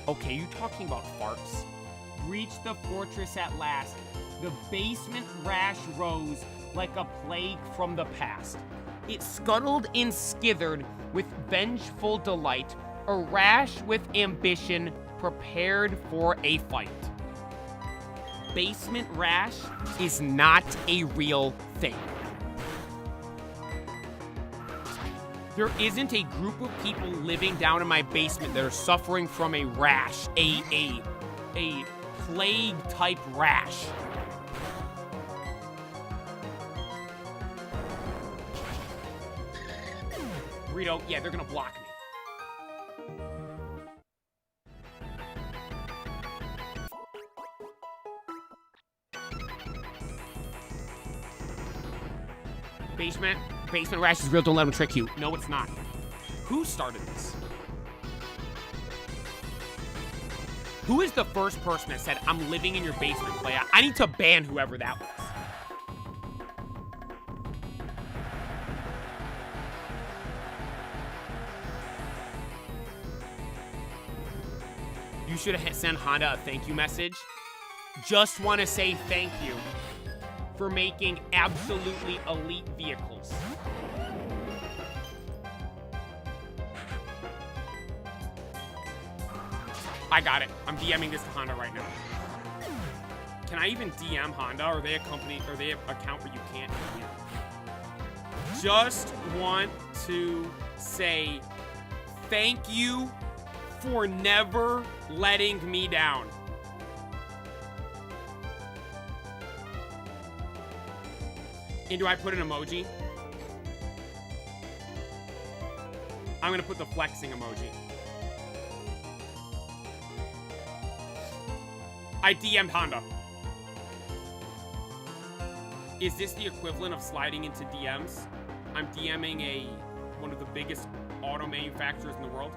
okay, you talking about farts, reached the fortress at last, the basement rash rose like a plague from the past. It scuttled and skithered with vengeful delight, a rash with ambition prepared for a fight. Basement rash is not a real thing. There isn't a group of people living down in my basement that are suffering from a rash, a plague-type rash. Burrito, yeah, they're gonna block me. Basement rash is real, don't let them trick you. No, it's not. Who started this? Who is the first person that said, I'm living in your basement, playa? I need to ban whoever that was. You should have sent Honda a thank you message. Just want to say thank you for making absolutely elite vehicles. I got it. I'm DMing this to Honda right now. Can I even DM Honda? Or are they a company, or they an account where you can't DM? Just want to say thank you for never letting me down. And do I put an emoji? I'm gonna put the flexing emoji. I DM'd Honda. Is this the equivalent of sliding into DMs? I'm DMing one of the biggest auto manufacturers in the world.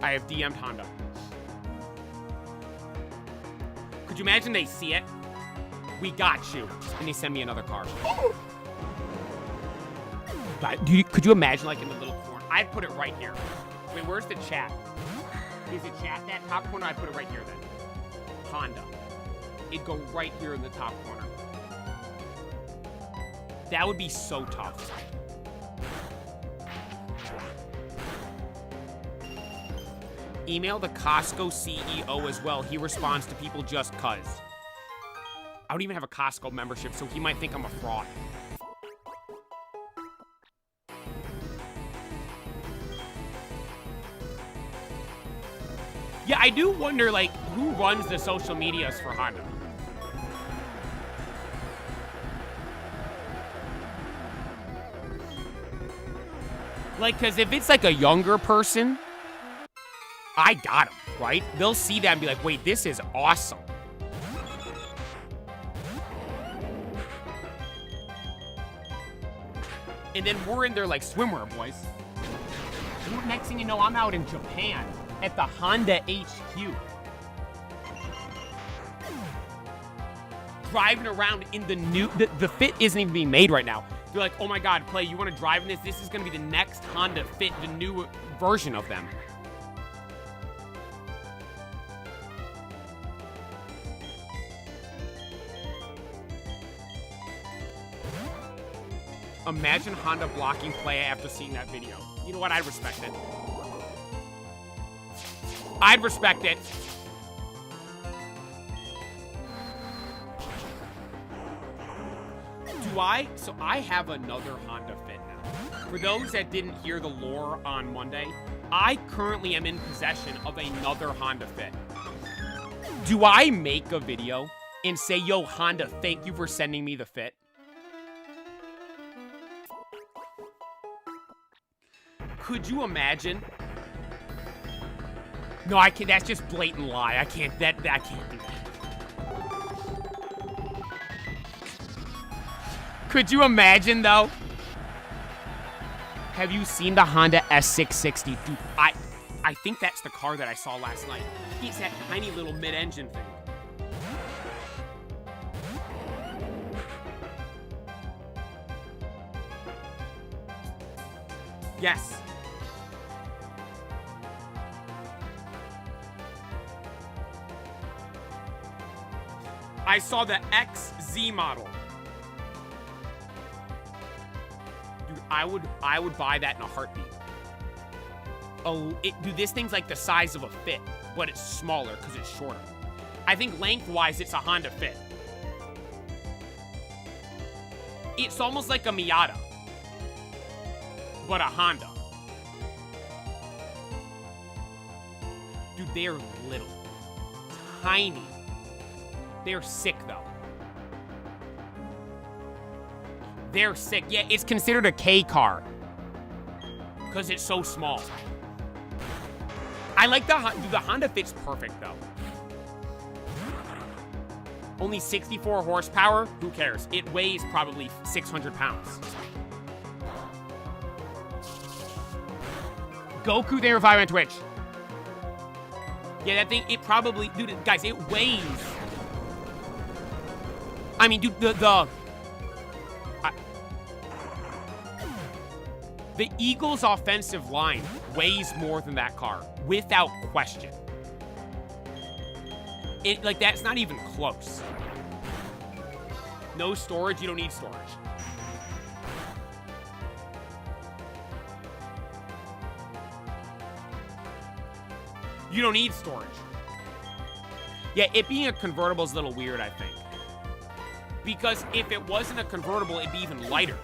I have DM'd Honda. Could you imagine they see it? We got you. And they send me another car. But could you imagine, like, in the little corner? I'd put it right here. Wait, where's the chat? Is the chat that top corner? I'd put it right here then. Honda. It'd go right here in the top corner. That would be so tough. Email the Costco CEO as well. He responds to people just cuz. I don't even have a Costco membership, so he might think I'm a fraud. Yeah, I do wonder, like, who runs the social medias for Honda? Like, because if it's, like, a younger person, I got them, right? They'll see that and be like, wait, this is awesome. And then we're in there like swimwear, boys. And next thing you know, I'm out in Japan at the Honda HQ. Driving around in the new... The Fit isn't even being made right now. They're like, oh my god, Clay, you want to drive in this? This is going to be the next Honda Fit, the new version of them. Imagine Honda blocking play after seeing that video. You know what? I'd respect it. I'd respect it. So I have another Honda Fit now. For those that didn't hear the lore on Monday, I currently am in possession of another Honda Fit. Do I make a video and say, yo, Honda, thank you for sending me the Fit? Could you imagine? No, I can't. That's just blatant lie. I can't. I can't do that. Could you imagine though? Have you seen the Honda S660? Dude, I think that's the car that I saw last night. It's that tiny little mid-engine thing. Yes. I saw the XZ model. Dude, I would buy that in a heartbeat. Oh, dude, this thing's like the size of a Fit, but it's smaller because it's shorter. I think lengthwise, it's a Honda Fit. It's almost like a Miata, but a Honda. Dude, they're little, tiny. They're sick, though. They're sick. Yeah, it's considered a K car because it's so small. I like the Honda Fit's perfect, though. Only 64 horsepower? Who cares? It weighs probably 600 pounds. Goku, they revive on Twitch. Yeah, that thing, it probably... Dude, guys, it weighs... I mean, dude, The Eagles' offensive line weighs more than that car, without question. That's not even close. No storage, you don't need storage. You don't need storage. Yeah, it being a convertible is a little weird, I think. Because if it wasn't a convertible, it'd be even lighter.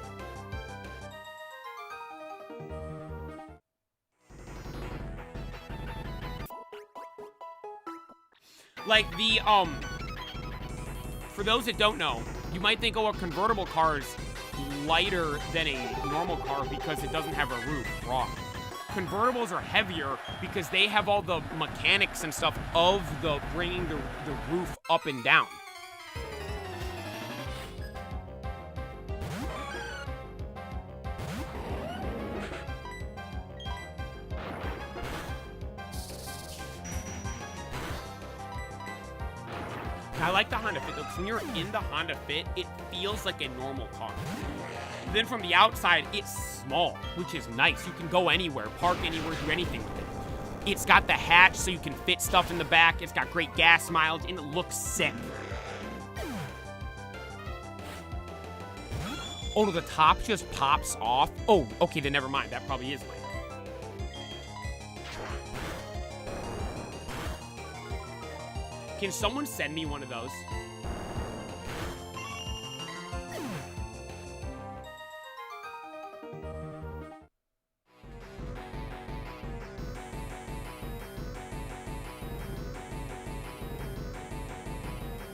Like the, for those that don't know, you might think, oh, a convertible car is lighter than a normal car because it doesn't have a roof. Wrong. Convertibles are heavier because they have all the mechanics and stuff of the bringing the roof up and down. I like the Honda Fit, though, because when you're in the Honda Fit, it feels like a normal car. Then from the outside, it's small, which is nice. You can go anywhere, park anywhere, do anything with it. It's got the hatch, so you can fit stuff in the back. It's got great gas mileage, and it looks sick. Oh, no, the top just pops off. Oh, okay, then never mind. That probably is light. Can someone send me one of those?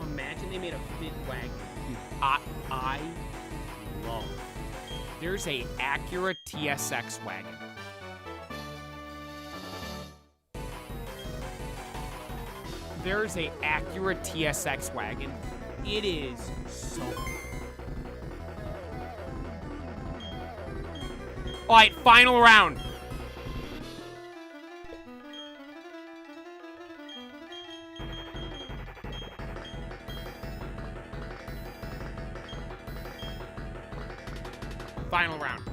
Imagine they made a fit wagon. Dude, I love. There's a Acura TSX wagon. There's a Acura TSX wagon. It is so cool. All right, final round. Final round.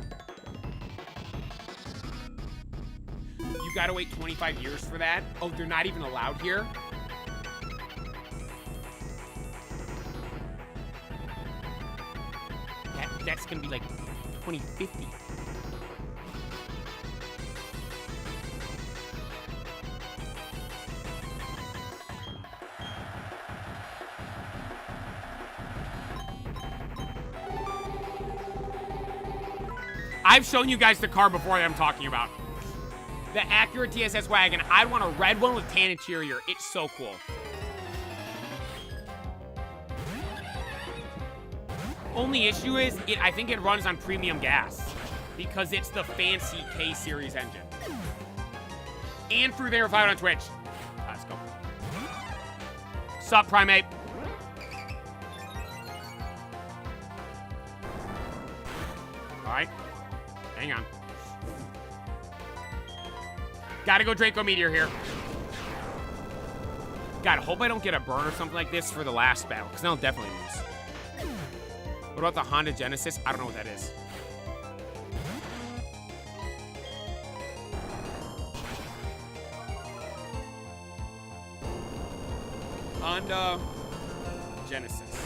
You gotta wait 25 years for that? Oh, they're not even allowed here? That's gonna be like 2050. I've shown you guys the car before that I'm talking about. The Acura TSS wagon. I want a red one with tan interior. It's so cool. Only issue is, I think it runs on premium gas because it's the fancy K-Series engine. And through verified on Twitch. Let's go. Sup, Primate? All right. Hang on. Gotta go Draco Meteor here. God, I hope I don't get a burn or something like this for the last battle, because then I'll definitely lose. What about the Honda Genesis? I don't know what that is. Honda Genesis.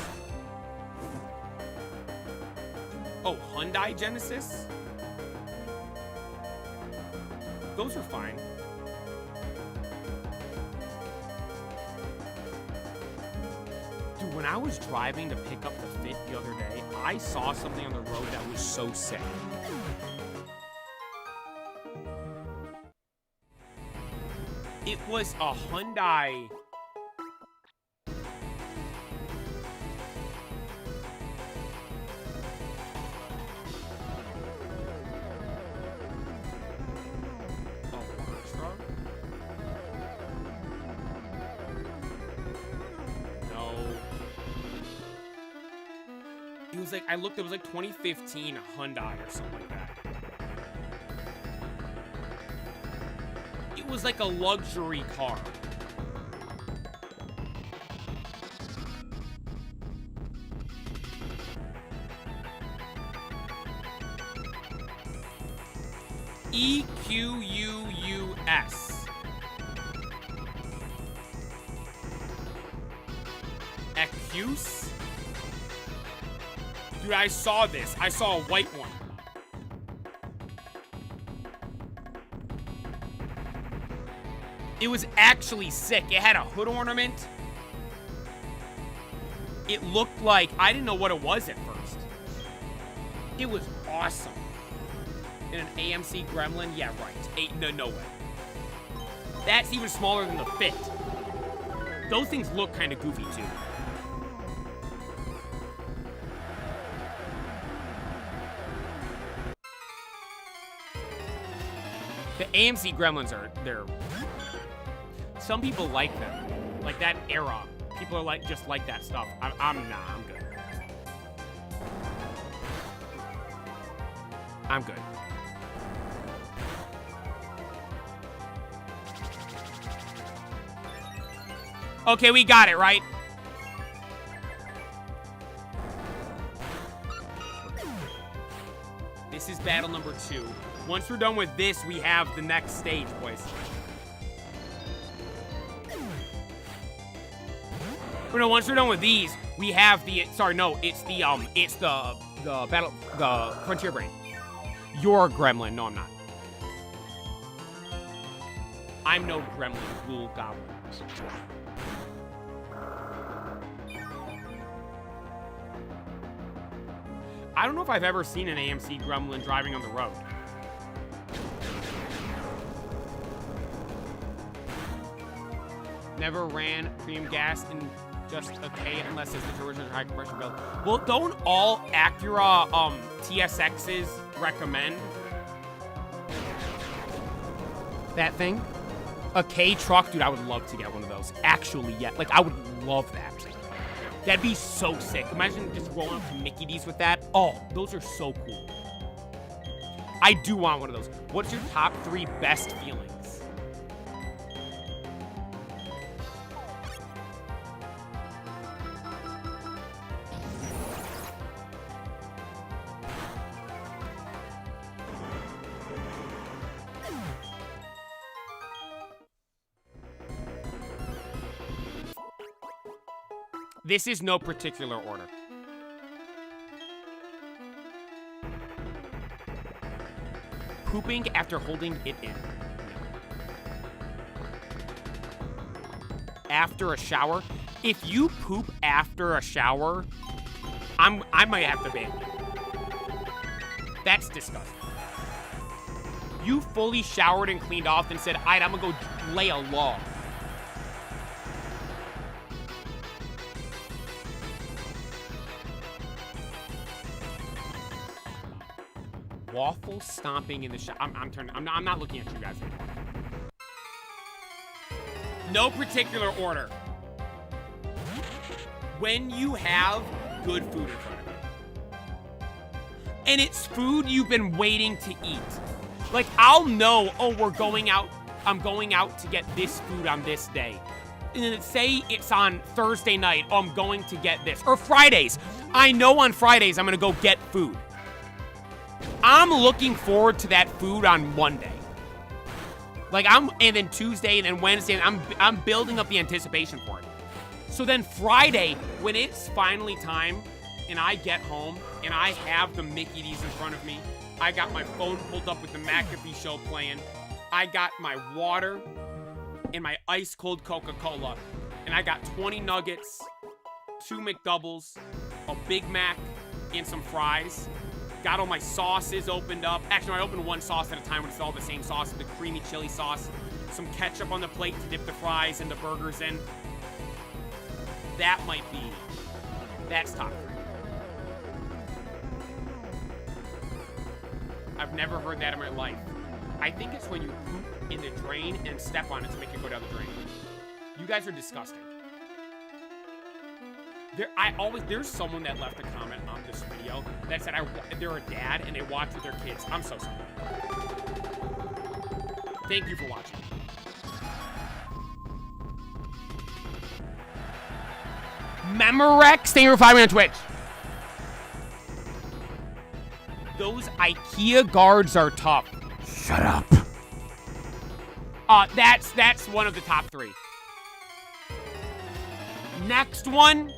Oh, Hyundai Genesis? Those are fine. Dude, when I was driving to pick up the Fit the other day, I saw something on the road that was so sick. It was a Hyundai. Like, I looked, it was like 2015 Hyundai or something like that. It was like a luxury car. E-Q-U-U-S. Ecuse? Dude, I saw this. I saw a white one. It was actually sick. It had a hood ornament. It looked like... I didn't know what it was at first. It was awesome. In an AMC Gremlin? Yeah, right. No way. That's even smaller than the Fit. Those things look kind of goofy, too. The AMC Gremlins they're... Some people like them. Like that era. People are like, just like that stuff. I'm good. I'm good. Okay, we got it, right? This is battle number 2. Once we're done with this, we have the next stage, boys. But no, once we're done with these, we have the... Sorry, no, it's the Frontier Brain. You're a gremlin. No, I'm not. I'm no gremlin, ghoul, goblin. I don't know if I've ever seen an AMC Gremlin driving on the road. Never ran premium gas in just a K unless it's the original high compression build. Well, don't all Acura TSXs recommend that thing? A K truck? Dude, I would love to get one of those. Actually, yeah. Like, I would love that. That'd be so sick. Imagine just rolling up to Mickey D's with that. Oh, those are so cool. I do want one of those. What's your top 3 best feelings? This is no particular order. Pooping after holding it in. After a shower. If you poop after a shower, I might have to ban you. That's disgusting. You fully showered and cleaned off and said, alright, I'm gonna go lay a log. Waffle stomping in the shop. I'm not looking at you guys anymore. No particular order. When you have good food in front of you. And it's food you've been waiting to eat. Like, I'll know, oh, we're going out. I'm going out to get this food on this day. And then say it's on Thursday night. Oh, I'm going to get this. Or Fridays. I know on Fridays I'm going to go get food. I'm looking forward to that food on Monday. Like, and then Tuesday, and then Wednesday, and I'm building up the anticipation for it. So then Friday, when it's finally time, and I get home, and I have the Mickey D's in front of me, I got my phone pulled up with the McAfee show playing, I got my water, and my ice-cold Coca-Cola, and I got 20 nuggets, 2 McDoubles, a Big Mac, and some fries. Got all my sauces opened up. Actually, I opened one sauce at a time when it's all the same sauce. The creamy chili sauce. Some ketchup on the plate to dip the fries and the burgers in. That's top 3. I've never heard that in my life. I think it's when you poop in the drain and step on it to make it go down the drain. You guys are disgusting. There's someone that left a comment on this video that said they're a dad and they watch with their kids. I'm so sorry. Thank you for watching. Memorex, thank you for following me on Twitch. Those IKEA guards are tough. Shut up. That's one of the top 3. Next one.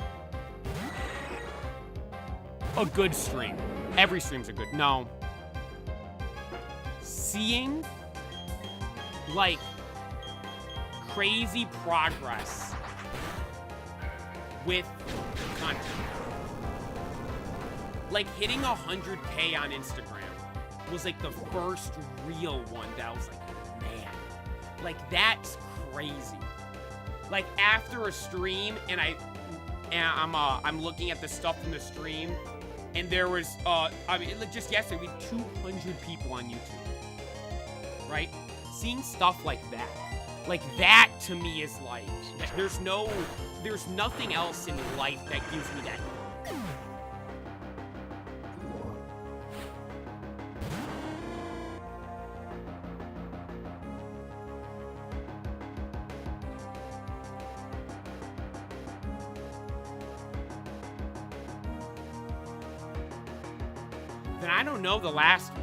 A good stream. Every stream's a good. No. Seeing, like, crazy progress with content. Like, hitting 100K on Instagram was, like, the first real one that I was like, man. Like, that's crazy. Like, after a stream, and I'm looking at the stuff from the stream, and there was, just yesterday, we had 200 people on YouTube, right? Seeing stuff like that to me is like, there's nothing else in life that gives me that. Then I don't know the last one.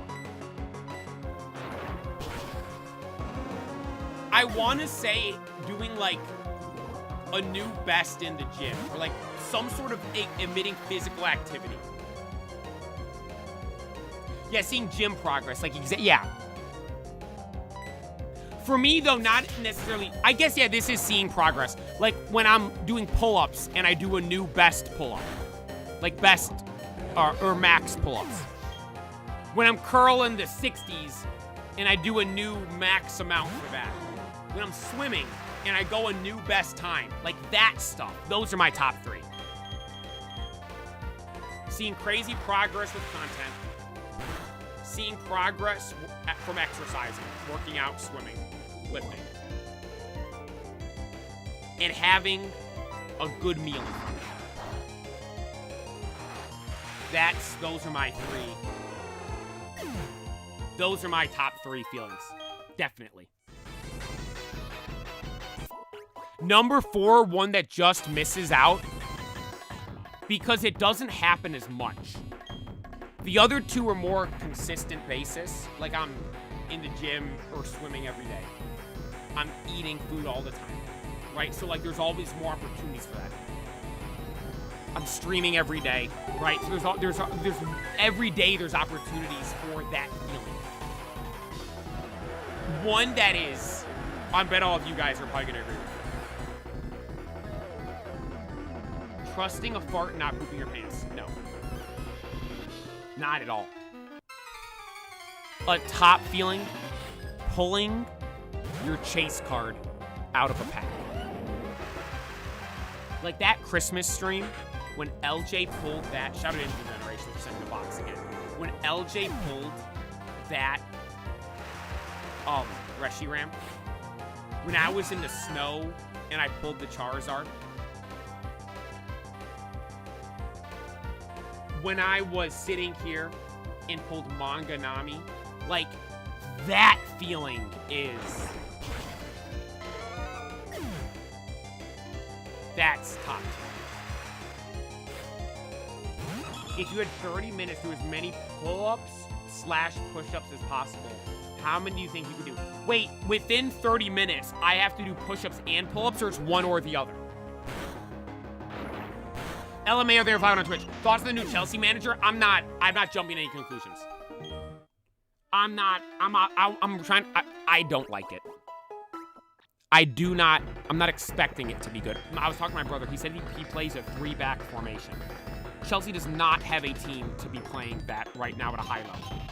I want to say doing like a new best in the gym or like some sort of emitting physical activity. Yeah, seeing gym progress, like yeah. For me though, not necessarily, I guess yeah, this is seeing progress. Like when I'm doing pull-ups and I do a new best pull-up. Like best or max pull-ups. When I'm curling the 60s and I do a new max amount for that. When I'm swimming and I go a new best time. Like that stuff. Those are my top 3. Seeing crazy progress with content. Seeing progress from exercising, working out, swimming, lifting. And having a good meal. Those are my 3. Those are my top 3 feelings. Definitely. Number 4, one that just misses out because it doesn't happen as much. The other 2 are more consistent basis. Like I'm in the gym or swimming every day. I'm eating food all the time, right? So like there's always more opportunities for that. I'm streaming every day, right? So there's every day there's opportunities for that feeling. One that is, I bet all of you guys are probably gonna agree with me. Trusting a fart and not pooping your pants. No. Not at all. A top feeling, pulling your chase card out of a pack. Like that Christmas stream, when LJ pulled that, shout out to Ninja Generation for sending the box again. When LJ pulled that Reshiram, when I was in the snow and I pulled the Charizard, when I was sitting here and pulled Manga Nami, like that feeling is, that's top 10. If you had 30 minutes to do as many pull-ups / push-ups as possible, how many do you think you could do? Wait, within 30 minutes, I have to do push-ups and pull-ups, or it's one or the other? LMAO there, on Twitch. Thoughts on the new Chelsea manager? I'm not jumping to any conclusions. I don't like it. I'm not expecting it to be good. I was talking to my brother. He said he plays a 3-back formation. Chelsea does not have a team to be playing that right now at a high level.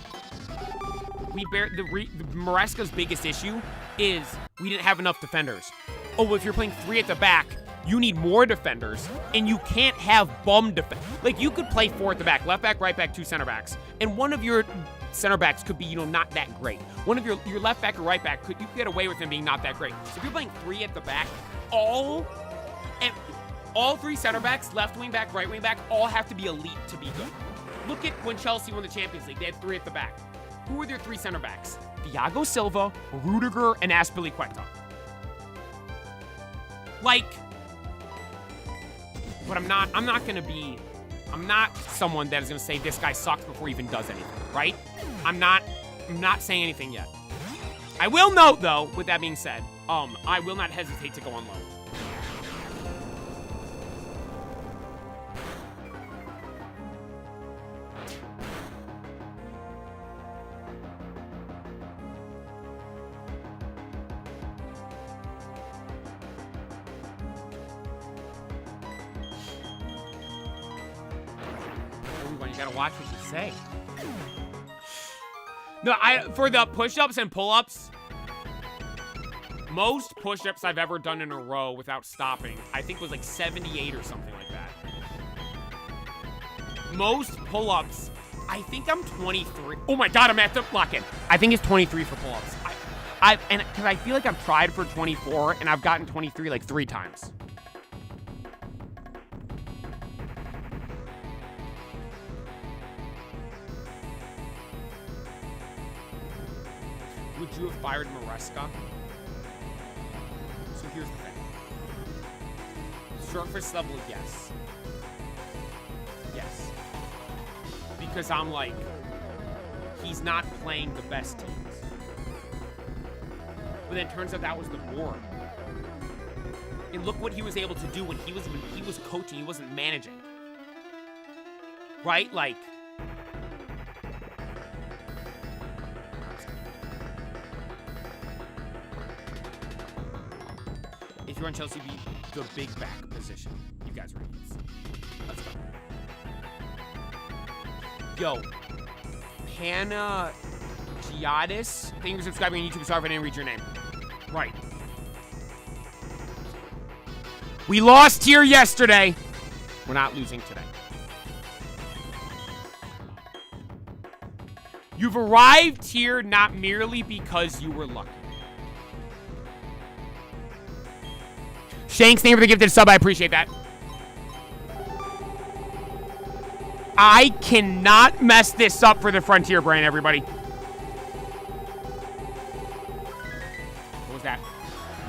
Maresca's biggest issue is we didn't have enough defenders. Oh, well, if you're playing 3 at the back, you need more defenders, and you can't have bum defense. Like, you could play 4 at the back, left back, right back, 2 center backs, and one of your center backs could be, not that great. One of your left back or right back, you could get away with him being not that great. So if you're playing 3 at the back, all 3 center backs, left wing back, right wing back, all have to be elite to be good. Look at when Chelsea won the Champions League. They had 3 at the back. Who were their 3 center backs? Thiago Silva, Rudiger, and Azpilicueta. Like, but I'm not someone that is going to say this guy sucks before he even does anything, right? I'm not I'm not saying anything yet. I will note, though, with that being said, I will not hesitate to go on low. You gotta watch what you say. No, for the push-ups and pull-ups, most push-ups I've ever done in a row without stopping, I think was like 78 or something like that. Most pull-ups, I think I'm 23. Oh my god, I'm at the lock-in. I think it's 23 for pull-ups. And because I feel like I've tried for 24 and I've gotten 23 like 3 times. Would you have fired Maresca? So here's the thing. Surface level, yes. Yes. Because I'm like, he's not playing the best teams. But then it turns out that was the board. And look what he was able to do when he was coaching, he wasn't managing. Right? Like, if you're on Chelsea, be the big back position. You guys are idiots. Let's go. Yo, Giadis, thank you for subscribing on YouTube. Sorry if I didn't read your name. Right. We lost here yesterday. We're not losing today. You've arrived here not merely because you were lucky. Shanks, thank you for the gifted sub. I appreciate that. I cannot mess this up for the Frontier brand, everybody. What was that?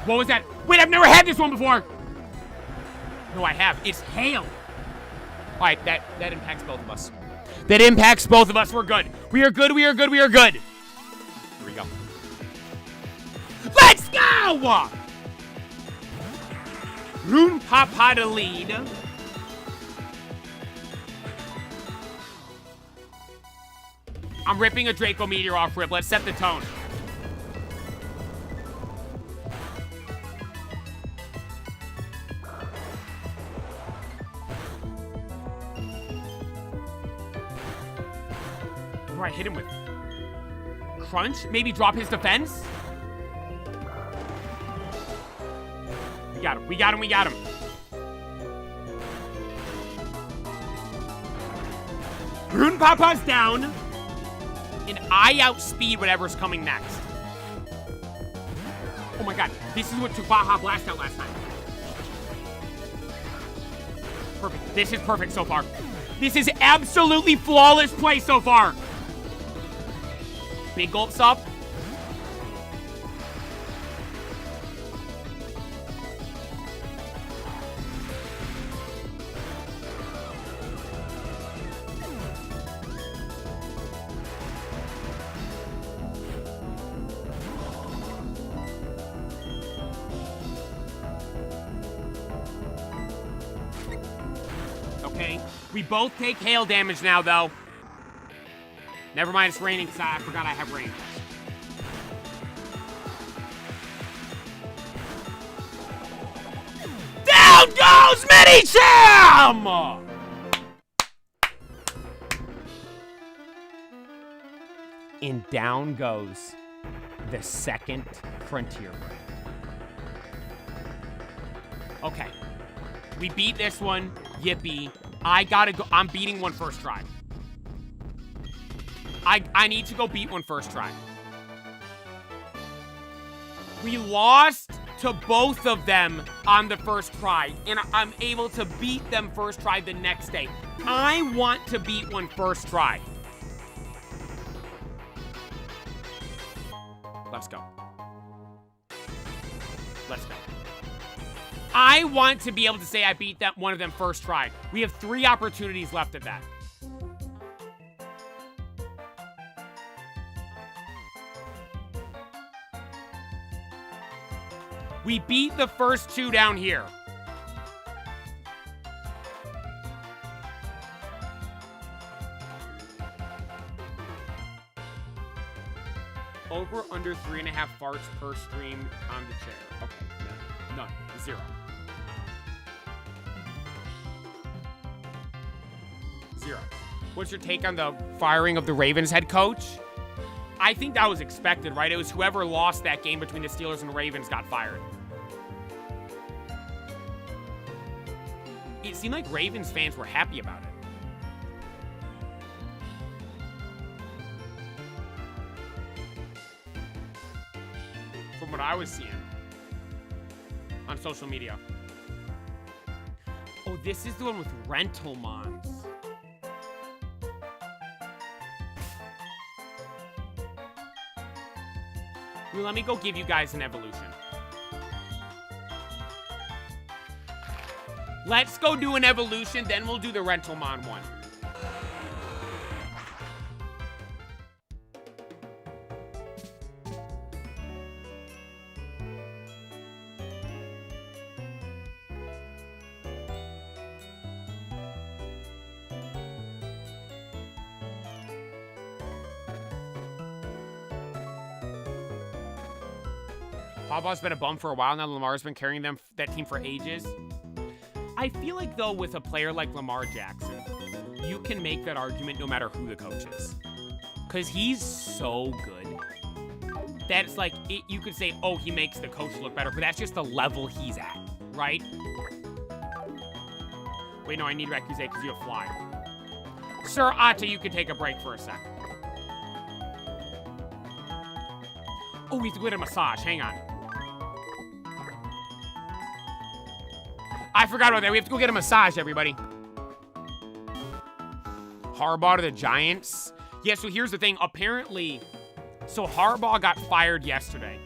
What was that? Wait, I've never had this one before. No, I have. It's hail. All right, that impacts both of us. That impacts both of us. We're good. We are good. We are good. We are good. Here we go. Let's go! Rune Papa to lead. I'm ripping a Draco Meteor off rip. Let's set the tone. What do I hit him with? Crunch? Maybe drop his defense? We got him. We got him. We got him. Rune Papa's down. And I outspeed whatever's coming next. Oh my god. This is what took Baja Blast out last time. Perfect. This is perfect so far. This is absolutely flawless play so far. Big gulps up. We both take hail damage now, though. Never mind, it's raining, because I forgot I have rain. Down goes Mini-Cham! And down goes the second Frontier break. Okay. We beat this one. Yippee. I gotta go. I'm beating one first try. I need to go beat one first try. We lost to both of them on the first try, and I'm able to beat them first try the next day. I want to beat one first try. Let's go. Let's go. I want to be able to say I beat that one of them first try. We have 3 opportunities left at that. We beat the first 2 down here. Over under 3.5 farts per stream on the chair. Okay, none. 0. 0. What's your take on the firing of the Ravens head coach? I think that was expected, right? It was whoever lost that game between the Steelers and the Ravens got fired. It seemed like Ravens fans were happy about it. From what I was seeing on social media. Oh, this is the one with rental mons. Well, let me go give you guys an evolution. Let's go do an evolution, then we'll do the rental mon one. Harbaugh's been a bum for a while now. Lamar's been carrying that team for ages. I feel like, though, with a player like Lamar Jackson, you can make that argument no matter who the coach is. Because he's so good. That's like, you could say, oh, he makes the coach look better, but that's just the level he's at, right? Wait, no, I need Recuse because you have fly. Sir Atta, you can take a break for a sec. Oh, we have to go get a massage. Hang on. I forgot about that. We have to go get a massage, everybody. Harbaugh to the Giants. Yeah, so here's the thing. Apparently, so Harbaugh got fired yesterday.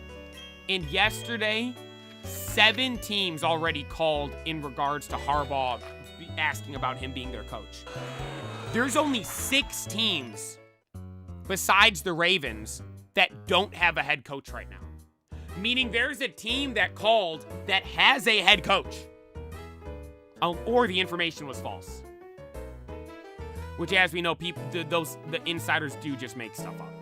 And yesterday, 7 teams already called in regards to Harbaugh asking about him being their coach. There's only 6 teams besides the Ravens that don't have a head coach right now. Meaning there's a team that called that has a head coach. Or the information was false. Which, as we know, the insiders do just make stuff up.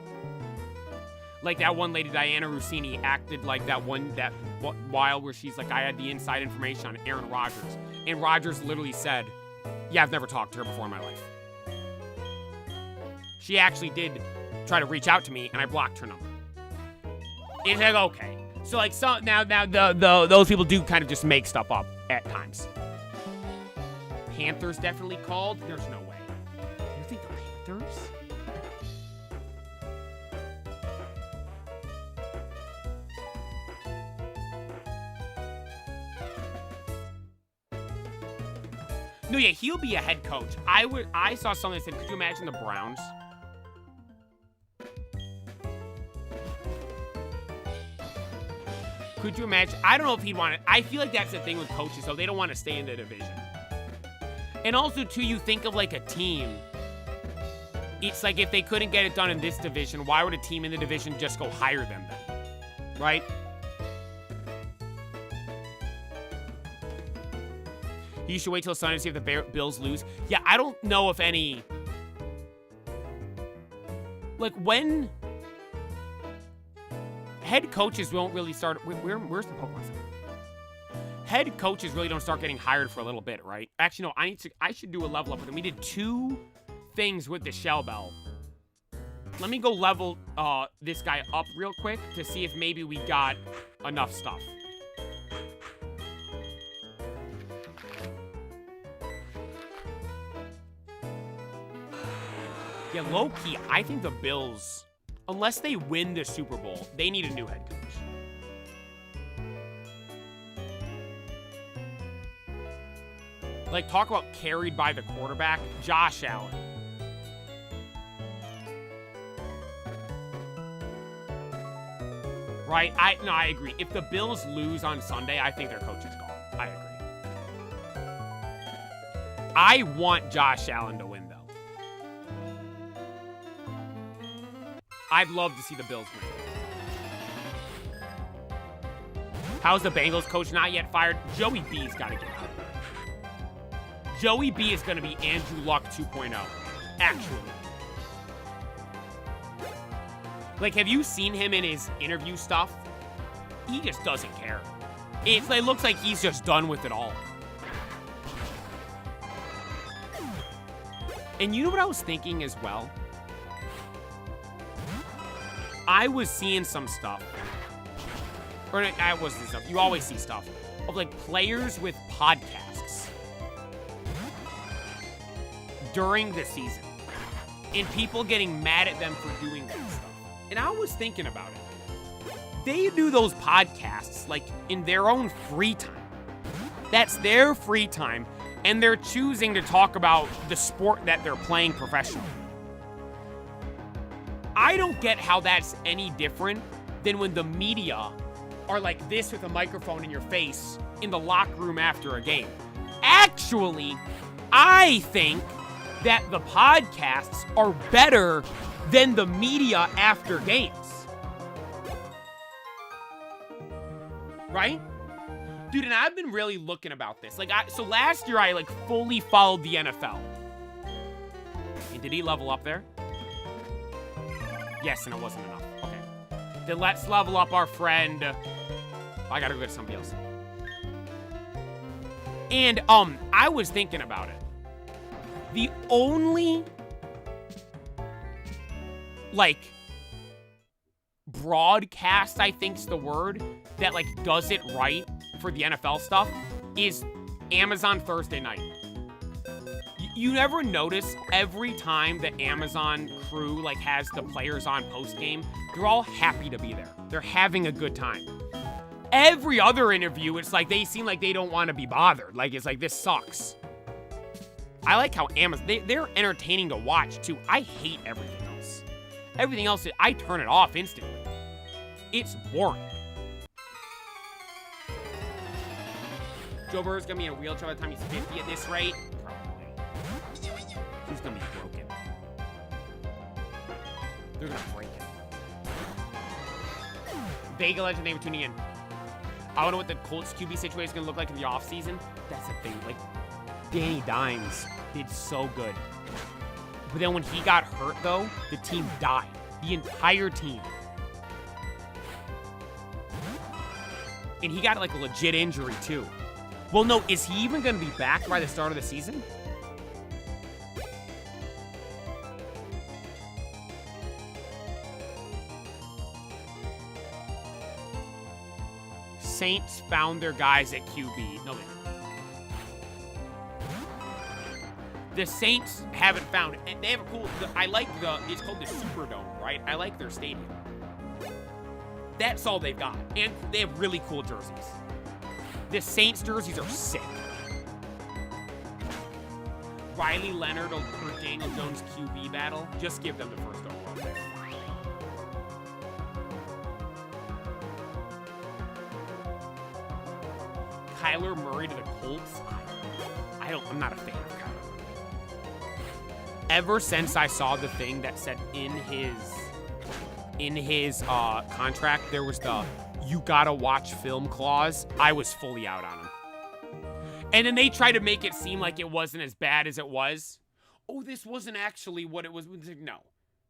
Like that one lady, Diana Rossini, acted like that while where she's like, I had the inside information on Aaron Rodgers. And Rodgers literally said, yeah, I've never talked to her before in my life. She actually did try to reach out to me, and I blocked her number. It's like, okay. So, like, now those people do kind of just make stuff up at times. Panthers definitely called. There's no way. You think the Panthers? No, yeah, he'll be a head coach. I saw something that said, could you imagine the Browns? Could you imagine? I don't know if he'd want it. I feel like that's the thing with coaches, though. They don't want to stay in the division. And also, too, you think of like a team. It's like if they couldn't get it done in this division, why would a team in the division just go hire them then? Right? You should wait till Sunday to see if the Bills lose. Yeah, I don't know if any... Like, when... Head coaches won't really start... Where's the Pokemon Center? Head coaches really don't start getting hired for a little bit, right? Actually, no, I should do a level up with them. We did 2 things with the Shell Bell. Let me go level this guy up real quick to see if maybe we got enough stuff. Yeah, low-key, I think the Bills, unless they win the Super Bowl, they need a new head coach. Like, talk about carried by the quarterback, Josh Allen. Right? I agree. If the Bills lose on Sunday, I think their coach is gone. I agree. I want Josh Allen to win, though. I'd love to see the Bills win. How's the Bengals coach not yet fired? Joey B's got to get out. Joey B is going to be Andrew Luck 2.0. Actually. Like, have you seen him in his interview stuff? He just doesn't care. It looks like he's just done with it all. And you know what I was thinking as well? I was seeing some stuff. Or I wasn't stuff. You always see stuff of like players with podcasts during the season, and people getting mad at them for doing that stuff. And I was thinking about it. They do those podcasts like in their own free time. That's their free time, and they're choosing to talk about the sport that they're playing professionally. I don't get how that's any different than when the media are like this with a microphone in your face in the locker room after a game. Actually, I think that the podcasts are better than the media after games. Right? Dude, and I've been really looking about this. So last year I fully followed the NFL. And did he level up there? Yes, and it wasn't enough. Okay. Then let's level up our friend. I gotta go get somebody else. And, I was thinking about it. The only, broadcast, I think's the word, that, does it right for the NFL stuff is Amazon Thursday night. You never notice every time the Amazon crew, has the players on post-game, they're all happy to be there. They're having a good time. Every other interview, it's like they seem like they don't want to be bothered. It's like, this sucks. I like how Amazon, they're entertaining to watch, too. I hate everything else. Everything else, I turn it off instantly. It's boring. Joe Burrow's going to be in a wheelchair by the time he's 50 at this rate. Probably. He's going to be broken. They're going to break it. Vega Legend, thank you for tuning in. I wonder what the Colts QB situation is going to look like in the offseason. That's the thing. Danny Dimes did so good. But then when he got hurt, though, the team died. The entire team. And he got, a legit injury, too. Well, no, is he even going to be back by the start of the season? Saints found their guys at QB. No, they didn't. The Saints haven't found it. And they have a cool, it's called the Superdome, right? I like their stadium. That's all they've got. And they have really cool jerseys. The Saints jerseys are sick. Riley Leonard or Daniel Jones QB battle. Just give them the first overall pick. Kyler Murray to the Colts. I'm not a fan of Kyler Murray. Ever since I saw the thing that said in his contract there was the "you gotta watch film" clause, I was fully out on him. And then they tried to make it seem like it wasn't as bad as it was. Oh, this wasn't actually what it was. No.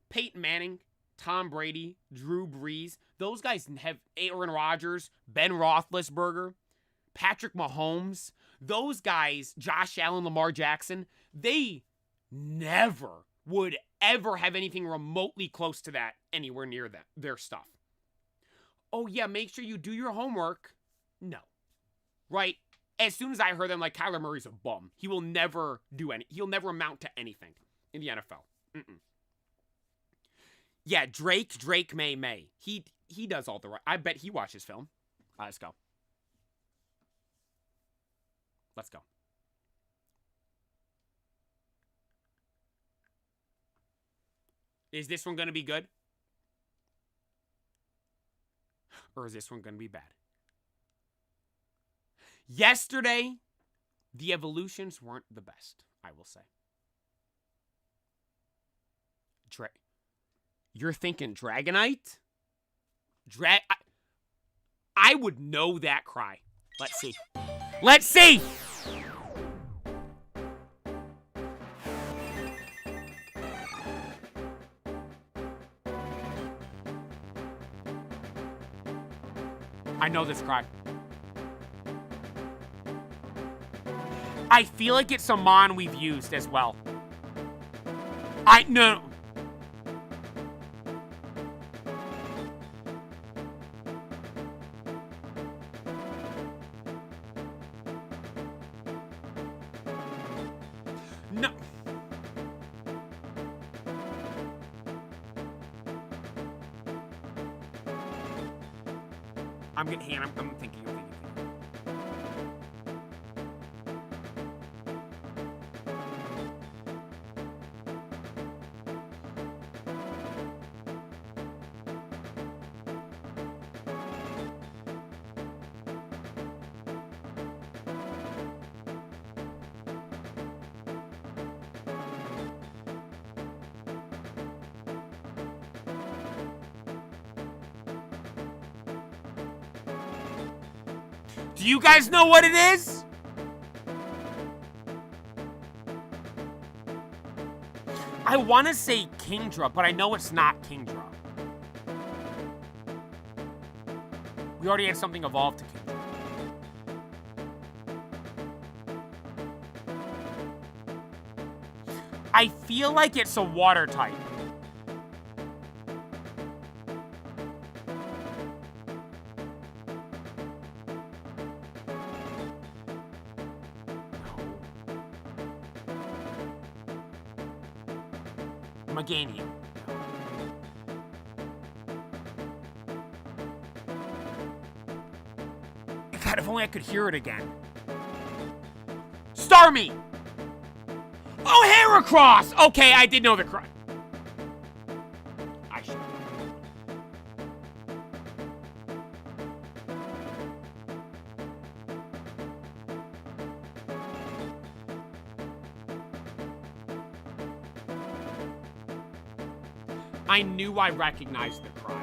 Peyton Manning, Tom Brady, Drew Brees, those guys have Aaron Rodgers, Ben Roethlisberger, Patrick Mahomes, those guys, Josh Allen, Lamar Jackson, they never would ever have anything remotely close to that anywhere near their stuff. Oh, yeah, make sure you do your homework. No. Right? As soon as I heard them, Kyler Murray's a bum. He will never he'll never amount to anything in the NFL. Mm-mm. Yeah, Drake May. He does all the right. I bet he watches film. Let's go. Let's go. Is this one going to be good? Or is this one going to be bad? Yesterday, the evolutions weren't the best, I will say. You're thinking Dragonite? I would know that cry. Let's see. Let's see! I know this cry. I feel like it's a mon we've used as well. No. No. I'm thinking. Do you guys know what it is? I want to say Kingdra, but I know it's not Kingdra. We already had something evolved to Kingdra. I feel like it's a water type. Meganium. God, if only I could hear it again. Starmie! Oh, Heracross! Okay, I did know the cry. I should. I knew I recognized the cry.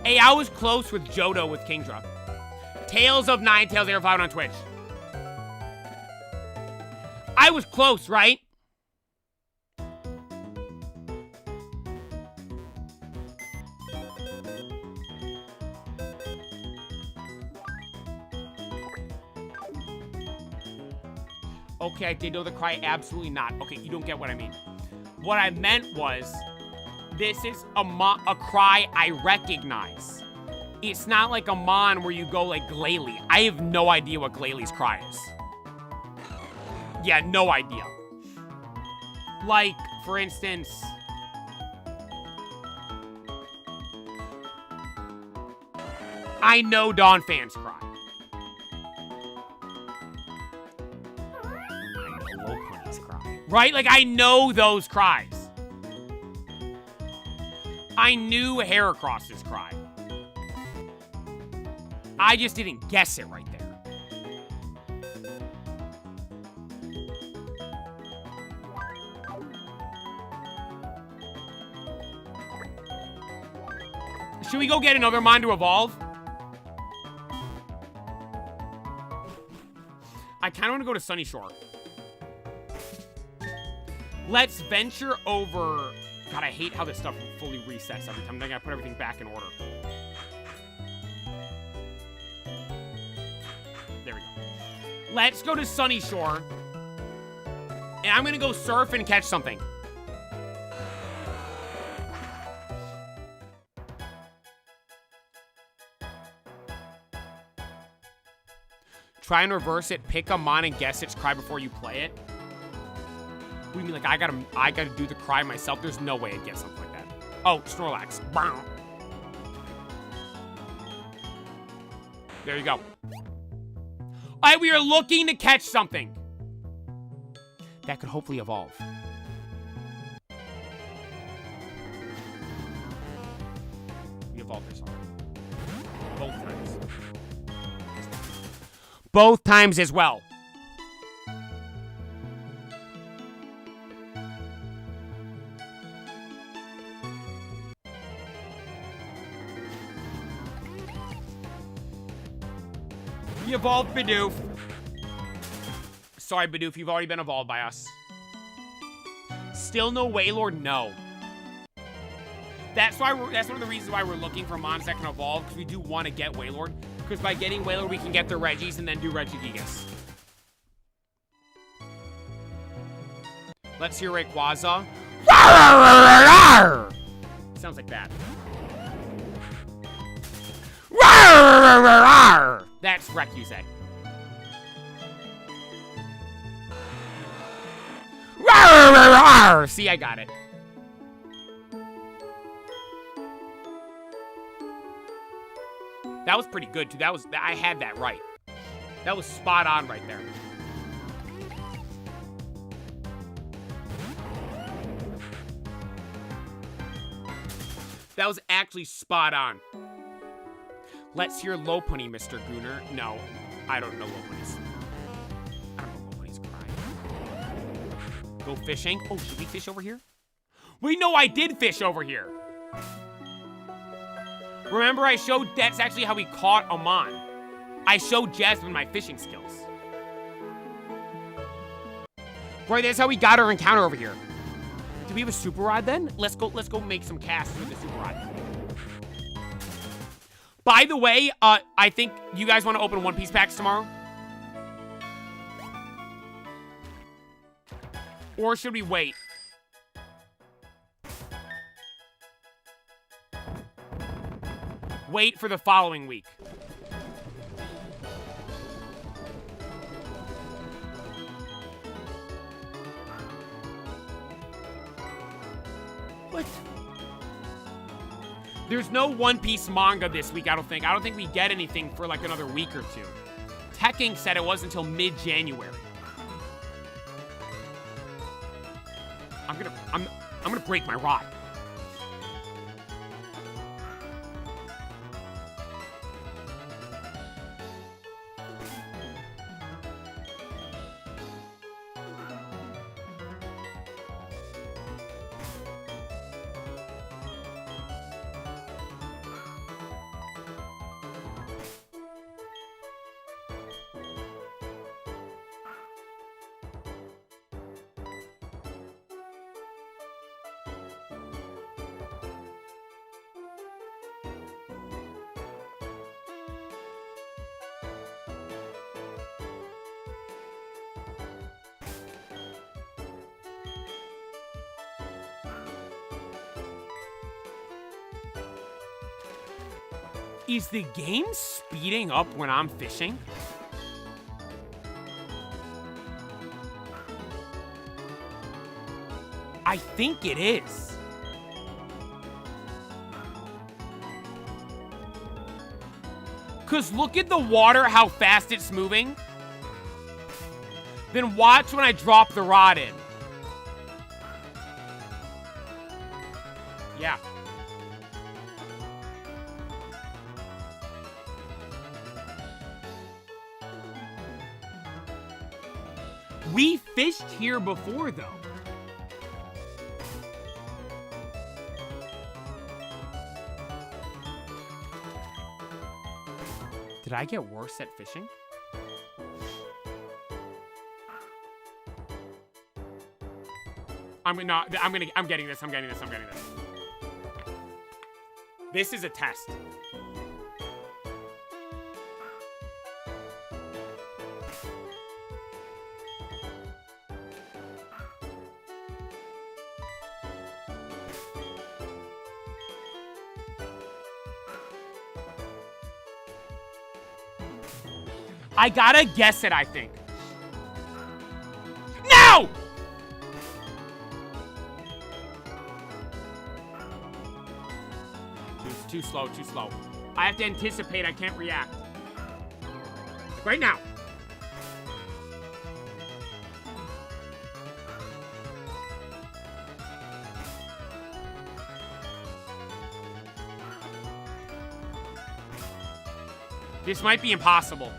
Hey, I was close with Johto with Kingdra. Tales of Ninetales 05 on Twitch. I was close, right? Okay, I did know the cry. Absolutely not. Okay, you don't get what I mean. What I meant was, this is a cry I recognize. It's not like a mon where you go like Glalie. I have no idea what Glalie's cry is. Yeah, no idea. Like, for instance... I know Donphan's cry. Right? Like, I know those cries. I knew Heracross's cry. I just didn't guess it right there. Should we go get another mon to evolve? I kind of want to go to Sunny Shore. Let's venture over... God, I hate how this stuff fully resets every time. I gotta put everything back in order. There we go. Let's go to Sunny Shore. And I'm gonna go surf and catch something. Try and reverse it, pick a mon and guess its cry before you play it. What do you mean, like, I gotta do the cry myself? There's no way I'd get something like that. Oh, Snorlax. Bow. There you go. Alright, we are looking to catch something that could hopefully evolve. We evolved this already. Both times. Both times as well. We evolved Bidoof. Sorry, Bidoof, you've already been evolved by us. Still no Wailord? No. That's one of the reasons why we're looking for mons that can evolve, because we do want to get Wailord. Because by getting Wailord, we can get the Regis and then do Regigigas. Let's hear Rayquaza. Sounds like that. That's Recusay. See, I got it. That was pretty good, too. I had that right. That was spot on right there. That was actually spot on. Let's hear Lopunny, Mr. Gooner. No, I don't know Lopunny's. I don't know Lopunny's cry. Go fishing. Oh, should we fish over here? Wait, no, I did fish over here. Remember, I showed, that's actually how we caught Amon. I showed Jasmine my fishing skills. Right, that's how we got our encounter over here. Do we have a super rod then? Let's go make some casts with the super rod. By the way, I think you guys want to open One Piece packs tomorrow? Or should we wait? Wait for the following week. What? There's no One Piece manga this week, I don't think. I don't think we get anything for like another week or two. Tekking said it was until mid-January. I'm gonna break my rod. Is the game speeding up when I'm fishing? I think it is. Because look at the water, how fast it's moving. Then watch when I drop the rod in. Yeah. We fished here before, though. Did I get worse at fishing? I'm getting this. This is a test. I gotta guess it, I think. No! Too slow. I have to anticipate, I can't react. Like right now. This might be impossible.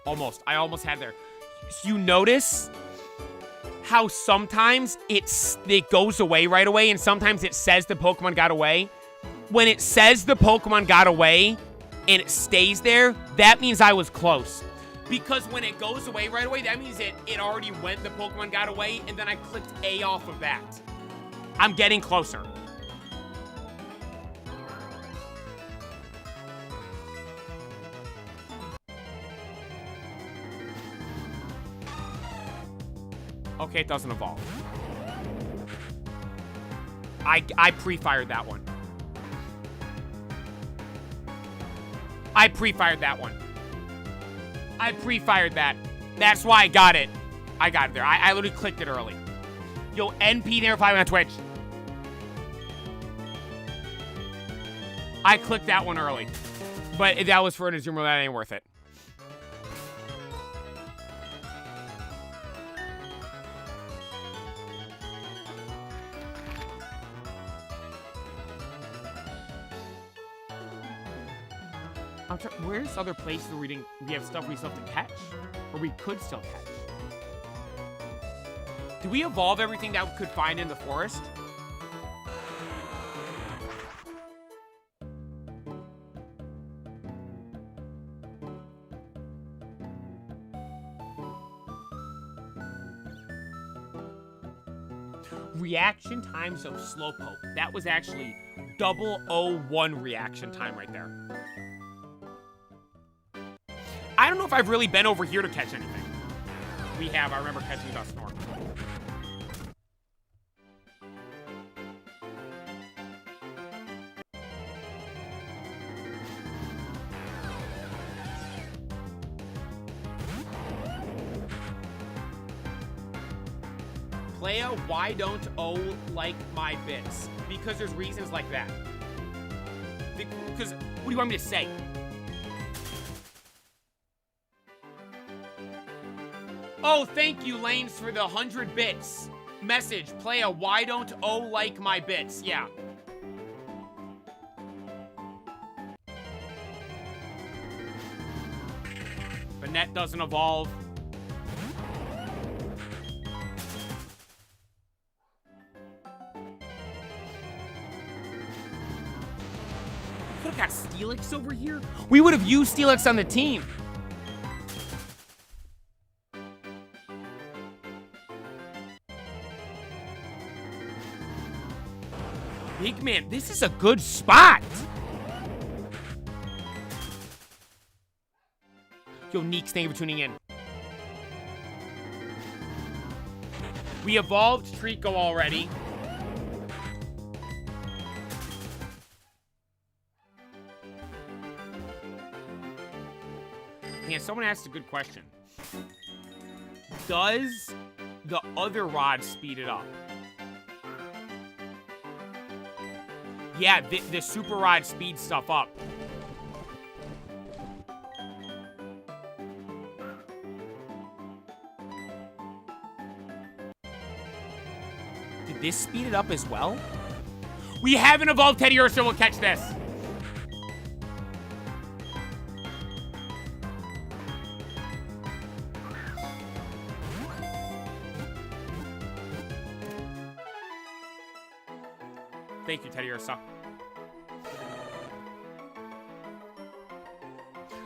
Almost. I almost had there. You notice how sometimes it goes away right away, and sometimes it says the Pokemon got away? When it says the Pokemon got away and it stays there, that means I was close. Because when it goes away right away, that means it already went, the Pokemon got away, and then I clicked A off of that. I'm getting closer. Okay, it doesn't evolve. I pre-fired that one. I pre-fired that one. I pre-fired that. That's why I got it. I got it there. I literally clicked it early. Yo, NP there if I'm on Twitch. I clicked that one early. But if that was for an Azumarill, that ain't worth it. Where's other places where we have stuff we still have to catch? Or we could still catch? Do we evolve everything that we could find in the forest? Reaction times of Slowpoke. That was actually 001 reaction time right there. I don't know if I've really been over here to catch anything. We have. I remember catching Dusknoir. Playa, why don't O like my bits? Because there's reasons like that. Because, what do you want me to say? Oh, thank you, Lanes, for the 100 bits. Message, Playa, why don't O like my bits? Yeah. Banette doesn't evolve. Could have got Steelix over here. We would have used Steelix on the team. Big man, this is a good spot. Yo, Neeks, thank you for tuning in. We evolved Trico already. Yeah, someone asked a good question. Does the other rod speed it up? Yeah, the super rod speeds stuff up. Did this speed it up as well? We haven't evolved Teddy Ursa. We'll catch this. Thank you, Teddy Ursa.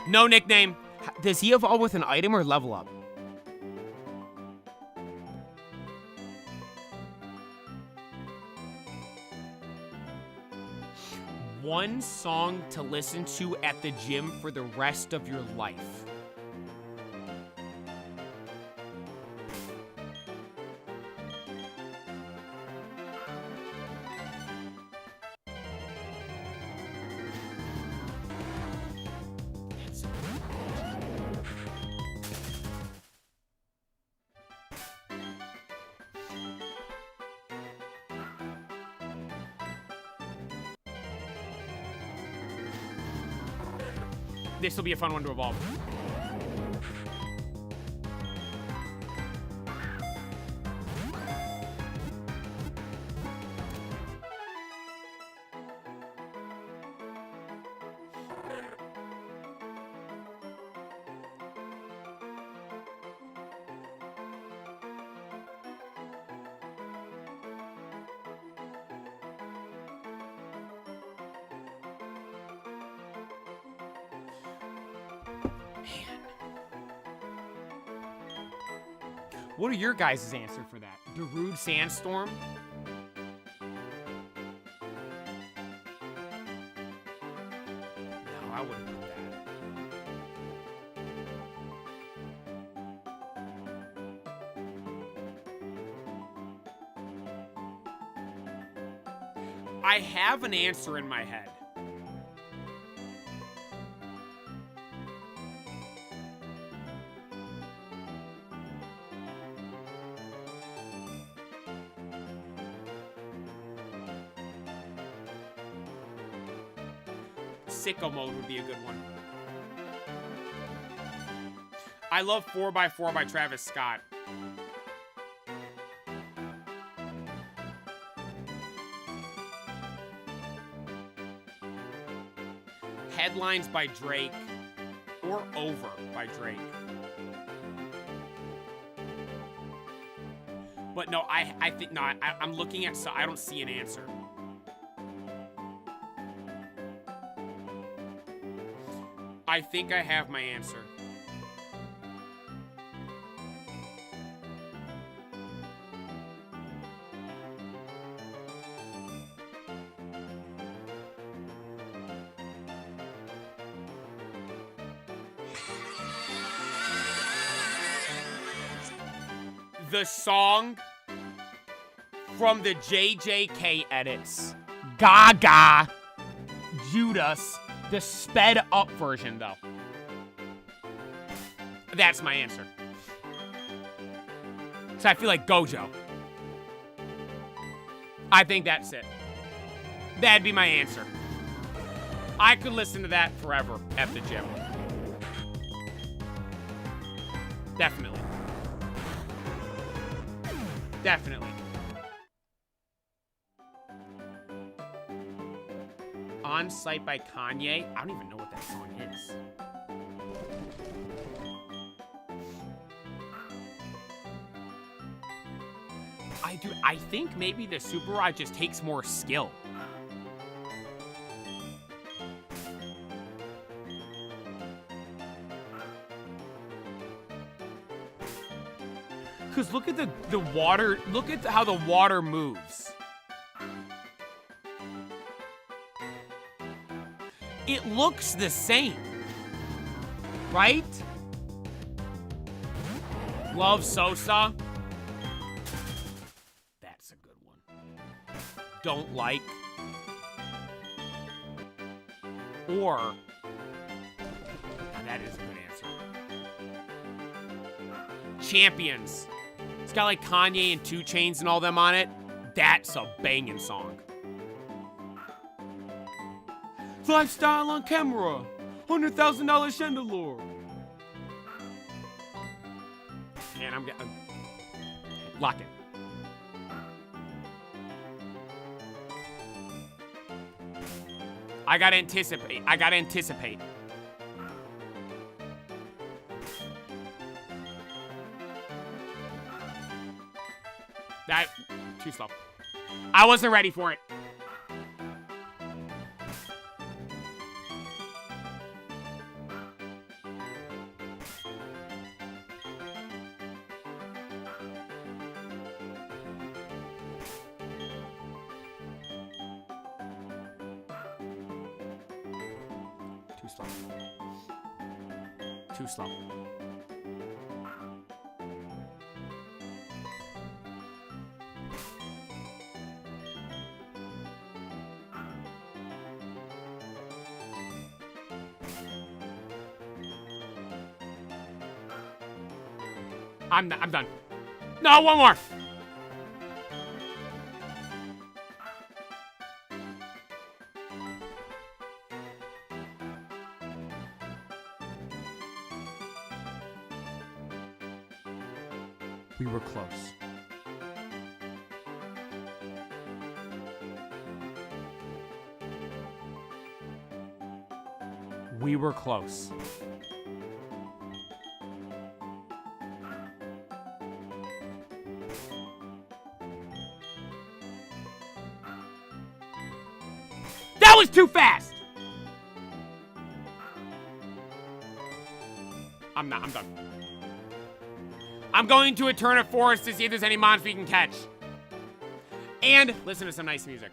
No nickname. Does he evolve with an item or level up? One song to listen to at the gym for the rest of your life. This will be a fun one to evolve. What are your guys' answer for that? Darude Sandstorm? No, I wouldn't put that. I have an answer in my head. Sicko Mode would be a good one. I love 4x4 by Travis Scott. Headlines by Drake or Over by Drake. But no, I think, no, I'm looking at, so I don't see an answer. I think I have my answer. The song from the JJK edits. Gaga. Judas. The sped up version, though. That's my answer. So I feel like Gojo. I think that's it. That'd be my answer. I could listen to that forever at the gym. Definitely. Definitely. On Sight by Kanye. I don't even know what that song is. I think maybe the Super Rod just takes more skill. Because look at the water, look at how the water moves. It looks the same, right? Love Sosa. That's a good one. Don't like. Or, that is a good answer. Champions. It's got like Kanye and 2 Chainz and all them on it. That's a banging song. Lifestyle on camera. $100,000 Chandelure. And I'm getting... Lock it. I gotta anticipate. I gotta anticipate. That... Too slow. I wasn't ready for it. Too slow. Too slow. I'm done. No, one more. We were close. We were close. That was too fast! I'm done. I'm going to Eterna Forest to see if there's any mons we can catch. And listen to some nice music.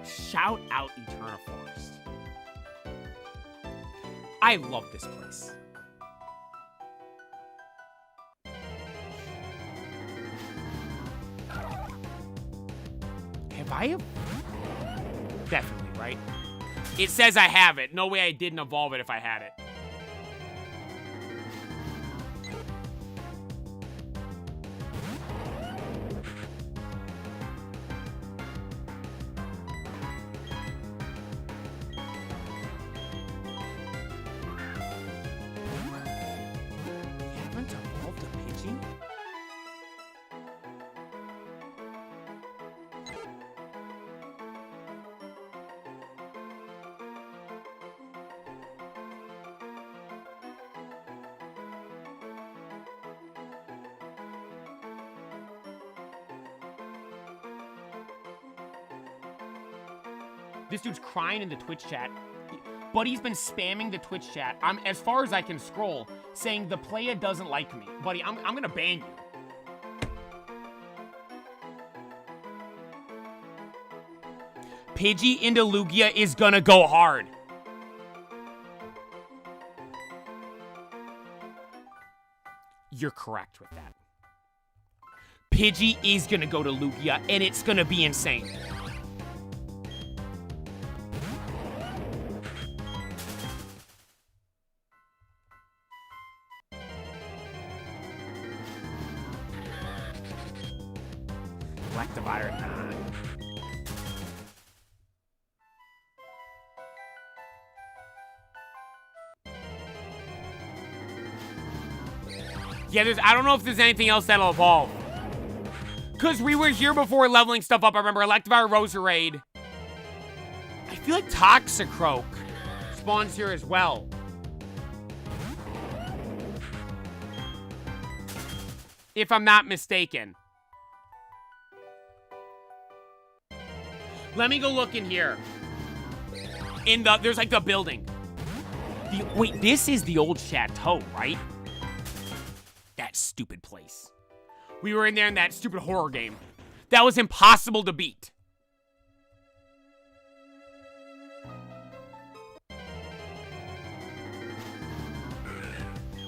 Shout out Eterna Forest. I love this place. Have I? Definitely, right? It says I have it. No way I didn't evolve it if I had it. This dude's crying in the Twitch chat. Buddy's been spamming the Twitch chat. I'm, as far as I can scroll, saying the player doesn't like me. Buddy, I'm gonna ban you. Pidgey into Lugia is gonna go hard. You're correct with that. Pidgey is gonna go to Lugia, and it's gonna be insane. Yeah, I don't know if there's anything else that'll evolve. Because we were here before leveling stuff up. I remember Electivire, Roserade. I feel like Toxicroak spawns here as well. If I'm not mistaken. Let me go look in here. There's like the building. Wait, this is the old chateau, right? That stupid place. We were in there in that stupid horror game. That was impossible to beat.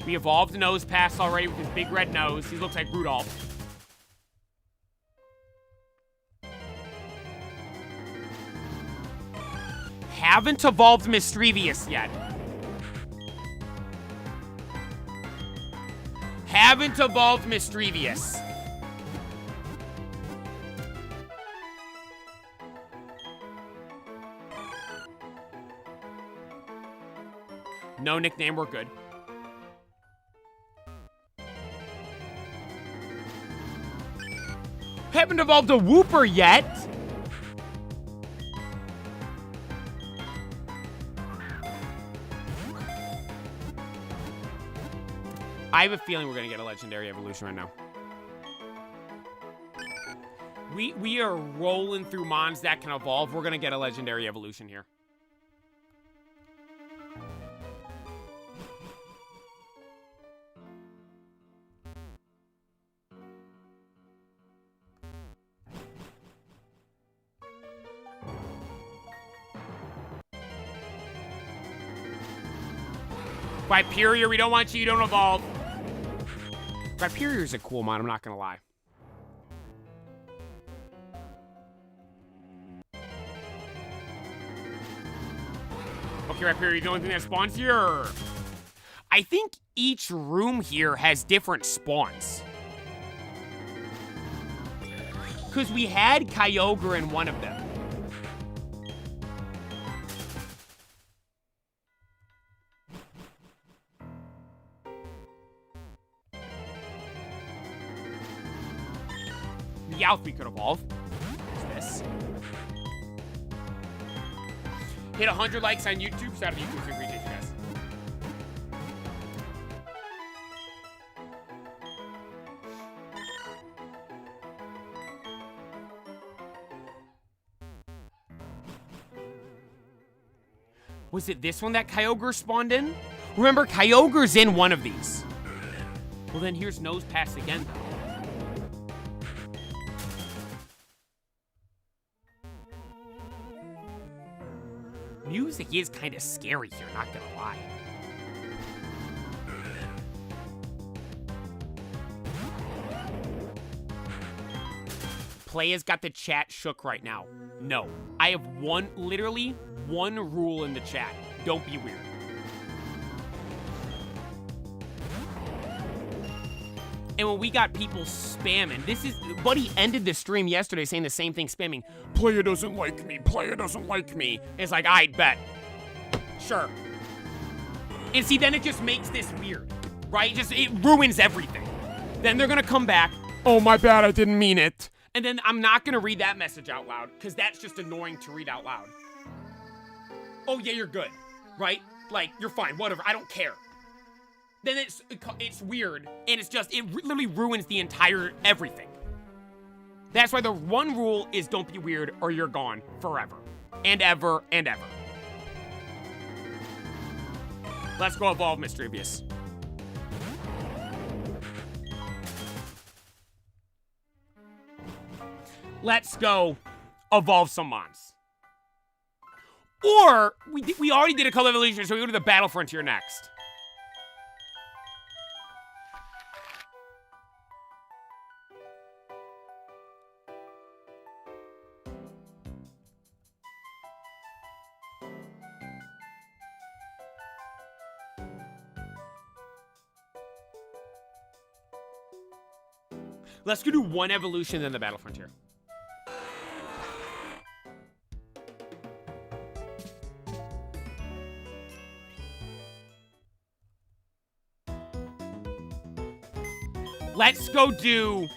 We evolved Nosepass already with his big red nose. He looks like Rudolph. Haven't evolved Mischievous yet. Haven't evolved Mischievous. No nickname, we're good. Haven't evolved a Wooper yet. I have a feeling we're gonna get a legendary evolution right now. We are rolling through mons that can evolve. We're gonna get a legendary evolution here. Viperior, we don't want you don't evolve. Viperior is a cool mod, I'm not gonna lie. Okay, Viperior, the only thing that spawns here. I think each room here has different spawns. Because we had Kyogre in one of them. Meowth we could evolve. What's this? Hit 100 likes on YouTube. Shout out to YouTube. Appreciate you guys. Was it this one that Kyogre spawned in? Remember, Kyogre's in one of these. Well, then here's Nose Pass again, though. Music is kind of scary here, not gonna lie. Playa's got the chat shook right now. No. I have literally one rule in the chat. Don't be weird. And when we got people spamming, Buddy ended the stream yesterday saying the same thing, spamming, Playa doesn't like me, Playa doesn't like me. It's like, I'd bet. Sure. And see, then it just makes this weird, right? It ruins everything. Then they're gonna come back, oh, my bad, I didn't mean it. And then I'm not gonna read that message out loud, because that's just annoying to read out loud. Oh, yeah, you're good, right? Like, you're fine, whatever, I don't care. Then it's weird, and it literally ruins the entire everything. That's why the one rule is don't be weird or you're gone forever. And ever and ever. Let's go evolve Mischievous. Let's go evolve some Mons. Or, we already did a color evolution, so we go to the Battle Frontier next. Let's go do one evolution, then the Battle Frontier. Let's go do...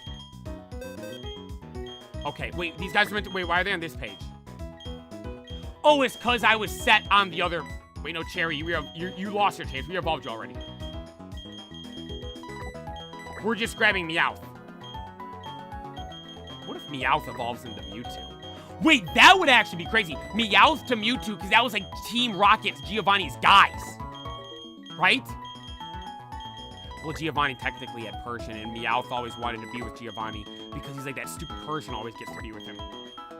Okay, wait, these guys are meant to... Wait, why are they on this page? Oh, it's because I was set on the other... Wait, no, Cherry, you lost your chance. We evolved you already. We're just grabbing Meowth. What if Meowth evolves into Mewtwo? Wait, that would actually be crazy. Meowth to Mewtwo, because that was like Team Rocket's Giovanni's guys. Right? Well, Giovanni technically had Persian, and Meowth always wanted to be with Giovanni because he's like, that stupid Persian always gets to be with him.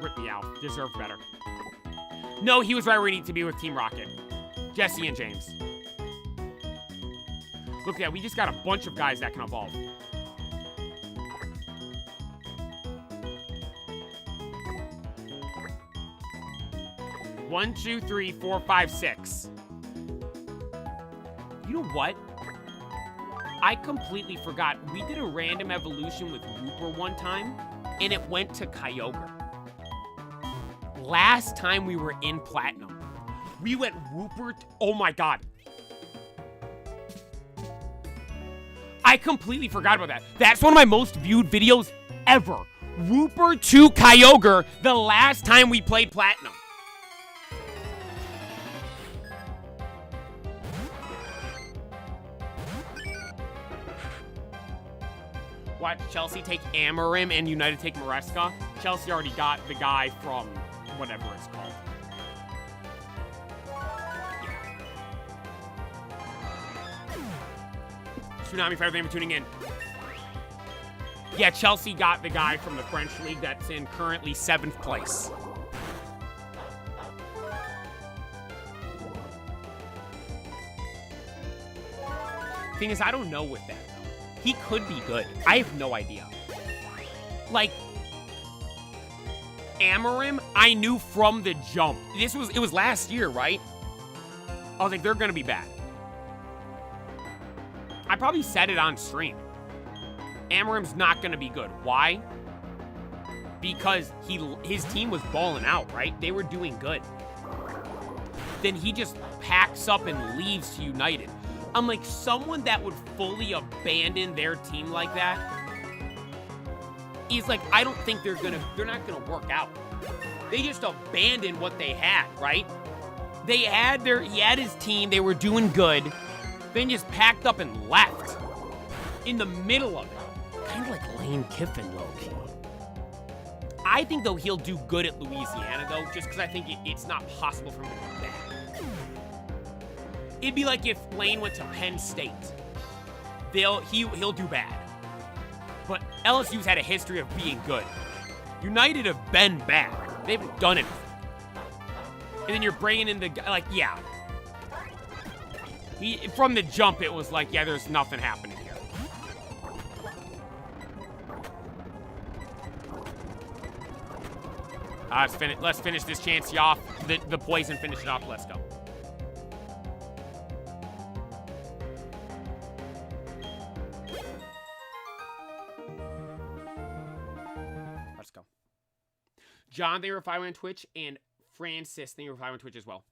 Rip Meowth. Deserved better. No, he was right where he needed to be with Team Rocket. Jesse and James. Look at that. We just got a bunch of guys that can evolve. One, two, three, four, five, six. You know what? I completely forgot. We did a random evolution with Wooper one time, and it went to Kyogre. Last time we were in Platinum, we went Wooper. Oh my god. I completely forgot about that. That's one of my most viewed videos ever. Wooper to Kyogre the last time we played Platinum. Watch Chelsea take Amarim and United take Maresca. Chelsea already got the guy from whatever it's called. Tsunami, thank you for tuning in. Yeah, Chelsea got the guy from the French league that's in currently 7th place. Thing is, I don't know with that. He could be good. I have no idea. Like, Amarim, I knew from the jump. It was last year, right? I was like, they're gonna be bad. I probably said it on stream. Amarim's not gonna be good. Why? because his team was balling out, right? They were doing good. Then he just packs up and leaves to United. I'm like, someone that would fully abandon their team like that is like, I don't think they're not gonna work out. They just abandoned what they had, right? He had his team, they were doing good, then just packed up and left in the middle of it. Kind of like Lane Kiffin, low-key. I think, though, he'll do good at Louisiana, though, just because I think it's not possible for him to do bad. It'd be like if Lane went to Penn State. He'll do bad. But LSU's had a history of being good. United have been bad. They haven't done anything. And then you're bringing in the guy, like, yeah. From the jump, it was like, yeah, there's nothing happening here. Let's finish this chance off. The poison, finish it off. Let's go. Let's go. John, they were following on Twitch, and Francis, they were following on Twitch as well.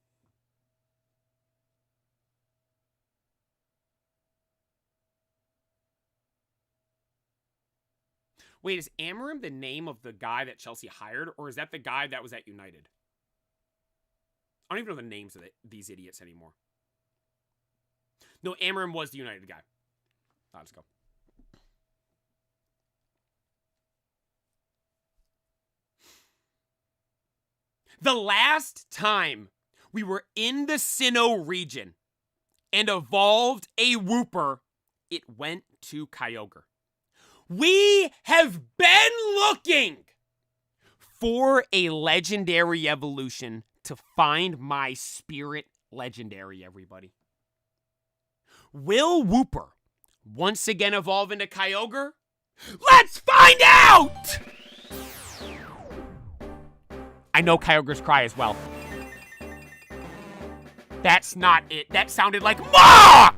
Wait, is Amarim the name of the guy that Chelsea hired, or is that the guy that was at United? I don't even know the names of these idiots anymore. No, Amarim was the United guy. Let's go. The last time we were in the Sinnoh region and evolved a Wooper, it went to Kyogre. We have been looking for a legendary evolution to find my spirit legendary, everybody. Will Wooper once again evolve into Kyogre? Let's find out! I know Kyogre's cry as well. That's not it. That sounded like Mach!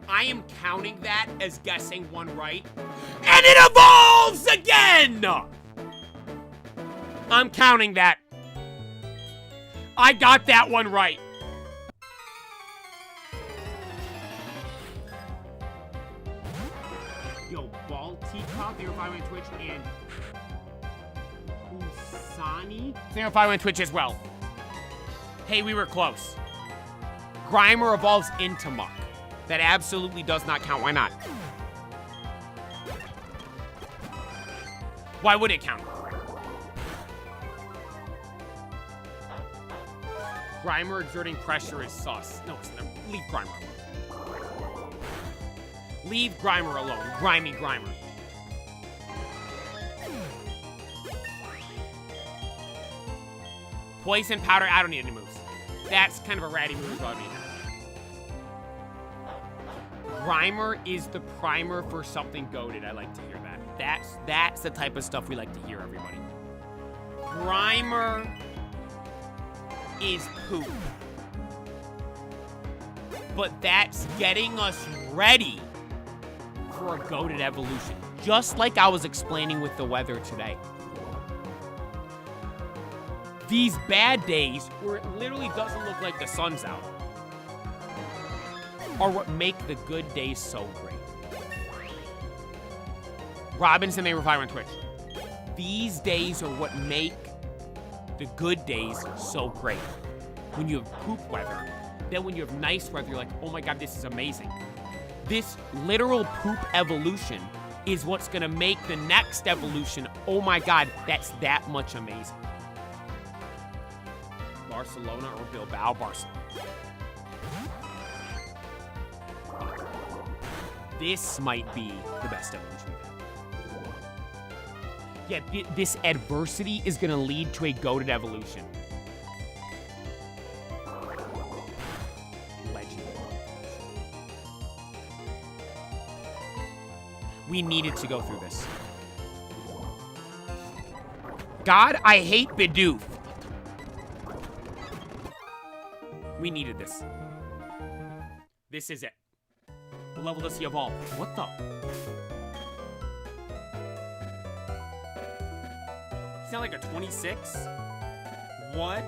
I am counting that as guessing one right. And it evolves again! I'm counting that. I got that one right. Yo, Ball Teacup, they were following on Twitch, and Usani, they were following on Twitch as well. Hey, we were close. Grimer evolves into Muck. That absolutely does not count. Why not? Why would it count? Grimer exerting pressure is sus. No, it's not. Leave Grimer alone. Leave Grimer alone. Grimy Grimer. Poison powder. I don't need any moves. That's kind of a ratty move. So I mean. Grimer is the primer for something goated. I like to hear that. That's the type of stuff we like to hear, everybody. Grimer is poop. But that's getting us ready for a goated evolution. Just like I was explaining with the weather today. These bad days where it literally doesn't look like the sun's out are what make the good days so great. Robinson, they were firing on Twitch. These days are what make the good days so great. When you have poop weather, then when you have nice weather, you're like, oh my god, this is amazing. This literal poop evolution is what's gonna make the next evolution, oh my god, that's that much amazing. Barcelona or Bilbao? Barcelona. This might be the best evolution we've had. Yeah, this adversity is going to lead to a goated evolution. Legend. We needed to go through this. God, I hate Bidoof. We needed this. This is it. What level does he evolve? What the? He's not like a 26? What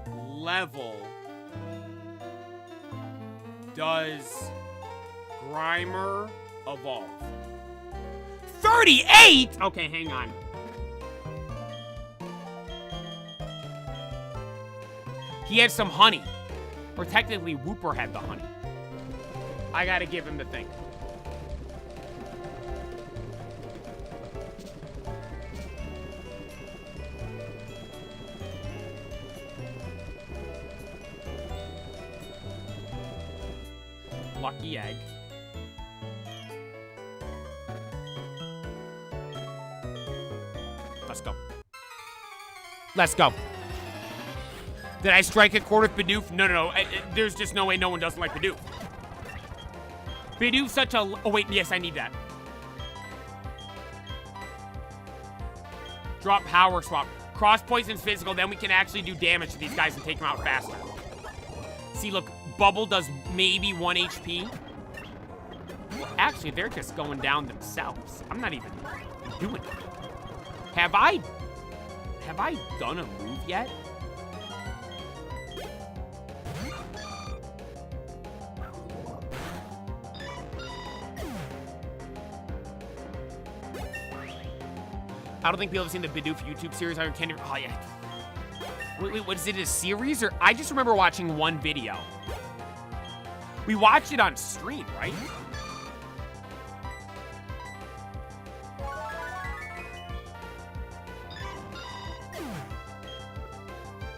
level does Grimer evolve? 38? Okay, hang on. He had some honey. Or technically, Whooper had the honey. I gotta give him the thing. Lucky egg. Let's go. Let's go. Did I strike a chord with Bidoof? No. There's just no way no one doesn't like Bidoof. Bidoof's such a... Oh, wait. Yes, I need that. Drop power swap. Cross poison's physical. Then we can actually do damage to these guys and take them out faster. See, look. Bubble does maybe 1 HP. Well, actually, they're just going down themselves. I'm not even doing it. Have I done a move yet? I don't think people have seen the Bidoof YouTube series. I can't even... Oh, yeah. Wait, what is it, a series? Or I just remember watching one video. We watched it on stream, right?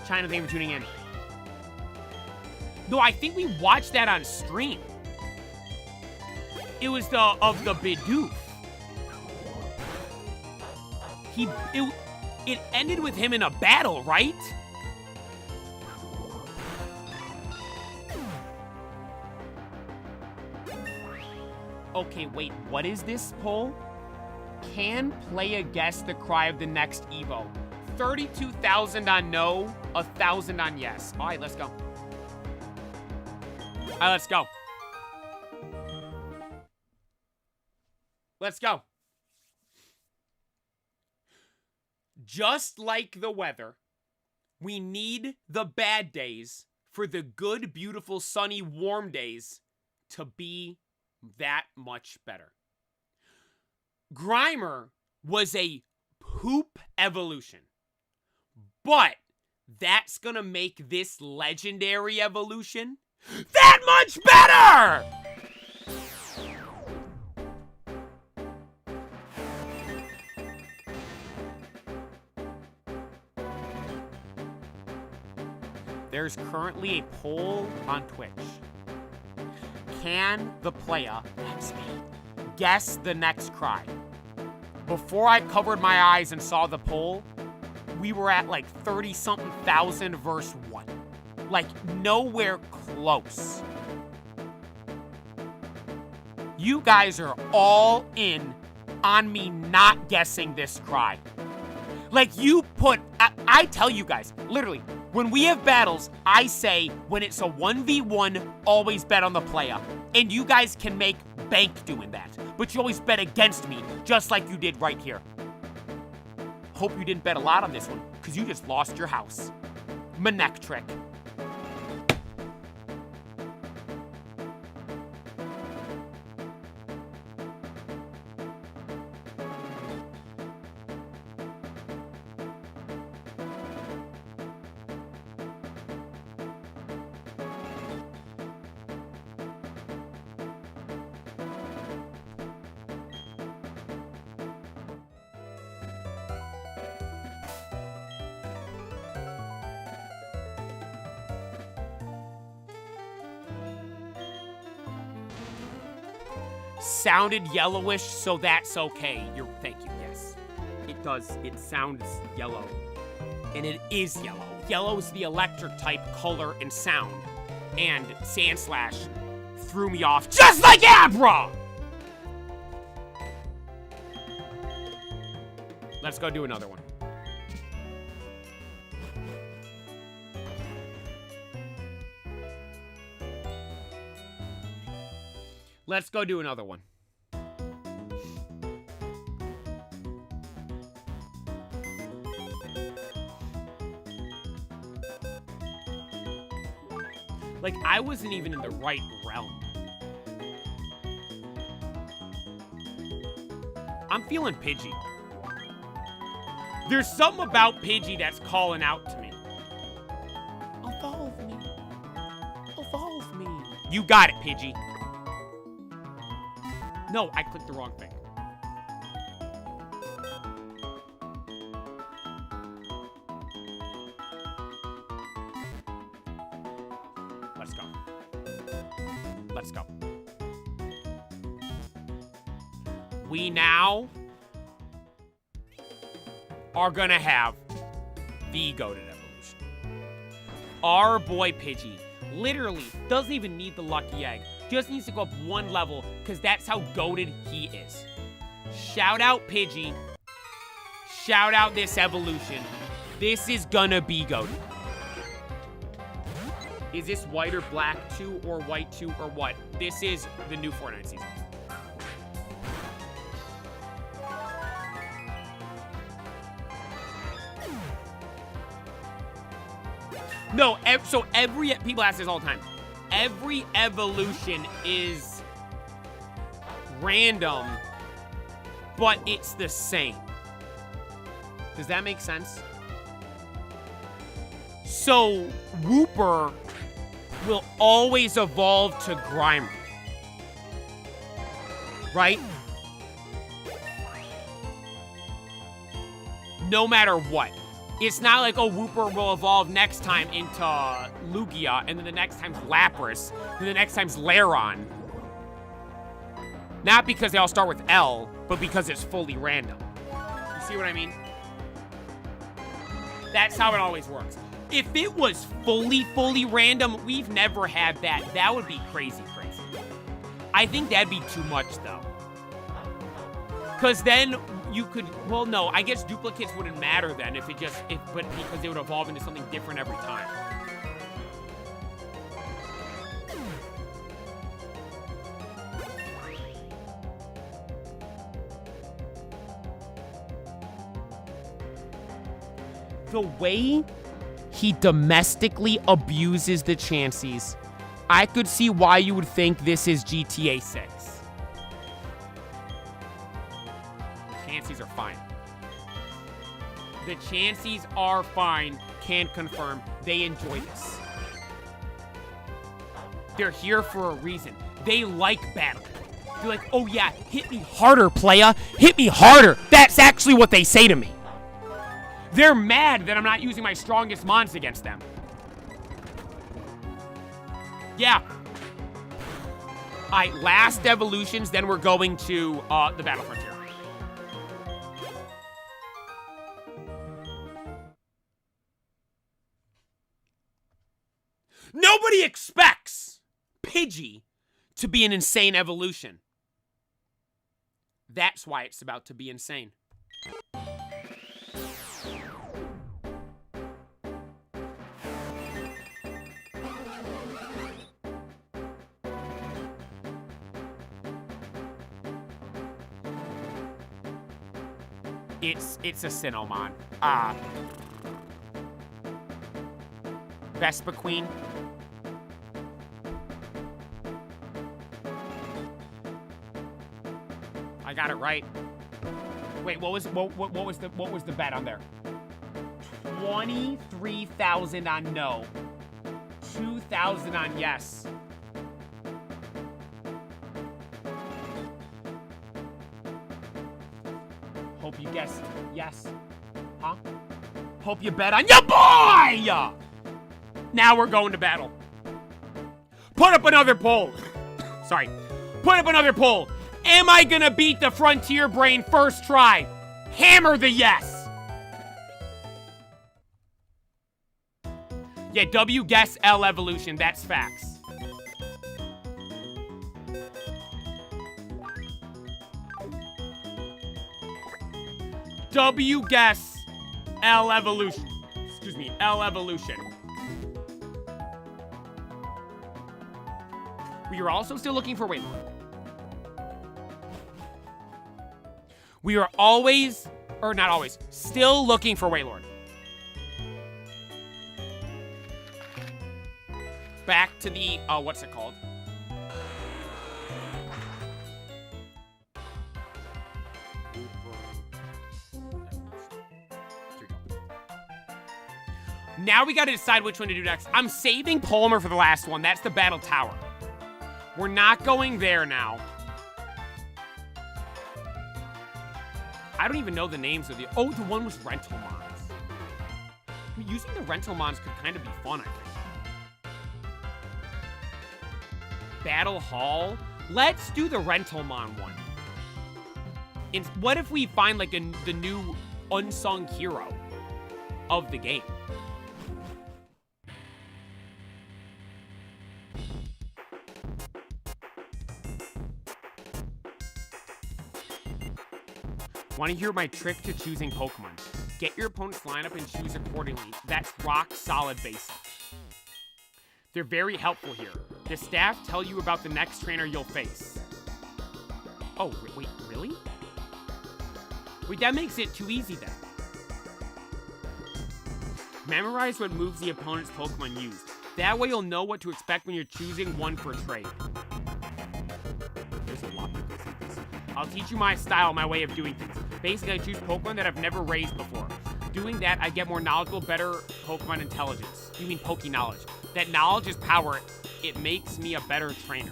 China, thank you for tuning in. No, I think we watched that on stream. It was of the Bidoof. It ended with him in a battle, right? Okay, wait, what is this poll? Can player guess the cry of the next Evo? 32,000 on no, 1,000 on yes. All right, let's go. All right, let's go. Let's go. Just like the weather, we need the bad days for the good, beautiful, sunny, warm days to be that much better. Grimer was a poop evolution, but that's gonna make this legendary evolution that much better! There's currently a poll on Twitch. Can the player, that's me, guess the next cry? Before I covered my eyes and saw the poll, we were at like 30-something thousand verse 1. Like, nowhere close. You guys are all in on me not guessing this cry. Like, you put... I tell you guys, literally, when we have battles, I say, when it's a 1v1, always bet on the player. And you guys can make bank doing that. But you always bet against me, just like you did right here. Hope you didn't bet a lot on this one, because you just lost your house. Manek trick. Sounded yellowish, so that's okay. Thank you, yes. It does. It sounds yellow. And it is yellow. Yellow is the electric type color and sound. And Sandslash threw me off just like Abra! Let's go do another one. Let's go do another one. Like, I wasn't even in the right realm. I'm feeling Pidgey. There's something about Pidgey that's calling out to me. Evolve me. Evolve me. You got it, Pidgey. No, I clicked the wrong thing. Let's go. Let's go. We now are gonna have the goated evolution. Our boy Pidgey literally doesn't even need the lucky egg. Just needs to go up one level because that's how goated he is. Shout out Pidgey. Shout out this evolution. This is gonna be goated. Is this white or black 2 or white 2 or what? This is the new Fortnite season. No, so people ask this all the time. Every evolution is random, but it's the same. Does that make sense? So, Wooper will always evolve to Grimer. Right? No matter what. It's not like, oh, Wooper will evolve next time into Lugia, and then the next time's Lapras, and the next time's Lairon. Not because they all start with L, but because it's fully random. You see what I mean? That's how it always works. If it was fully random, we've never had that. That would be crazy. I think that'd be too much, though. Because then you could, well, no, I guess duplicates wouldn't matter then but because they would evolve into something different every time. The way he domestically abuses the Chanseys, I could see why you would think this is GTA 6. Chanseys are fine. The Chanseys are fine. Can confirm. They enjoy this. They're here for a reason. They like battle. They're like, oh yeah, hit me harder, playa. Hit me harder. That's actually what they say to me. They're mad that I'm not using my strongest mons against them. Yeah. Alright, last evolutions, then we're going to the Battle Frontier. Nobody expects Pidgey to be an insane evolution. That's why it's about to be insane. It's a Cinnamon. Vespa Queen. I got it right. Wait, what was the bet on there? 23,000 on no. 2,000 on yes. Hope you guessed yes. Huh? Hope you bet on your boy! Now we're going to battle. Put up another poll. Sorry. Put up another poll. Am I gonna beat the Frontier Brain first try? Hammer the yes. Yeah, W guess L evolution. That's facts. W guess L evolution. Excuse me, L evolution. We are also still looking for Waylord. We are always, or not always, still looking for Waylord. Back to the, what's it called? Now we gotta decide which one to do next. I'm saving Palmer for the last one. That's the Battle Tower. We're not going there now. I don't even know the names of the... Oh, the one was Rental Mons. Using the Rental Mons could kind of be fun, I think. Battle Hall? Let's do the Rental Mon one. What if we find, like, the new unsung hero of the game? Want to hear my trick to choosing Pokemon? Get your opponent's lineup and choose accordingly. That's rock solid basic. They're very helpful here. The staff tell you about the next trainer you'll face. Oh, wait, really? Wait, that makes it too easy then. Memorize what moves the opponent's Pokemon used. That way you'll know what to expect when you're choosing one for a trade. There's a lot of this. I'll teach you my style, my way of doing things. Basically, I choose Pokemon that I've never raised before. Doing that, I get more knowledgeable, better Pokemon intelligence. You mean Poke knowledge. That knowledge is power. It makes me a better trainer.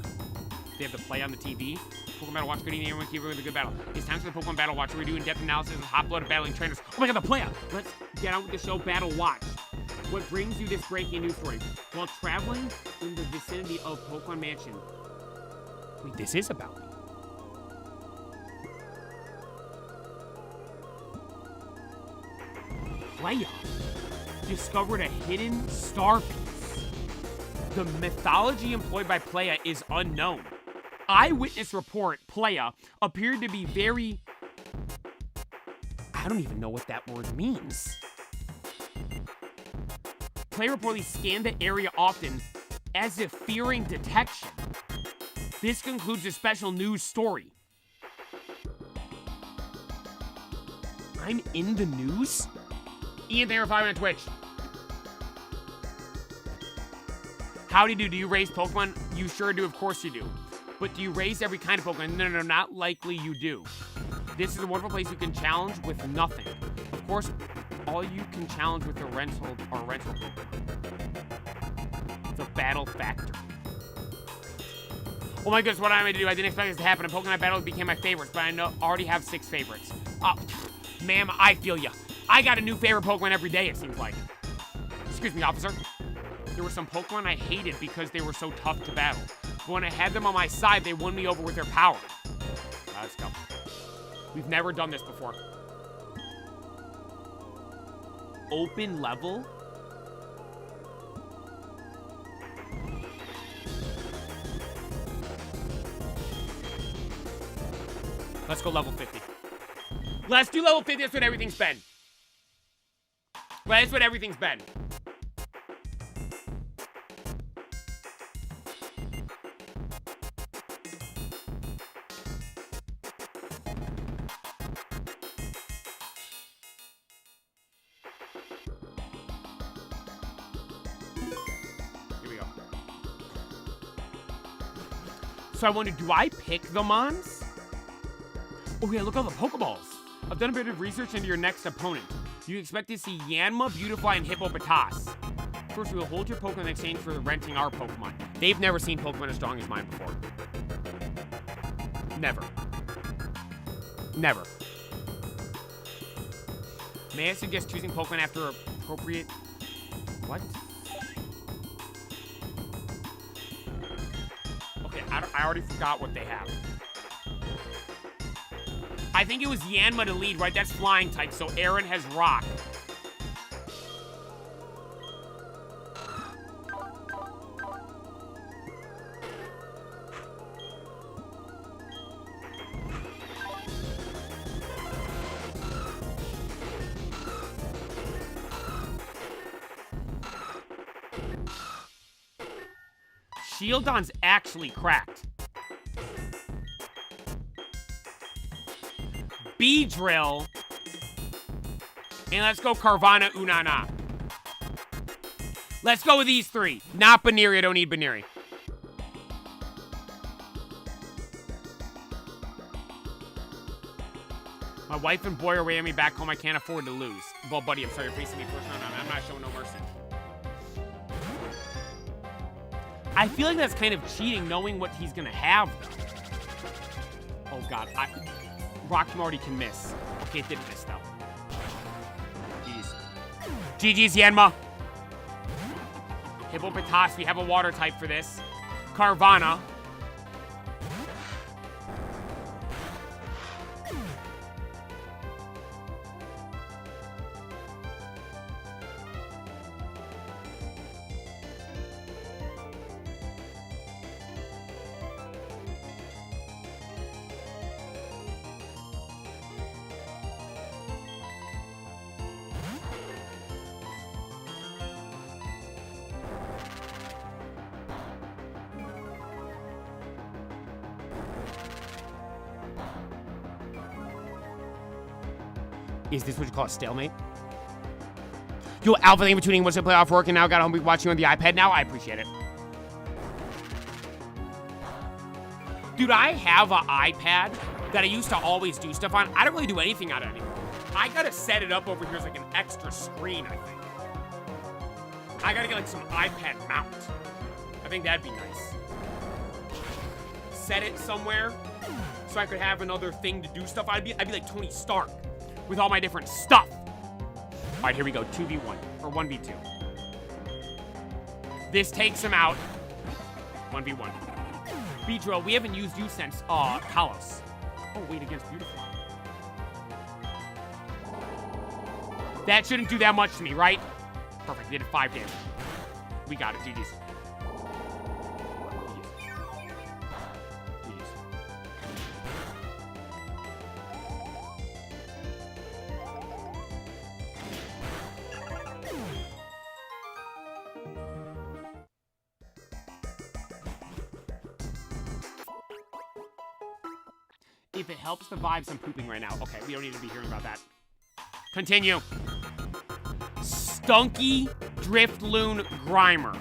They have the play on the TV. Pokemon Battle Watch, good evening, everyone. Keep it with a good battle. It's time for the Pokemon Battle Watch, where we do in-depth analysis of hot-blooded battling trainers. Oh my god, the play on! Let's get on with the show Battle Watch. What brings you this breaking news story? While traveling in the vicinity of Pokemon Mansion. Wait, this is about me. Playa discovered a hidden star piece. The mythology employed by Playa is unknown. Eyewitness report, Playa, appeared to be very... I don't even know what that word means. Playa reportedly scanned the area often as if fearing detection. This concludes a special news story. I'm in the news? Ian, thank you for following on Twitch. Howdy do you raise Pokemon? You sure do, of course you do. But do you raise every kind of Pokemon? No, not likely you do. This is a wonderful place you can challenge with nothing. Of course, all you can challenge with are rental Pokemon. The battle factor. Oh my goodness, what am I to do? I didn't expect this to happen. And Pokemon battles became my favorites, but I already have 6 favorites. Ma'am, I feel ya. I got a new favorite Pokemon every day, it seems like. Excuse me, officer. There were some Pokemon I hated because they were so tough to battle. But when I had them on my side, they won me over with their power. Let's go. We've never done this before. Open level? Let's go level 50. Let's do level 50, that's what everything's been. Well, that's what everything's been. Here we go. So I wonder, do I pick the Mons? Oh yeah, look at all the Pokeballs. I've done a bit of research into your next opponent. You expect to see Yanma, Beautifly, and Hippopotas. First, we will hold your Pokemon in exchange for renting our Pokemon. They've never seen Pokemon as strong as mine before. Never. Never. May I suggest choosing Pokemon after appropriate... What? Okay, I already forgot what they have. I think it was Yanma to lead, right? That's flying type, so Aaron has rock. Shieldon's actually cracked. Beedrill. And let's go Carvanha Unana. Let's go with these three. Not Baneri. I don't need Baneri. My wife and boy are waiting me back home. I can't afford to lose. Well, buddy, I'm sorry you're facing me first. No, I'm not showing no mercy. I feel like that's kind of cheating, knowing what he's gonna have, though. Oh, God. Rock'em already can miss. Okay, it didn't miss, though. GG's, Yanma. Hippopotas, we have a water type for this. Carvanha. Is this what you call a stalemate? Yo, Alpha, thank you for tuning in. What's the playoff work? And now got home watching on the iPad now. I appreciate it. Dude, I have an iPad that I used to always do stuff on. I don't really do anything on it anymore. I gotta set it up over here as like an extra screen, I think. I gotta get like some iPad mount. I think that'd be nice. Set it somewhere so I could have another thing to do stuff. I'd be like Tony Stark with all my different stuff. All right, here we go. 2v1 or 1v2. This takes him out. 1v1. Beedrill, we haven't used you since Kalos. Oh, wait, against Beautiful. That shouldn't do that much to me, right? Perfect. Did 5 damage. We got it. GG's. If it helps the vibes, I'm pooping right now. Okay, we don't need to be hearing about that. Continue. Stunky Driftloon Grimer.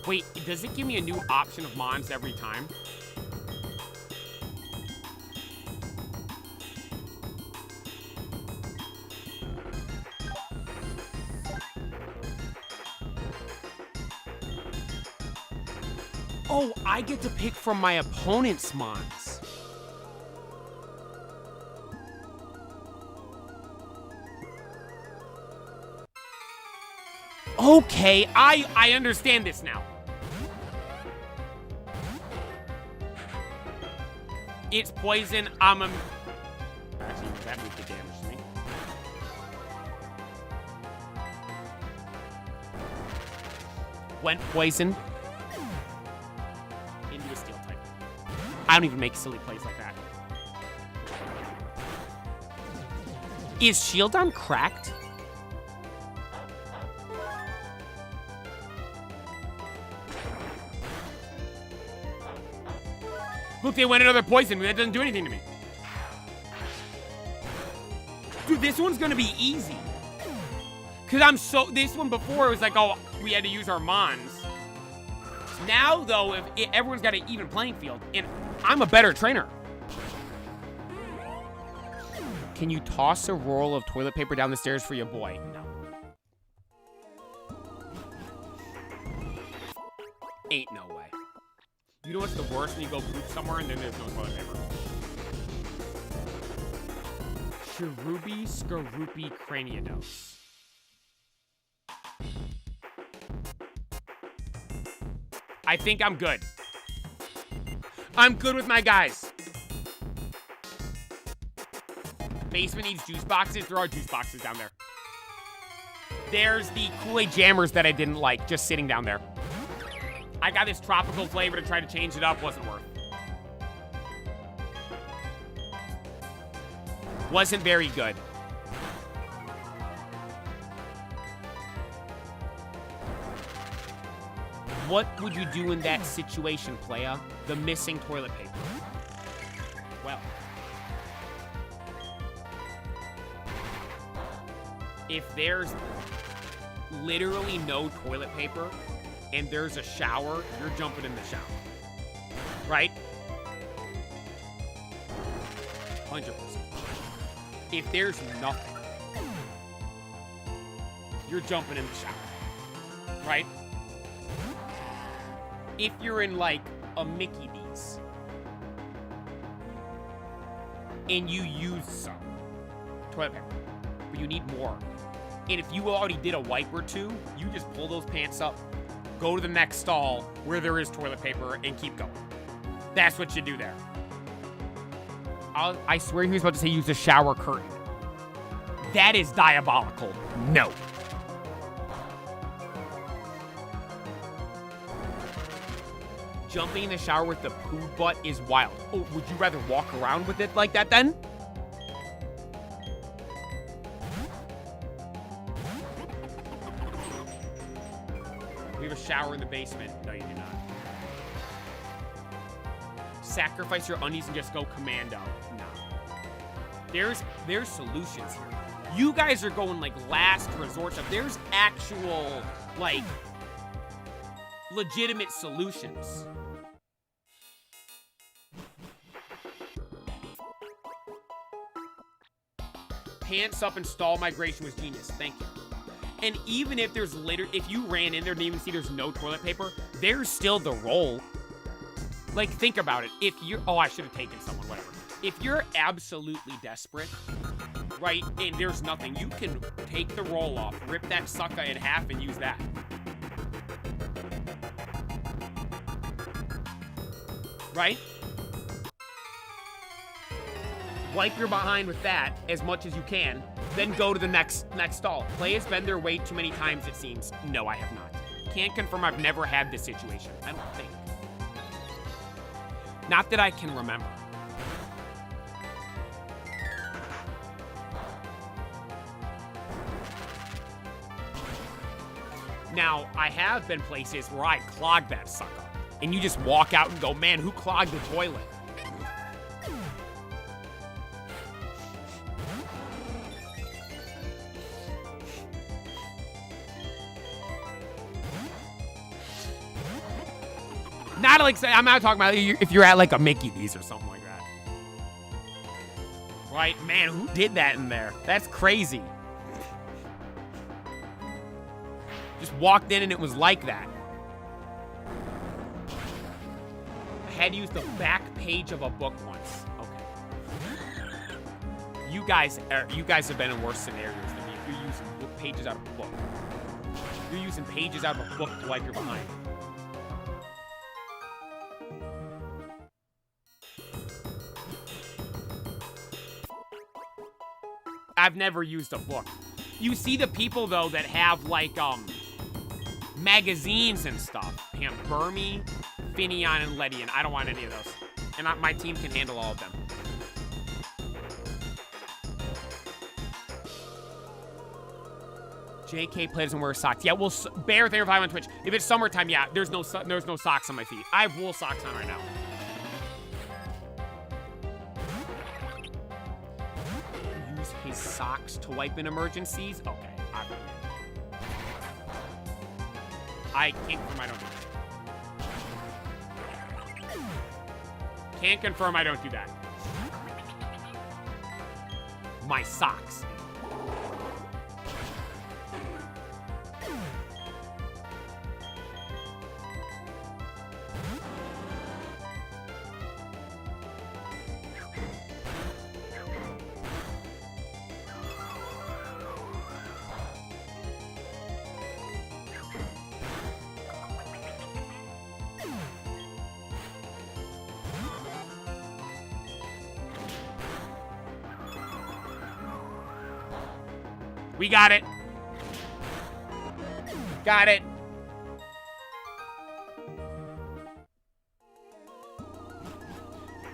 Wait, does it give me a new option of mons every time? Oh, I get to pick from my opponent's mons. Okay, I understand this now. It's poison. Actually, that would get damage to me. Went poison. Into a steel type. I don't even make silly plays like that. Is Shieldon cracked? Look, they went another poison, but that doesn't do anything to me. Dude, this one's gonna be easy. Cause this one before it was like, oh, we had to use our mons. Now, though, everyone's got an even playing field, and I'm a better trainer. Can you toss a roll of toilet paper down the stairs for your boy? No. Ain't no way. You know what's the worst when you go poop somewhere and then there's no toilet paper? Cherubi Skarupi Craniados. I think I'm good. I'm good with my guys. Basement needs juice boxes. There are juice boxes down there. There's the Kool-Aid jammers that I didn't like, just sitting down there. I got this tropical flavor to try to change it up. Wasn't worth. Wasn't very good. What would you do in that situation, playa? The missing toilet paper. Well, if there's literally no toilet paper and there's a shower, you're jumping in the shower. Right? 100%. If there's nothing, you're jumping in the shower. Right? If you're in, like, a Mickey D's and you use some toilet paper, but you need more, and if you already did a wipe or two, you just pull those pants up, go to the next stall where there is toilet paper, and keep going. That's what you do there. I swear he was about to say use a shower curtain. That is diabolical. No. Jumping in the shower with the poo butt is wild. Oh, would you rather walk around with it like that then? We have a shower in the basement. No, you do not. Sacrifice your undies and just go commando. No. There's solutions here. You guys are going like last resort stuff. There's actual, like, legitimate solutions. Pants up and stall migration was genius. Thank you. And even if there's if you ran in there and even see there's no toilet paper, there's still the roll. Like, think about it. If you're, oh, I should have taken someone, whatever. If you're absolutely desperate, right, and there's nothing, you can take the roll off, rip that sucker in half, and use that. Right? Wipe your behind with that as much as you can, then go to the next stall. Play has been there way too many times, it seems. No, I have not. Can't confirm I've never had this situation. I don't think. Not that I can remember. Now, I have been places where I clogged that sucker. And you just walk out and go, man, who clogged the toilet? Not like, I'm not talking about if you're at like a Mickey D's or something like that. Right? Man, who did that in there? That's crazy. Just walked in and it was like that. I had to use the back page of a book once. Okay. You guys have been in worse scenarios than me. If you're using pages out of a book. You're using pages out of a book to wipe your behind. I've never used a book. You see the people, though, that have, like, magazines and stuff. Him, Burmy, Finion, and Ledian. I don't want any of those. And my team can handle all of them. JK play doesn't wear socks. Yeah, well, Bear, thank you for on Twitch. If it's summertime, yeah, there's no socks on my feet. I have wool socks on right now. His socks to wipe in emergencies? Okay, I can't confirm I don't do that. Can't confirm I don't do that. My socks. We got it. Got it.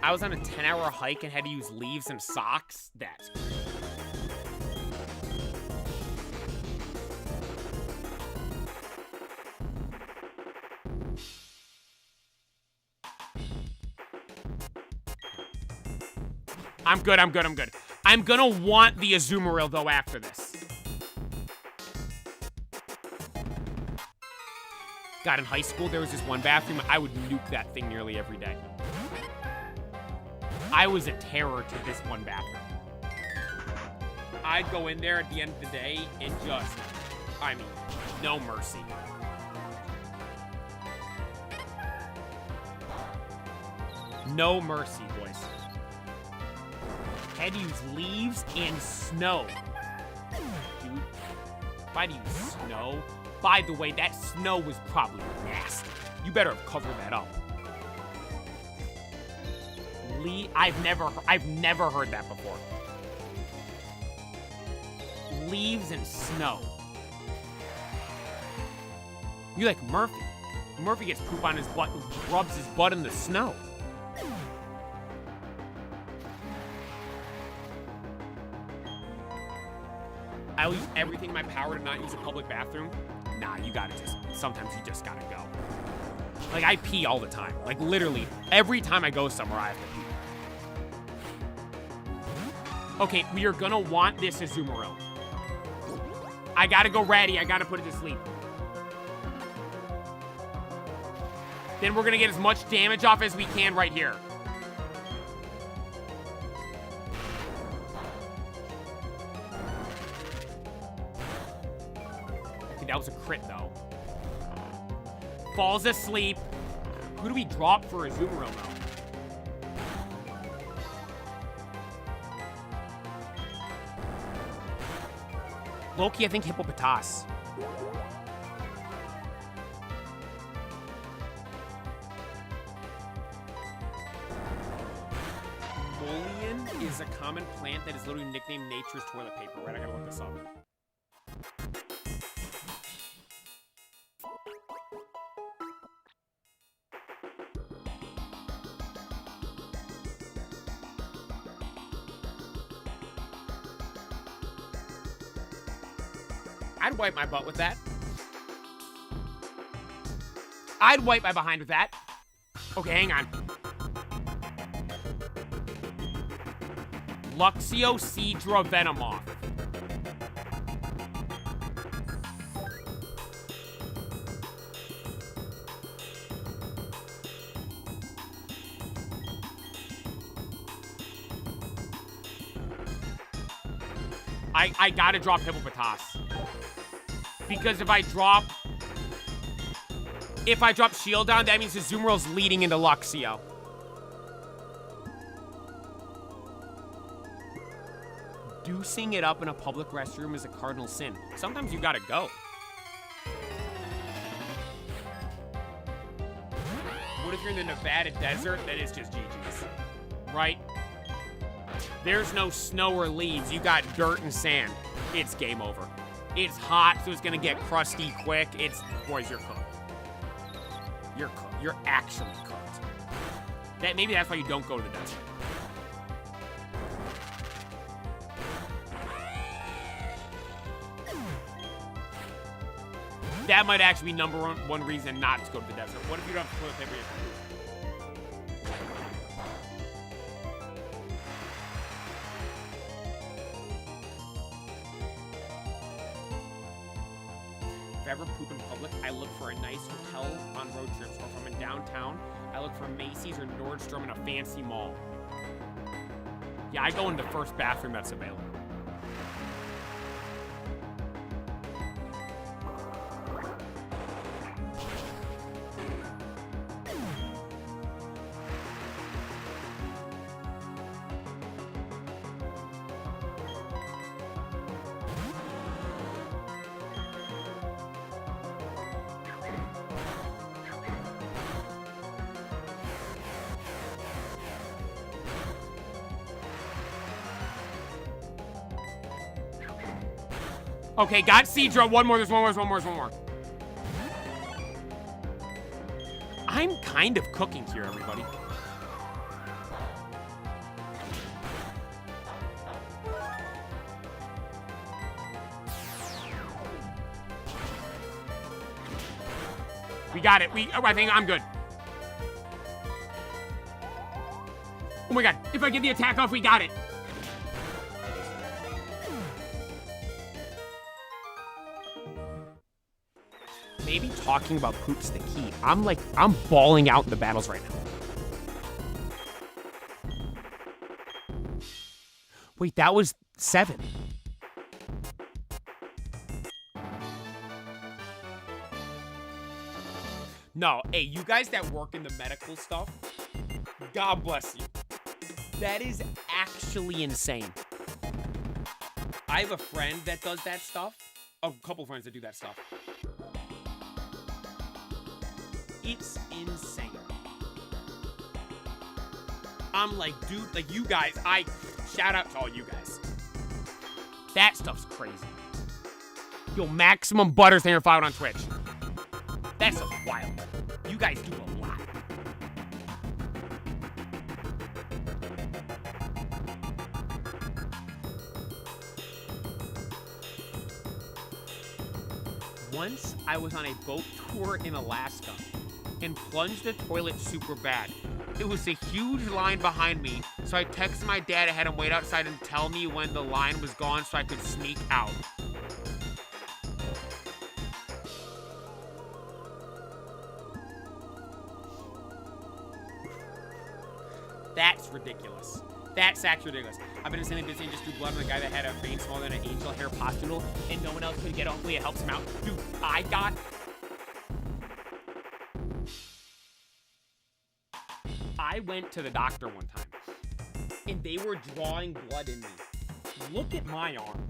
I was on a 10-hour hike and had to use leaves and socks. That's crazy. I'm good. I'm gonna want the Azumarill, though, after this. God, in high school, there was this one bathroom. I would nuke that thing nearly every day. I was a terror to this one bathroom. I'd go in there at the end of the day and just, I mean, no mercy. No mercy, boys. Had to use leaves and snow. Dude, if I'd use snow... By the way, that snow was probably nasty. You better have covered that up. I've never heard that before. Leaves and snow. You like Murphy. Murphy gets poop on his butt and rubs his butt in the snow. I'll use everything in my power to not use a public bathroom. Nah, sometimes you just gotta go. Like, I pee all the time. Like, literally, every time I go somewhere, I have to pee. Okay, we are gonna want this Azumarill. I gotta go ratty. I gotta put it to sleep. Then we're gonna get as much damage off as we can right here. Okay, that was a crit, though. Falls asleep. Who do we drop for Azumarill, though? Loki, I think Hippopotas. Mullion is a common plant that is literally nicknamed nature's toilet paper. Right, I gotta look this up. I'd wipe my butt with that. I'd wipe my behind with that. Okay, hang on. Luxio Cedra Venomoth. I gotta drop Hippopotas. Because if I drop shield down, that means the Azumarill's leading into Luxio. Deucing it up in a public restroom is a cardinal sin. Sometimes you gotta go. What if you're in the Nevada desert? That is just GG's. Right? There's no snow or leaves. You got dirt and sand. It's game over. It's hot, so it's gonna get crusty quick. Boys, you're cooked. You're cooked. You're actually cooked. Maybe that's why you don't go to the desert. That might actually be number one reason not to go to the desert. What if you don't have toilet paper? If I ever poop in public, I look for a nice hotel on road trips, or if I'm in downtown, I look for Macy's or Nordstrom in a fancy mall. Yeah, I go in the first bathroom that's available. Okay, got Cedra. One more. There's one more. I'm kind of cooking here, everybody. We got it. I think I'm good. my god, if I get the attack off, we got it. Maybe talking about poop's the key. I'm balling out in the battles right now. Wait, that was 7. No, hey, you guys that work in the medical stuff, God bless you. That is actually insane. I have a friend that does that stuff. A couple friends that do that stuff. It's insane. I'm like, dude, like you guys, shout out to all you guys. That stuff's crazy. Yo, Maximum Butters there followed on Twitch. That stuff's wild. You guys do a lot. Once I was on a boat tour in Alaska and plunged the toilet super bad. It was a huge line behind me, so I texted my dad and had him wait outside and tell me when the line was gone so I could sneak out. That's ridiculous. That's actually ridiculous. I've been insanely busy and just drew blood on the guy that had a vein smaller than an angel hair pustule and no one else could get it. Hopefully it helps him out. Dude, I went to the doctor one time and they were drawing blood in me. Look at my arm.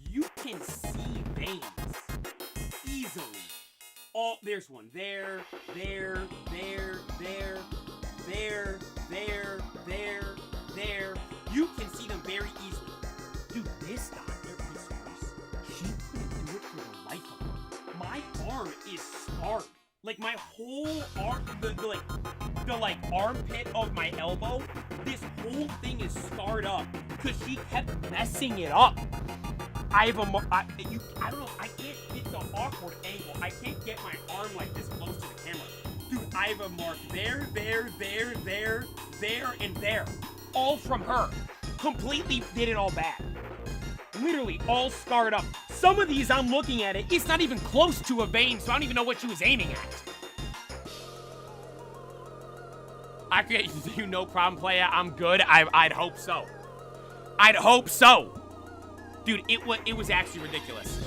You can see veins easily. Oh, there's one there. You can see them very easily. Dude, this doctor, she couldn't do it for the life of her. My arm is scarred. Like my whole arm, the armpit of my elbow, this whole thing is scarred up because she kept messing it up. I don't know, it's an awkward angle. I can't get my arm like this close to the camera. Dude, I have a mark there, and there. All from her. Completely did it all bad. Literally all scarred up. Some of these I'm looking at it, it's not even close to a vein, so I don't even know what she was aiming at. I could you no problem, playa. I'm good. I'd hope so. I'd hope so. Dude, it was actually ridiculous.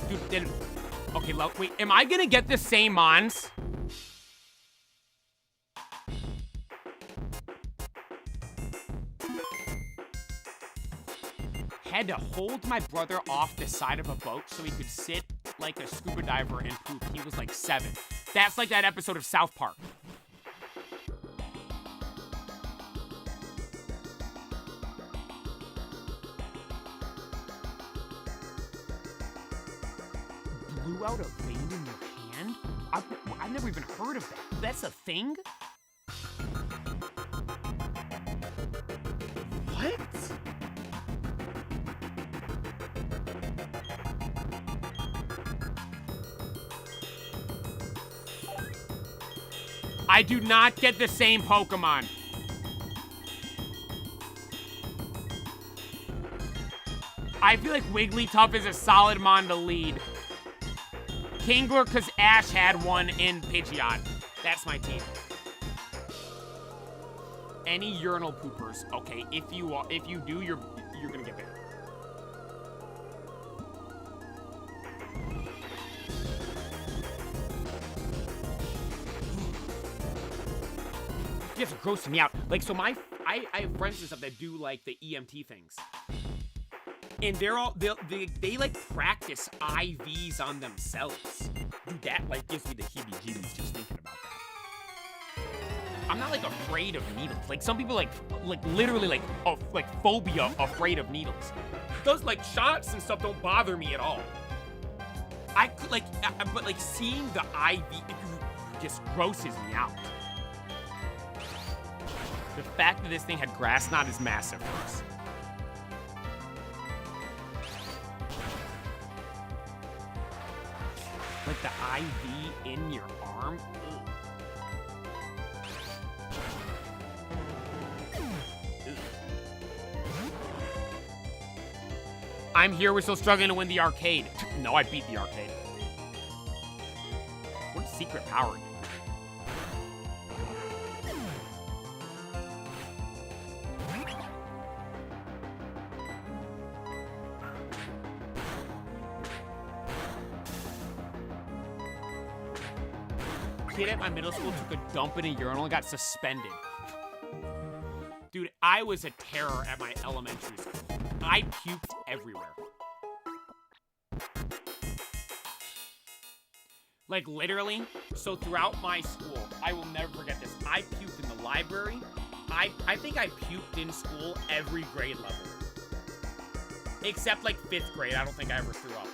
Dude, then okay, look, wait, am I gonna get the same mons? Had to hold my brother off the side of a boat so he could sit like a scuba diver and poop. He was like 7. That's like that episode of South Park. Blew out a vein in your hand? I've never even heard of that. That's a thing? What? I do not get the same Pokemon. I feel like Wigglytuff is a solid mon to lead. Kingler, because Ash had one in Pidgeot. That's my team. Any urinal poopers. Okay, if you do, you're gonna get banned. It's grossing me out. Like, so I have friends and stuff that do like the EMT things, and they like practice IVs on themselves. Dude, that like gives me the heebie-jeebies just thinking about that. I'm not like afraid of needles. Like some people like literally like phobia afraid of needles. Those like shots and stuff don't bother me at all. I could but like seeing the IV just grosses me out. The fact that this thing had grass knot is massive for us. Like, With the IV in your arm? Ugh. I'm here, we're still struggling to win the arcade. No, I beat the arcade. What secret power do you Kid at my middle school took a dump in a urinal and got suspended. Dude, I was a terror at my elementary school. I puked everywhere. Like, literally. So throughout my school, I will never forget this. I puked in the library. I think I puked in school every grade level. Except, like, 5th grade. I don't think I ever threw up.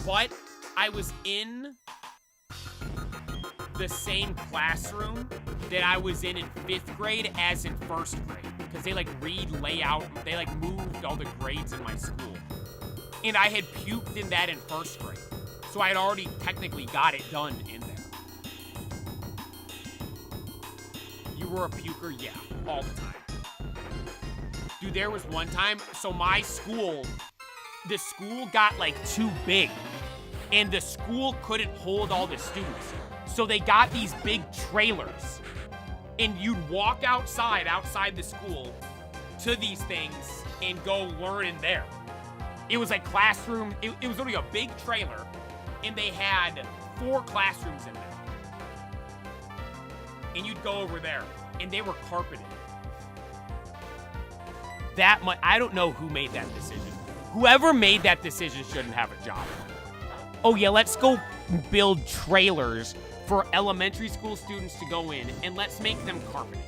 But I was in the same classroom that I was in 5th grade as in 1st grade. Because they, like, they, like, moved all the grades in my school. And I had puked in that in 1st grade. So I had already technically got it done in there. You were a puker? Yeah, all the time. Dude, there was one time, so my school, the school got, like, too big. And the school couldn't hold all the students. So they got these big trailers. And you'd walk outside the school to these things and go learn in there. It was like classroom, it was only a big trailer, and they had 4 classrooms in there. And you'd go over there, and they were carpeted. I don't know who made that decision. Whoever made that decision shouldn't have a job. Oh yeah, let's go build trailers for elementary school students to go in, and let's make them carpeted.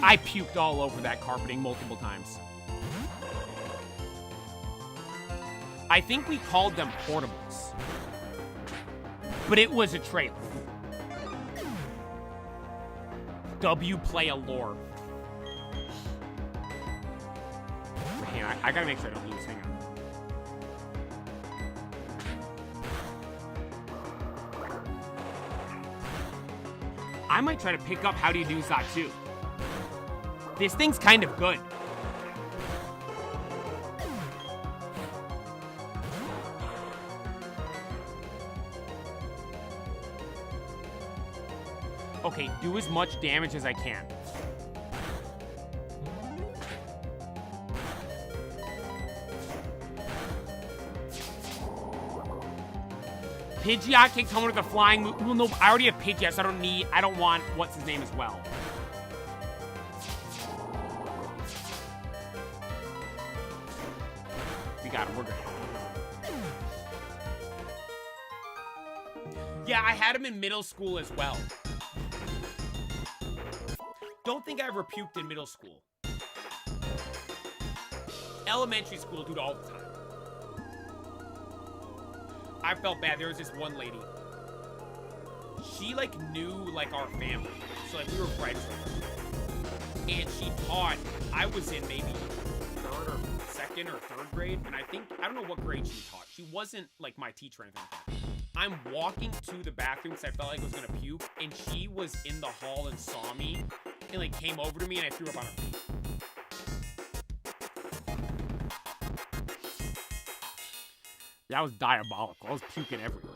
I puked all over that carpeting multiple times. I think we called them portables. But it was a trailer. W play a lore. Hang on, I gotta make sure I don't lose. Hang on. I might try to pick up How Do You Do Zot too. This thing's kind of good. Okay, do as much damage as I can. Pidgeot can come with a flying move. Well, no, I already have Pidgeot, so I don't want what's his name as well. We got him, we're good. Yeah, I had him in middle school as well. Don't think I ever puked in middle school. Elementary school, dude, all the time. I felt bad. There was this one lady. She, like, knew, like, our family. So, like, we were friends with her. And she taught, I was in maybe 3rd or 2nd or 3rd grade. And I don't know what grade she taught. She wasn't, like, my teacher or anything like that. I'm walking to the bathroom because I felt like I was going to puke. And she was in the hall and saw me. And, like, came over to me and I threw up on her feet. That was diabolical. I was puking everywhere.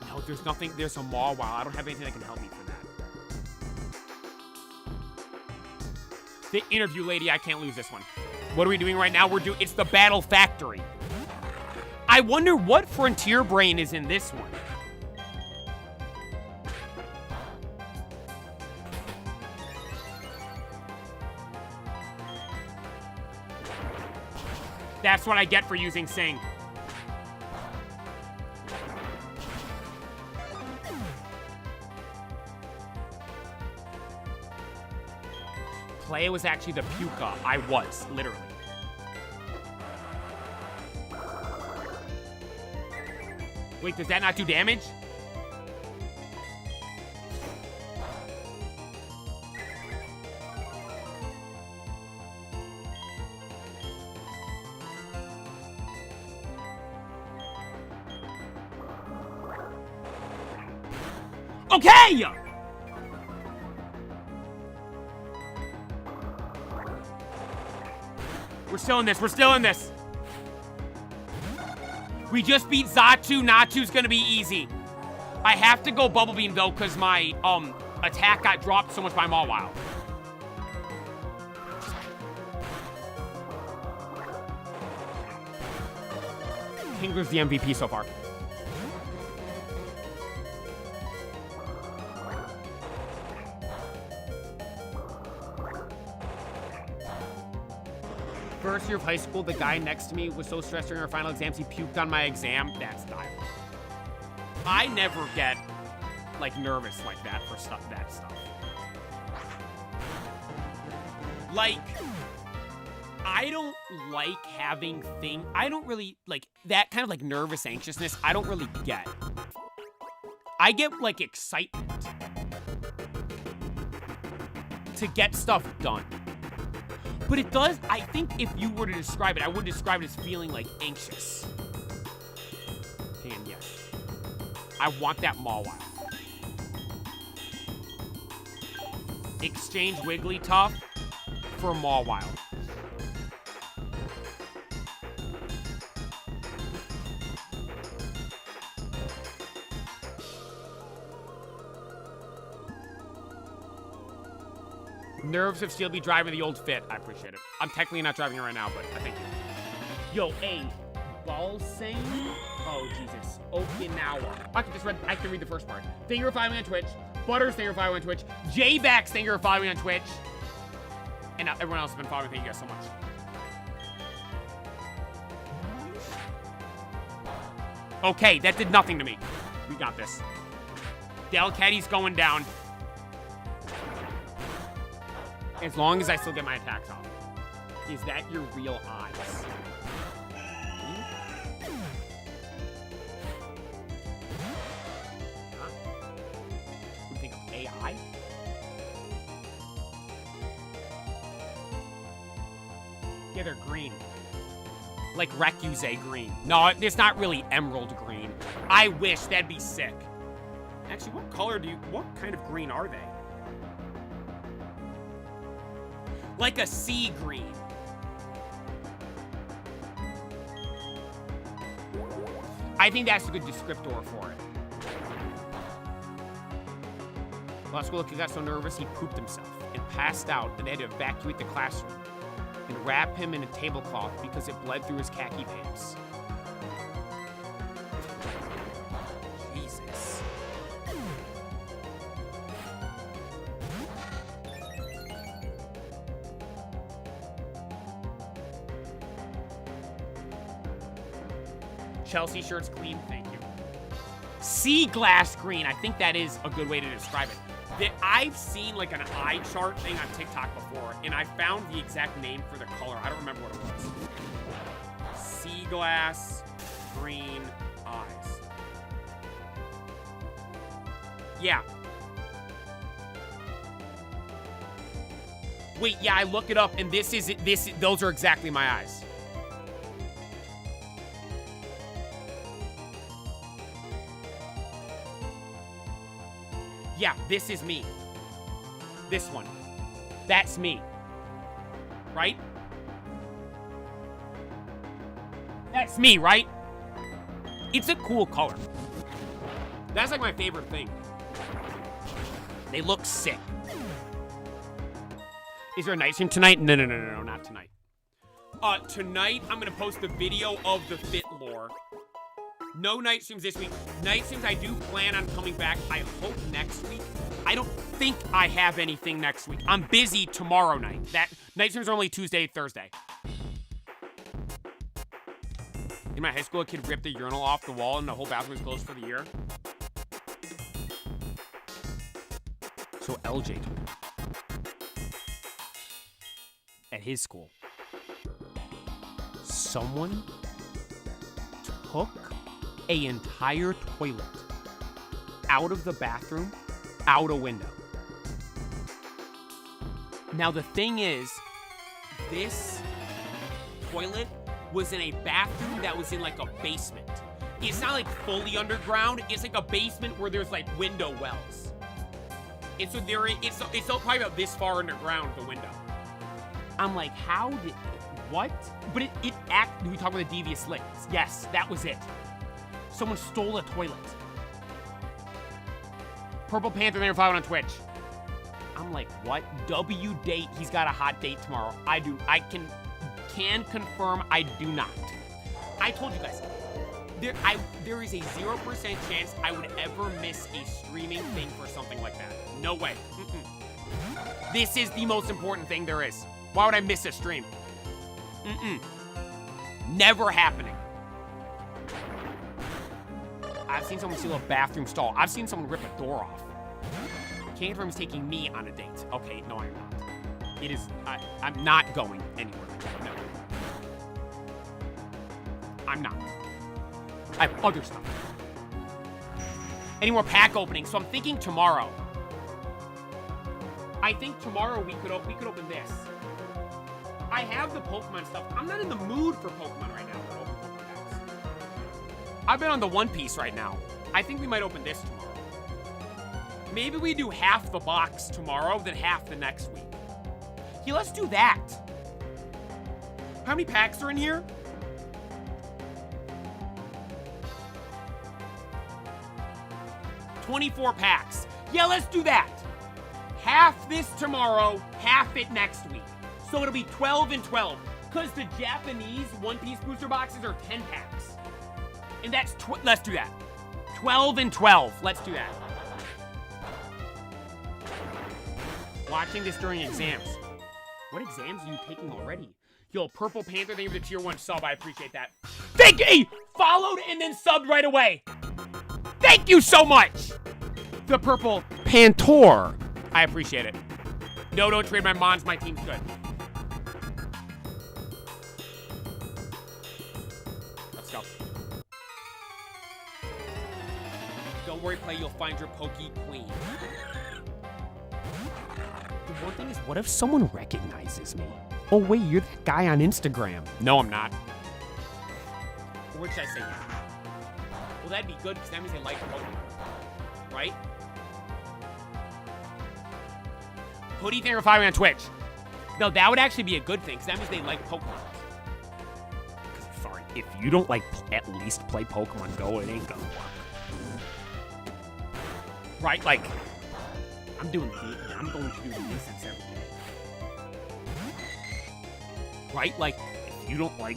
No, there's nothing. There's a mall. Wow, I don't have anything that can help me for that. The interview lady, I can't lose this one. What are we doing right now? It's the Battle Factory. I wonder what Frontier Brain is in this one. That's what I get for using Sing. Play was actually the Puka. I was, literally. Wait, does that not do damage? Okay! We're still in this. We're still in this. We just beat Zatu. Nachu's gonna be easy. I have to go Bubble Beam, though, because my, attack got dropped so much by Mawile. Kingler's the MVP so far. First year of high school, the guy next to me was so stressed during our final exams, he puked on my exam. That's diabolical. I never get, like, nervous like that for that stuff. Like, I don't like having I don't really, like, that kind of, like, nervous anxiousness, I don't really get. I get, like, excitement to get stuff done. But it does, I think if you were to describe it, I would describe it as feeling, like, anxious. And yes. I want that Mawile. Exchange Wigglytuff for Mawile. Nerves of Steel be driving the old Fit. I appreciate it. I'm technically not driving it right now, but I thank you. Yo, A. Balsing? Oh, Jesus. Okinawa. I can read the first part. Thank you for following me on Twitch. Butters, thank you for following me on Twitch. J-Bax, thank you for following me on Twitch. And now everyone else has been following me. Thank you guys so much. Okay, that did nothing to me. We got this. Delcatty's going down. As long as I still get my attacks off. Is that your real eyes? Huh? You think of AI? Yeah, they're green. Like Recuse green. No, it's not really emerald green. I wish, that'd be sick. Actually, what kind of green are they? Like a sea green. I think that's a good descriptor for it. Last school, he got so nervous he pooped himself and passed out, and they had to evacuate the classroom and wrap him in a tablecloth because it bled through his khaki pants. Jesus. Chelsea shirt's clean, thank you. Sea glass green, I think that is a good way to describe it. I've seen like an eye chart thing on TikTok before, and I found the exact name for the color. I don't remember what it was. Sea glass green eyes. Yeah. Wait, yeah, I looked it up, and those are exactly my eyes. Yeah, this is me. This one. That's me. Right? That's me, right? It's a cool color. That's like my favorite thing. They look sick. Is there a night stream tonight? No, not tonight. Tonight, I'm gonna post the video of the Fit lore. No night streams this week. Night streams, I do plan on coming back, I hope next week. I don't think I have anything next week. I'm busy tomorrow night. Night streams are only Tuesday, Thursday. In my high school, a kid ripped a urinal off the wall and the whole bathroom was closed for the year. So LJ told me. At his school, someone took an entire toilet out of the bathroom, out a window. Now the thing is, this toilet was in a bathroom that was in like a basement. it's not like fully underground. It's like a basement where there's like window wells. And so it's probably about this far underground, the window. I'm like, how did, what? But we talk about the devious links. Yes, that was it. Someone stole a toilet. Purple Panther there following on Twitch. I'm like, what? W date, he's got a hot date tomorrow. I can confirm I do not. I told you guys, there is a 0% chance I would ever miss a streaming thing for something like that. No way. This is the most important thing there is. Why would I miss a stream? Never happening. I've seen someone steal a bathroom stall. I've seen someone rip a door off. Can't confirm he's taking me on a date. Okay, no, I'm not. It is, I'm not going anywhere. No. I'm not. I have other stuff. Any more pack openings? So I'm thinking tomorrow. I think tomorrow we could open this. I have the Pokemon stuff. I'm not in the mood for Pokemon right now. I've been on the One Piece right now. I think we might open this tomorrow. Maybe we do half the box tomorrow, then half the next week. Yeah, let's do that. How many packs are in here? 24 packs. Yeah, let's do that. Half this tomorrow, half it next week. So it'll be 12 and 12. Because the Japanese One Piece booster boxes are 10 packs. And that's, let's do that. 12 and 12. Let's do that. Watching this during exams. What exams are you taking already? Yo, Purple Panther, thank you for the tier 1 sub. I appreciate that. Thank you! Followed and then subbed right away. Thank you so much! The Purple Panther. I appreciate it. No, don't trade my mons. My team's good. Let's go. Don't worry, play. You'll find your Pokey Queen. The one thing is, what if someone recognizes me? Oh, wait, you're that guy on Instagram. No, I'm not. Or what should I say? Well, that'd be good, because that means they like Pokemon. Right? Hoodie thing or following on Twitch. No, that would actually be a good thing, because that means they like Pokemon. Sorry, if you don't like at least play Pokemon Go, it ain't gonna work. Right? Like, I'm going to do the basics every day. Right? Like, if you don't like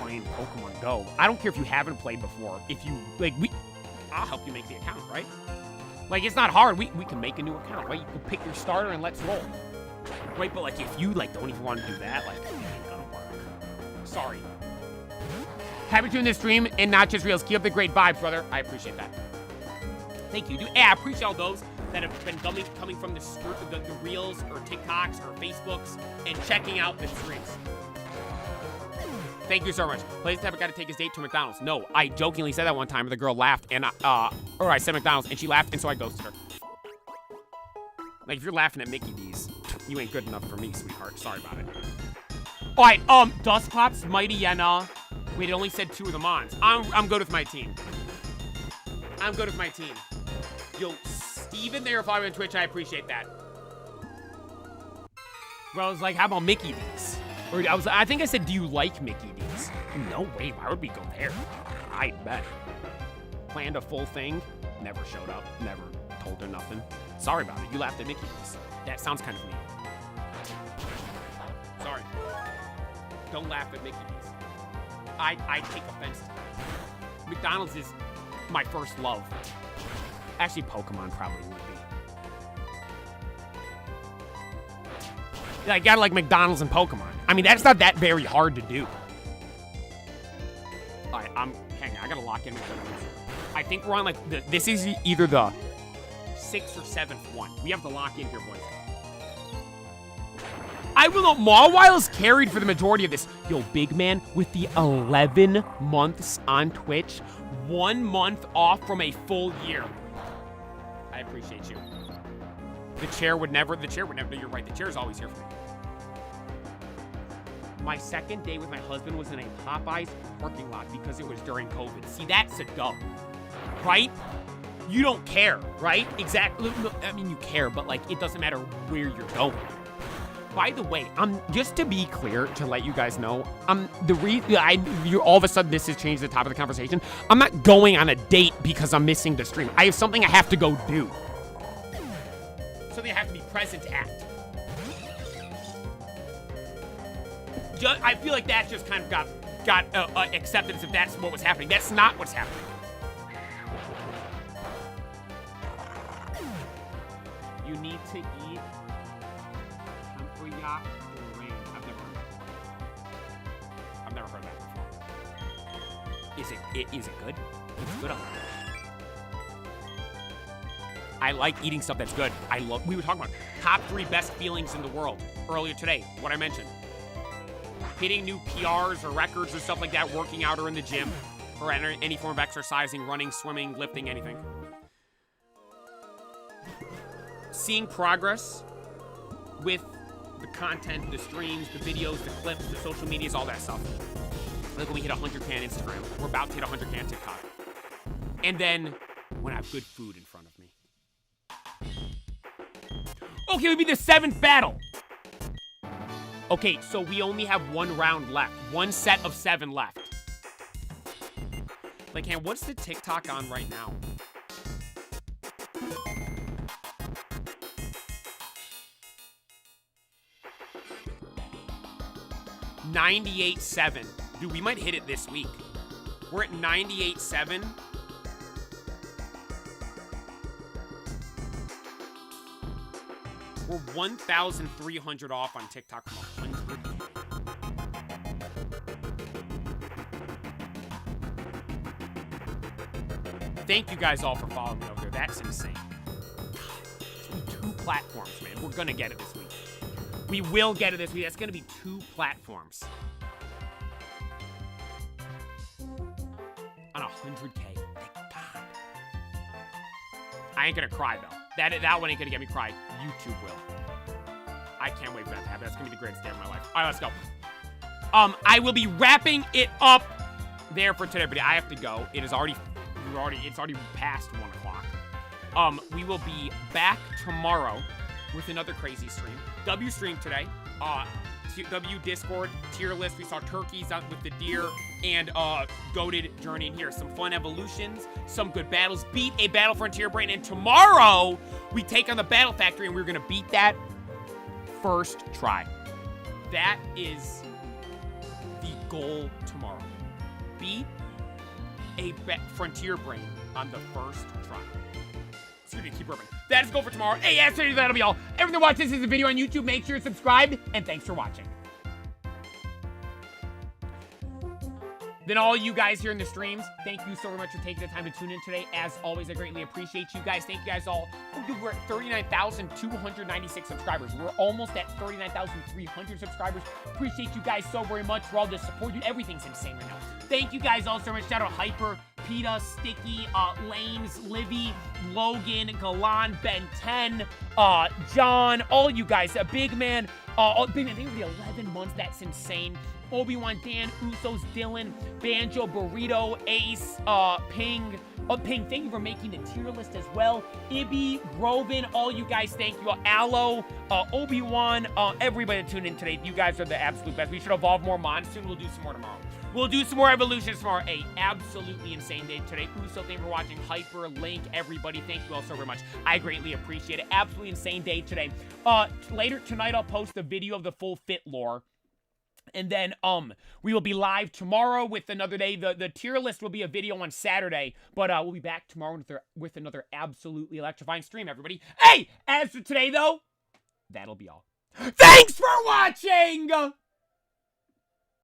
playing Pokemon Go, I don't care if you haven't played before. If you, like, I'll help you make the account, right? Like, it's not hard. We can make a new account, right? You can pick your starter and let's roll. Right? But, like, if you, like, don't even want to do that, like, it ain't gonna work. Sorry. Happy to in this stream and not just reels. Keep up the great vibes, brother. I appreciate that. Thank you. I appreciate all those that have been coming from the reels or TikToks or Facebooks and checking out the streams. Thank you so much. Plays type of guy to take his date to McDonald's. No, I jokingly said that one time, and the girl laughed, and or I said McDonald's, and she laughed, and so I ghosted her. Like, if you're laughing at Mickey D's, you ain't good enough for me, sweetheart. Sorry about it. All right, Dustclops, Mighty, and wait, it only said 2 of the Mons. I'm good with my team. I'm good with my team. Yo, Steven, there, following on Twitch. I appreciate that. Well, I was like, how about Mickey D's? Or I think I said, do you like Mickey D's? No way, why would we go there? I bet. Planned a full thing, never showed up, never told her nothing. Sorry about it, you laughed at Mickey D's. That sounds kind of mean. Sorry. Don't laugh at Mickey D's. I take offense to that. McDonald's is my first love. Actually, Pokemon probably would be. I gotta like McDonald's and Pokemon. I mean, that's not that very hard to do. All right, hang on, I gotta lock in McDonald's. I think we're on like, this is either the 6th or 7th one. We have to lock in here, boys. I will note, Mawwile's carried for the majority of this. Yo, big man, with the 11 months on Twitch, 1 month off from a full year. I appreciate you. The chair would never, you're right, the chair is always here for me. My second day with my husband was in a Popeyes parking lot because it was during COVID. See, that's a dub, right? You don't care, right? Exactly. I mean, you care, but like, it doesn't matter where you're going. By the way, just to be clear, to let you guys know, all of a sudden this has changed the top of the conversation. I'm not going on a date because I'm missing the stream. I have something I have to go do. Something I have to be present at. I feel like that just kind of got acceptance if that's what was happening. That's not what's happening. You need to eat tempoyak rain. I've never heard that before. Is it good? It's good. I like eating stuff that's good. We were talking about top 3 best feelings in the world earlier today. What I mentioned. Hitting new PRs or records or stuff like that, working out or in the gym, or any form of exercising, running, swimming, lifting, anything. Seeing progress with the content, the streams, the videos, the clips, the social medias, all that stuff. Like when we hit 100K on Instagram. We're about to hit 100K on TikTok. And then when I have good food in front of me. Okay, it would be the 7th battle. Okay, so we only have 1 round left. 1 set of 7 left. Like, hey, what's the TikTok on right now? $98.7. Dude, we might hit it this week. We're at $98.7. We're 1,300 off on TikTok from 100K. Thank you guys all for following me over there. That's insane. It's gonna be 2 platforms, man. We're gonna get it this week. We will get it this week. That's gonna be 2 platforms. On 100K. Thank God. I ain't gonna cry, though. That one ain't gonna get me cry. YouTube will. I can't wait for that to happen. That's gonna be the greatest day of my life. All right, let's go. I will be wrapping it up there for today, but I have to go. It is already past 1 o'clock. We will be back tomorrow with another crazy stream. W stream today. W Discord tier list. We saw turkeys out with the deer and goated journey in here. Some fun evolutions, some good battles. Beat a Battle Frontier brain, and tomorrow we take on the Battle Factory, and we're gonna beat that first try. That is the goal tomorrow. Beat a Frontier brain on the first try. So we're gonna keep working. That is the goal for tomorrow. Hey, yes, that'll be all. Everyone watch this is a video on YouTube. Make sure to subscribe, and thanks for watching. Then all you guys here in the streams, thank you so very much for taking the time to tune in today. As always, I greatly appreciate you guys. Thank you guys all. Oh, dude, we're at 39,296 subscribers. We're almost at 39,300 subscribers. Appreciate you guys so very much for all the support. Dude, everything's insane right now. Thank you guys all so much. Shout out Hyper, Peta, Sticky, Lanes, Livy, Logan, Galan, Ben 10, John, all you guys. Big Man, Big Man, thank you for the 11 months. That's insane. Obi-Wan, Dan, Usos, Dylan, Banjo, Burrito, Ace, Ping. Ping, thank you for making the tier list as well. Ibby, Groven, all you guys, thank you. Aloe, Obi-Wan, everybody that tuned in today. You guys are the absolute best. We should evolve more Monsoon. We'll do some more tomorrow. We'll do some more evolutions tomorrow. A absolutely insane day today. Uso, thank you for watching. Hyper, Link, everybody, thank you all so very much. I greatly appreciate it. Absolutely insane day today. Later tonight, I'll post a video of the full fit lore. And then, we will be live tomorrow with another day. The tier list will be a video on Saturday, but we'll be back tomorrow with another absolutely electrifying stream, everybody. Hey, as for today, though, that'll be all. Thanks for watching!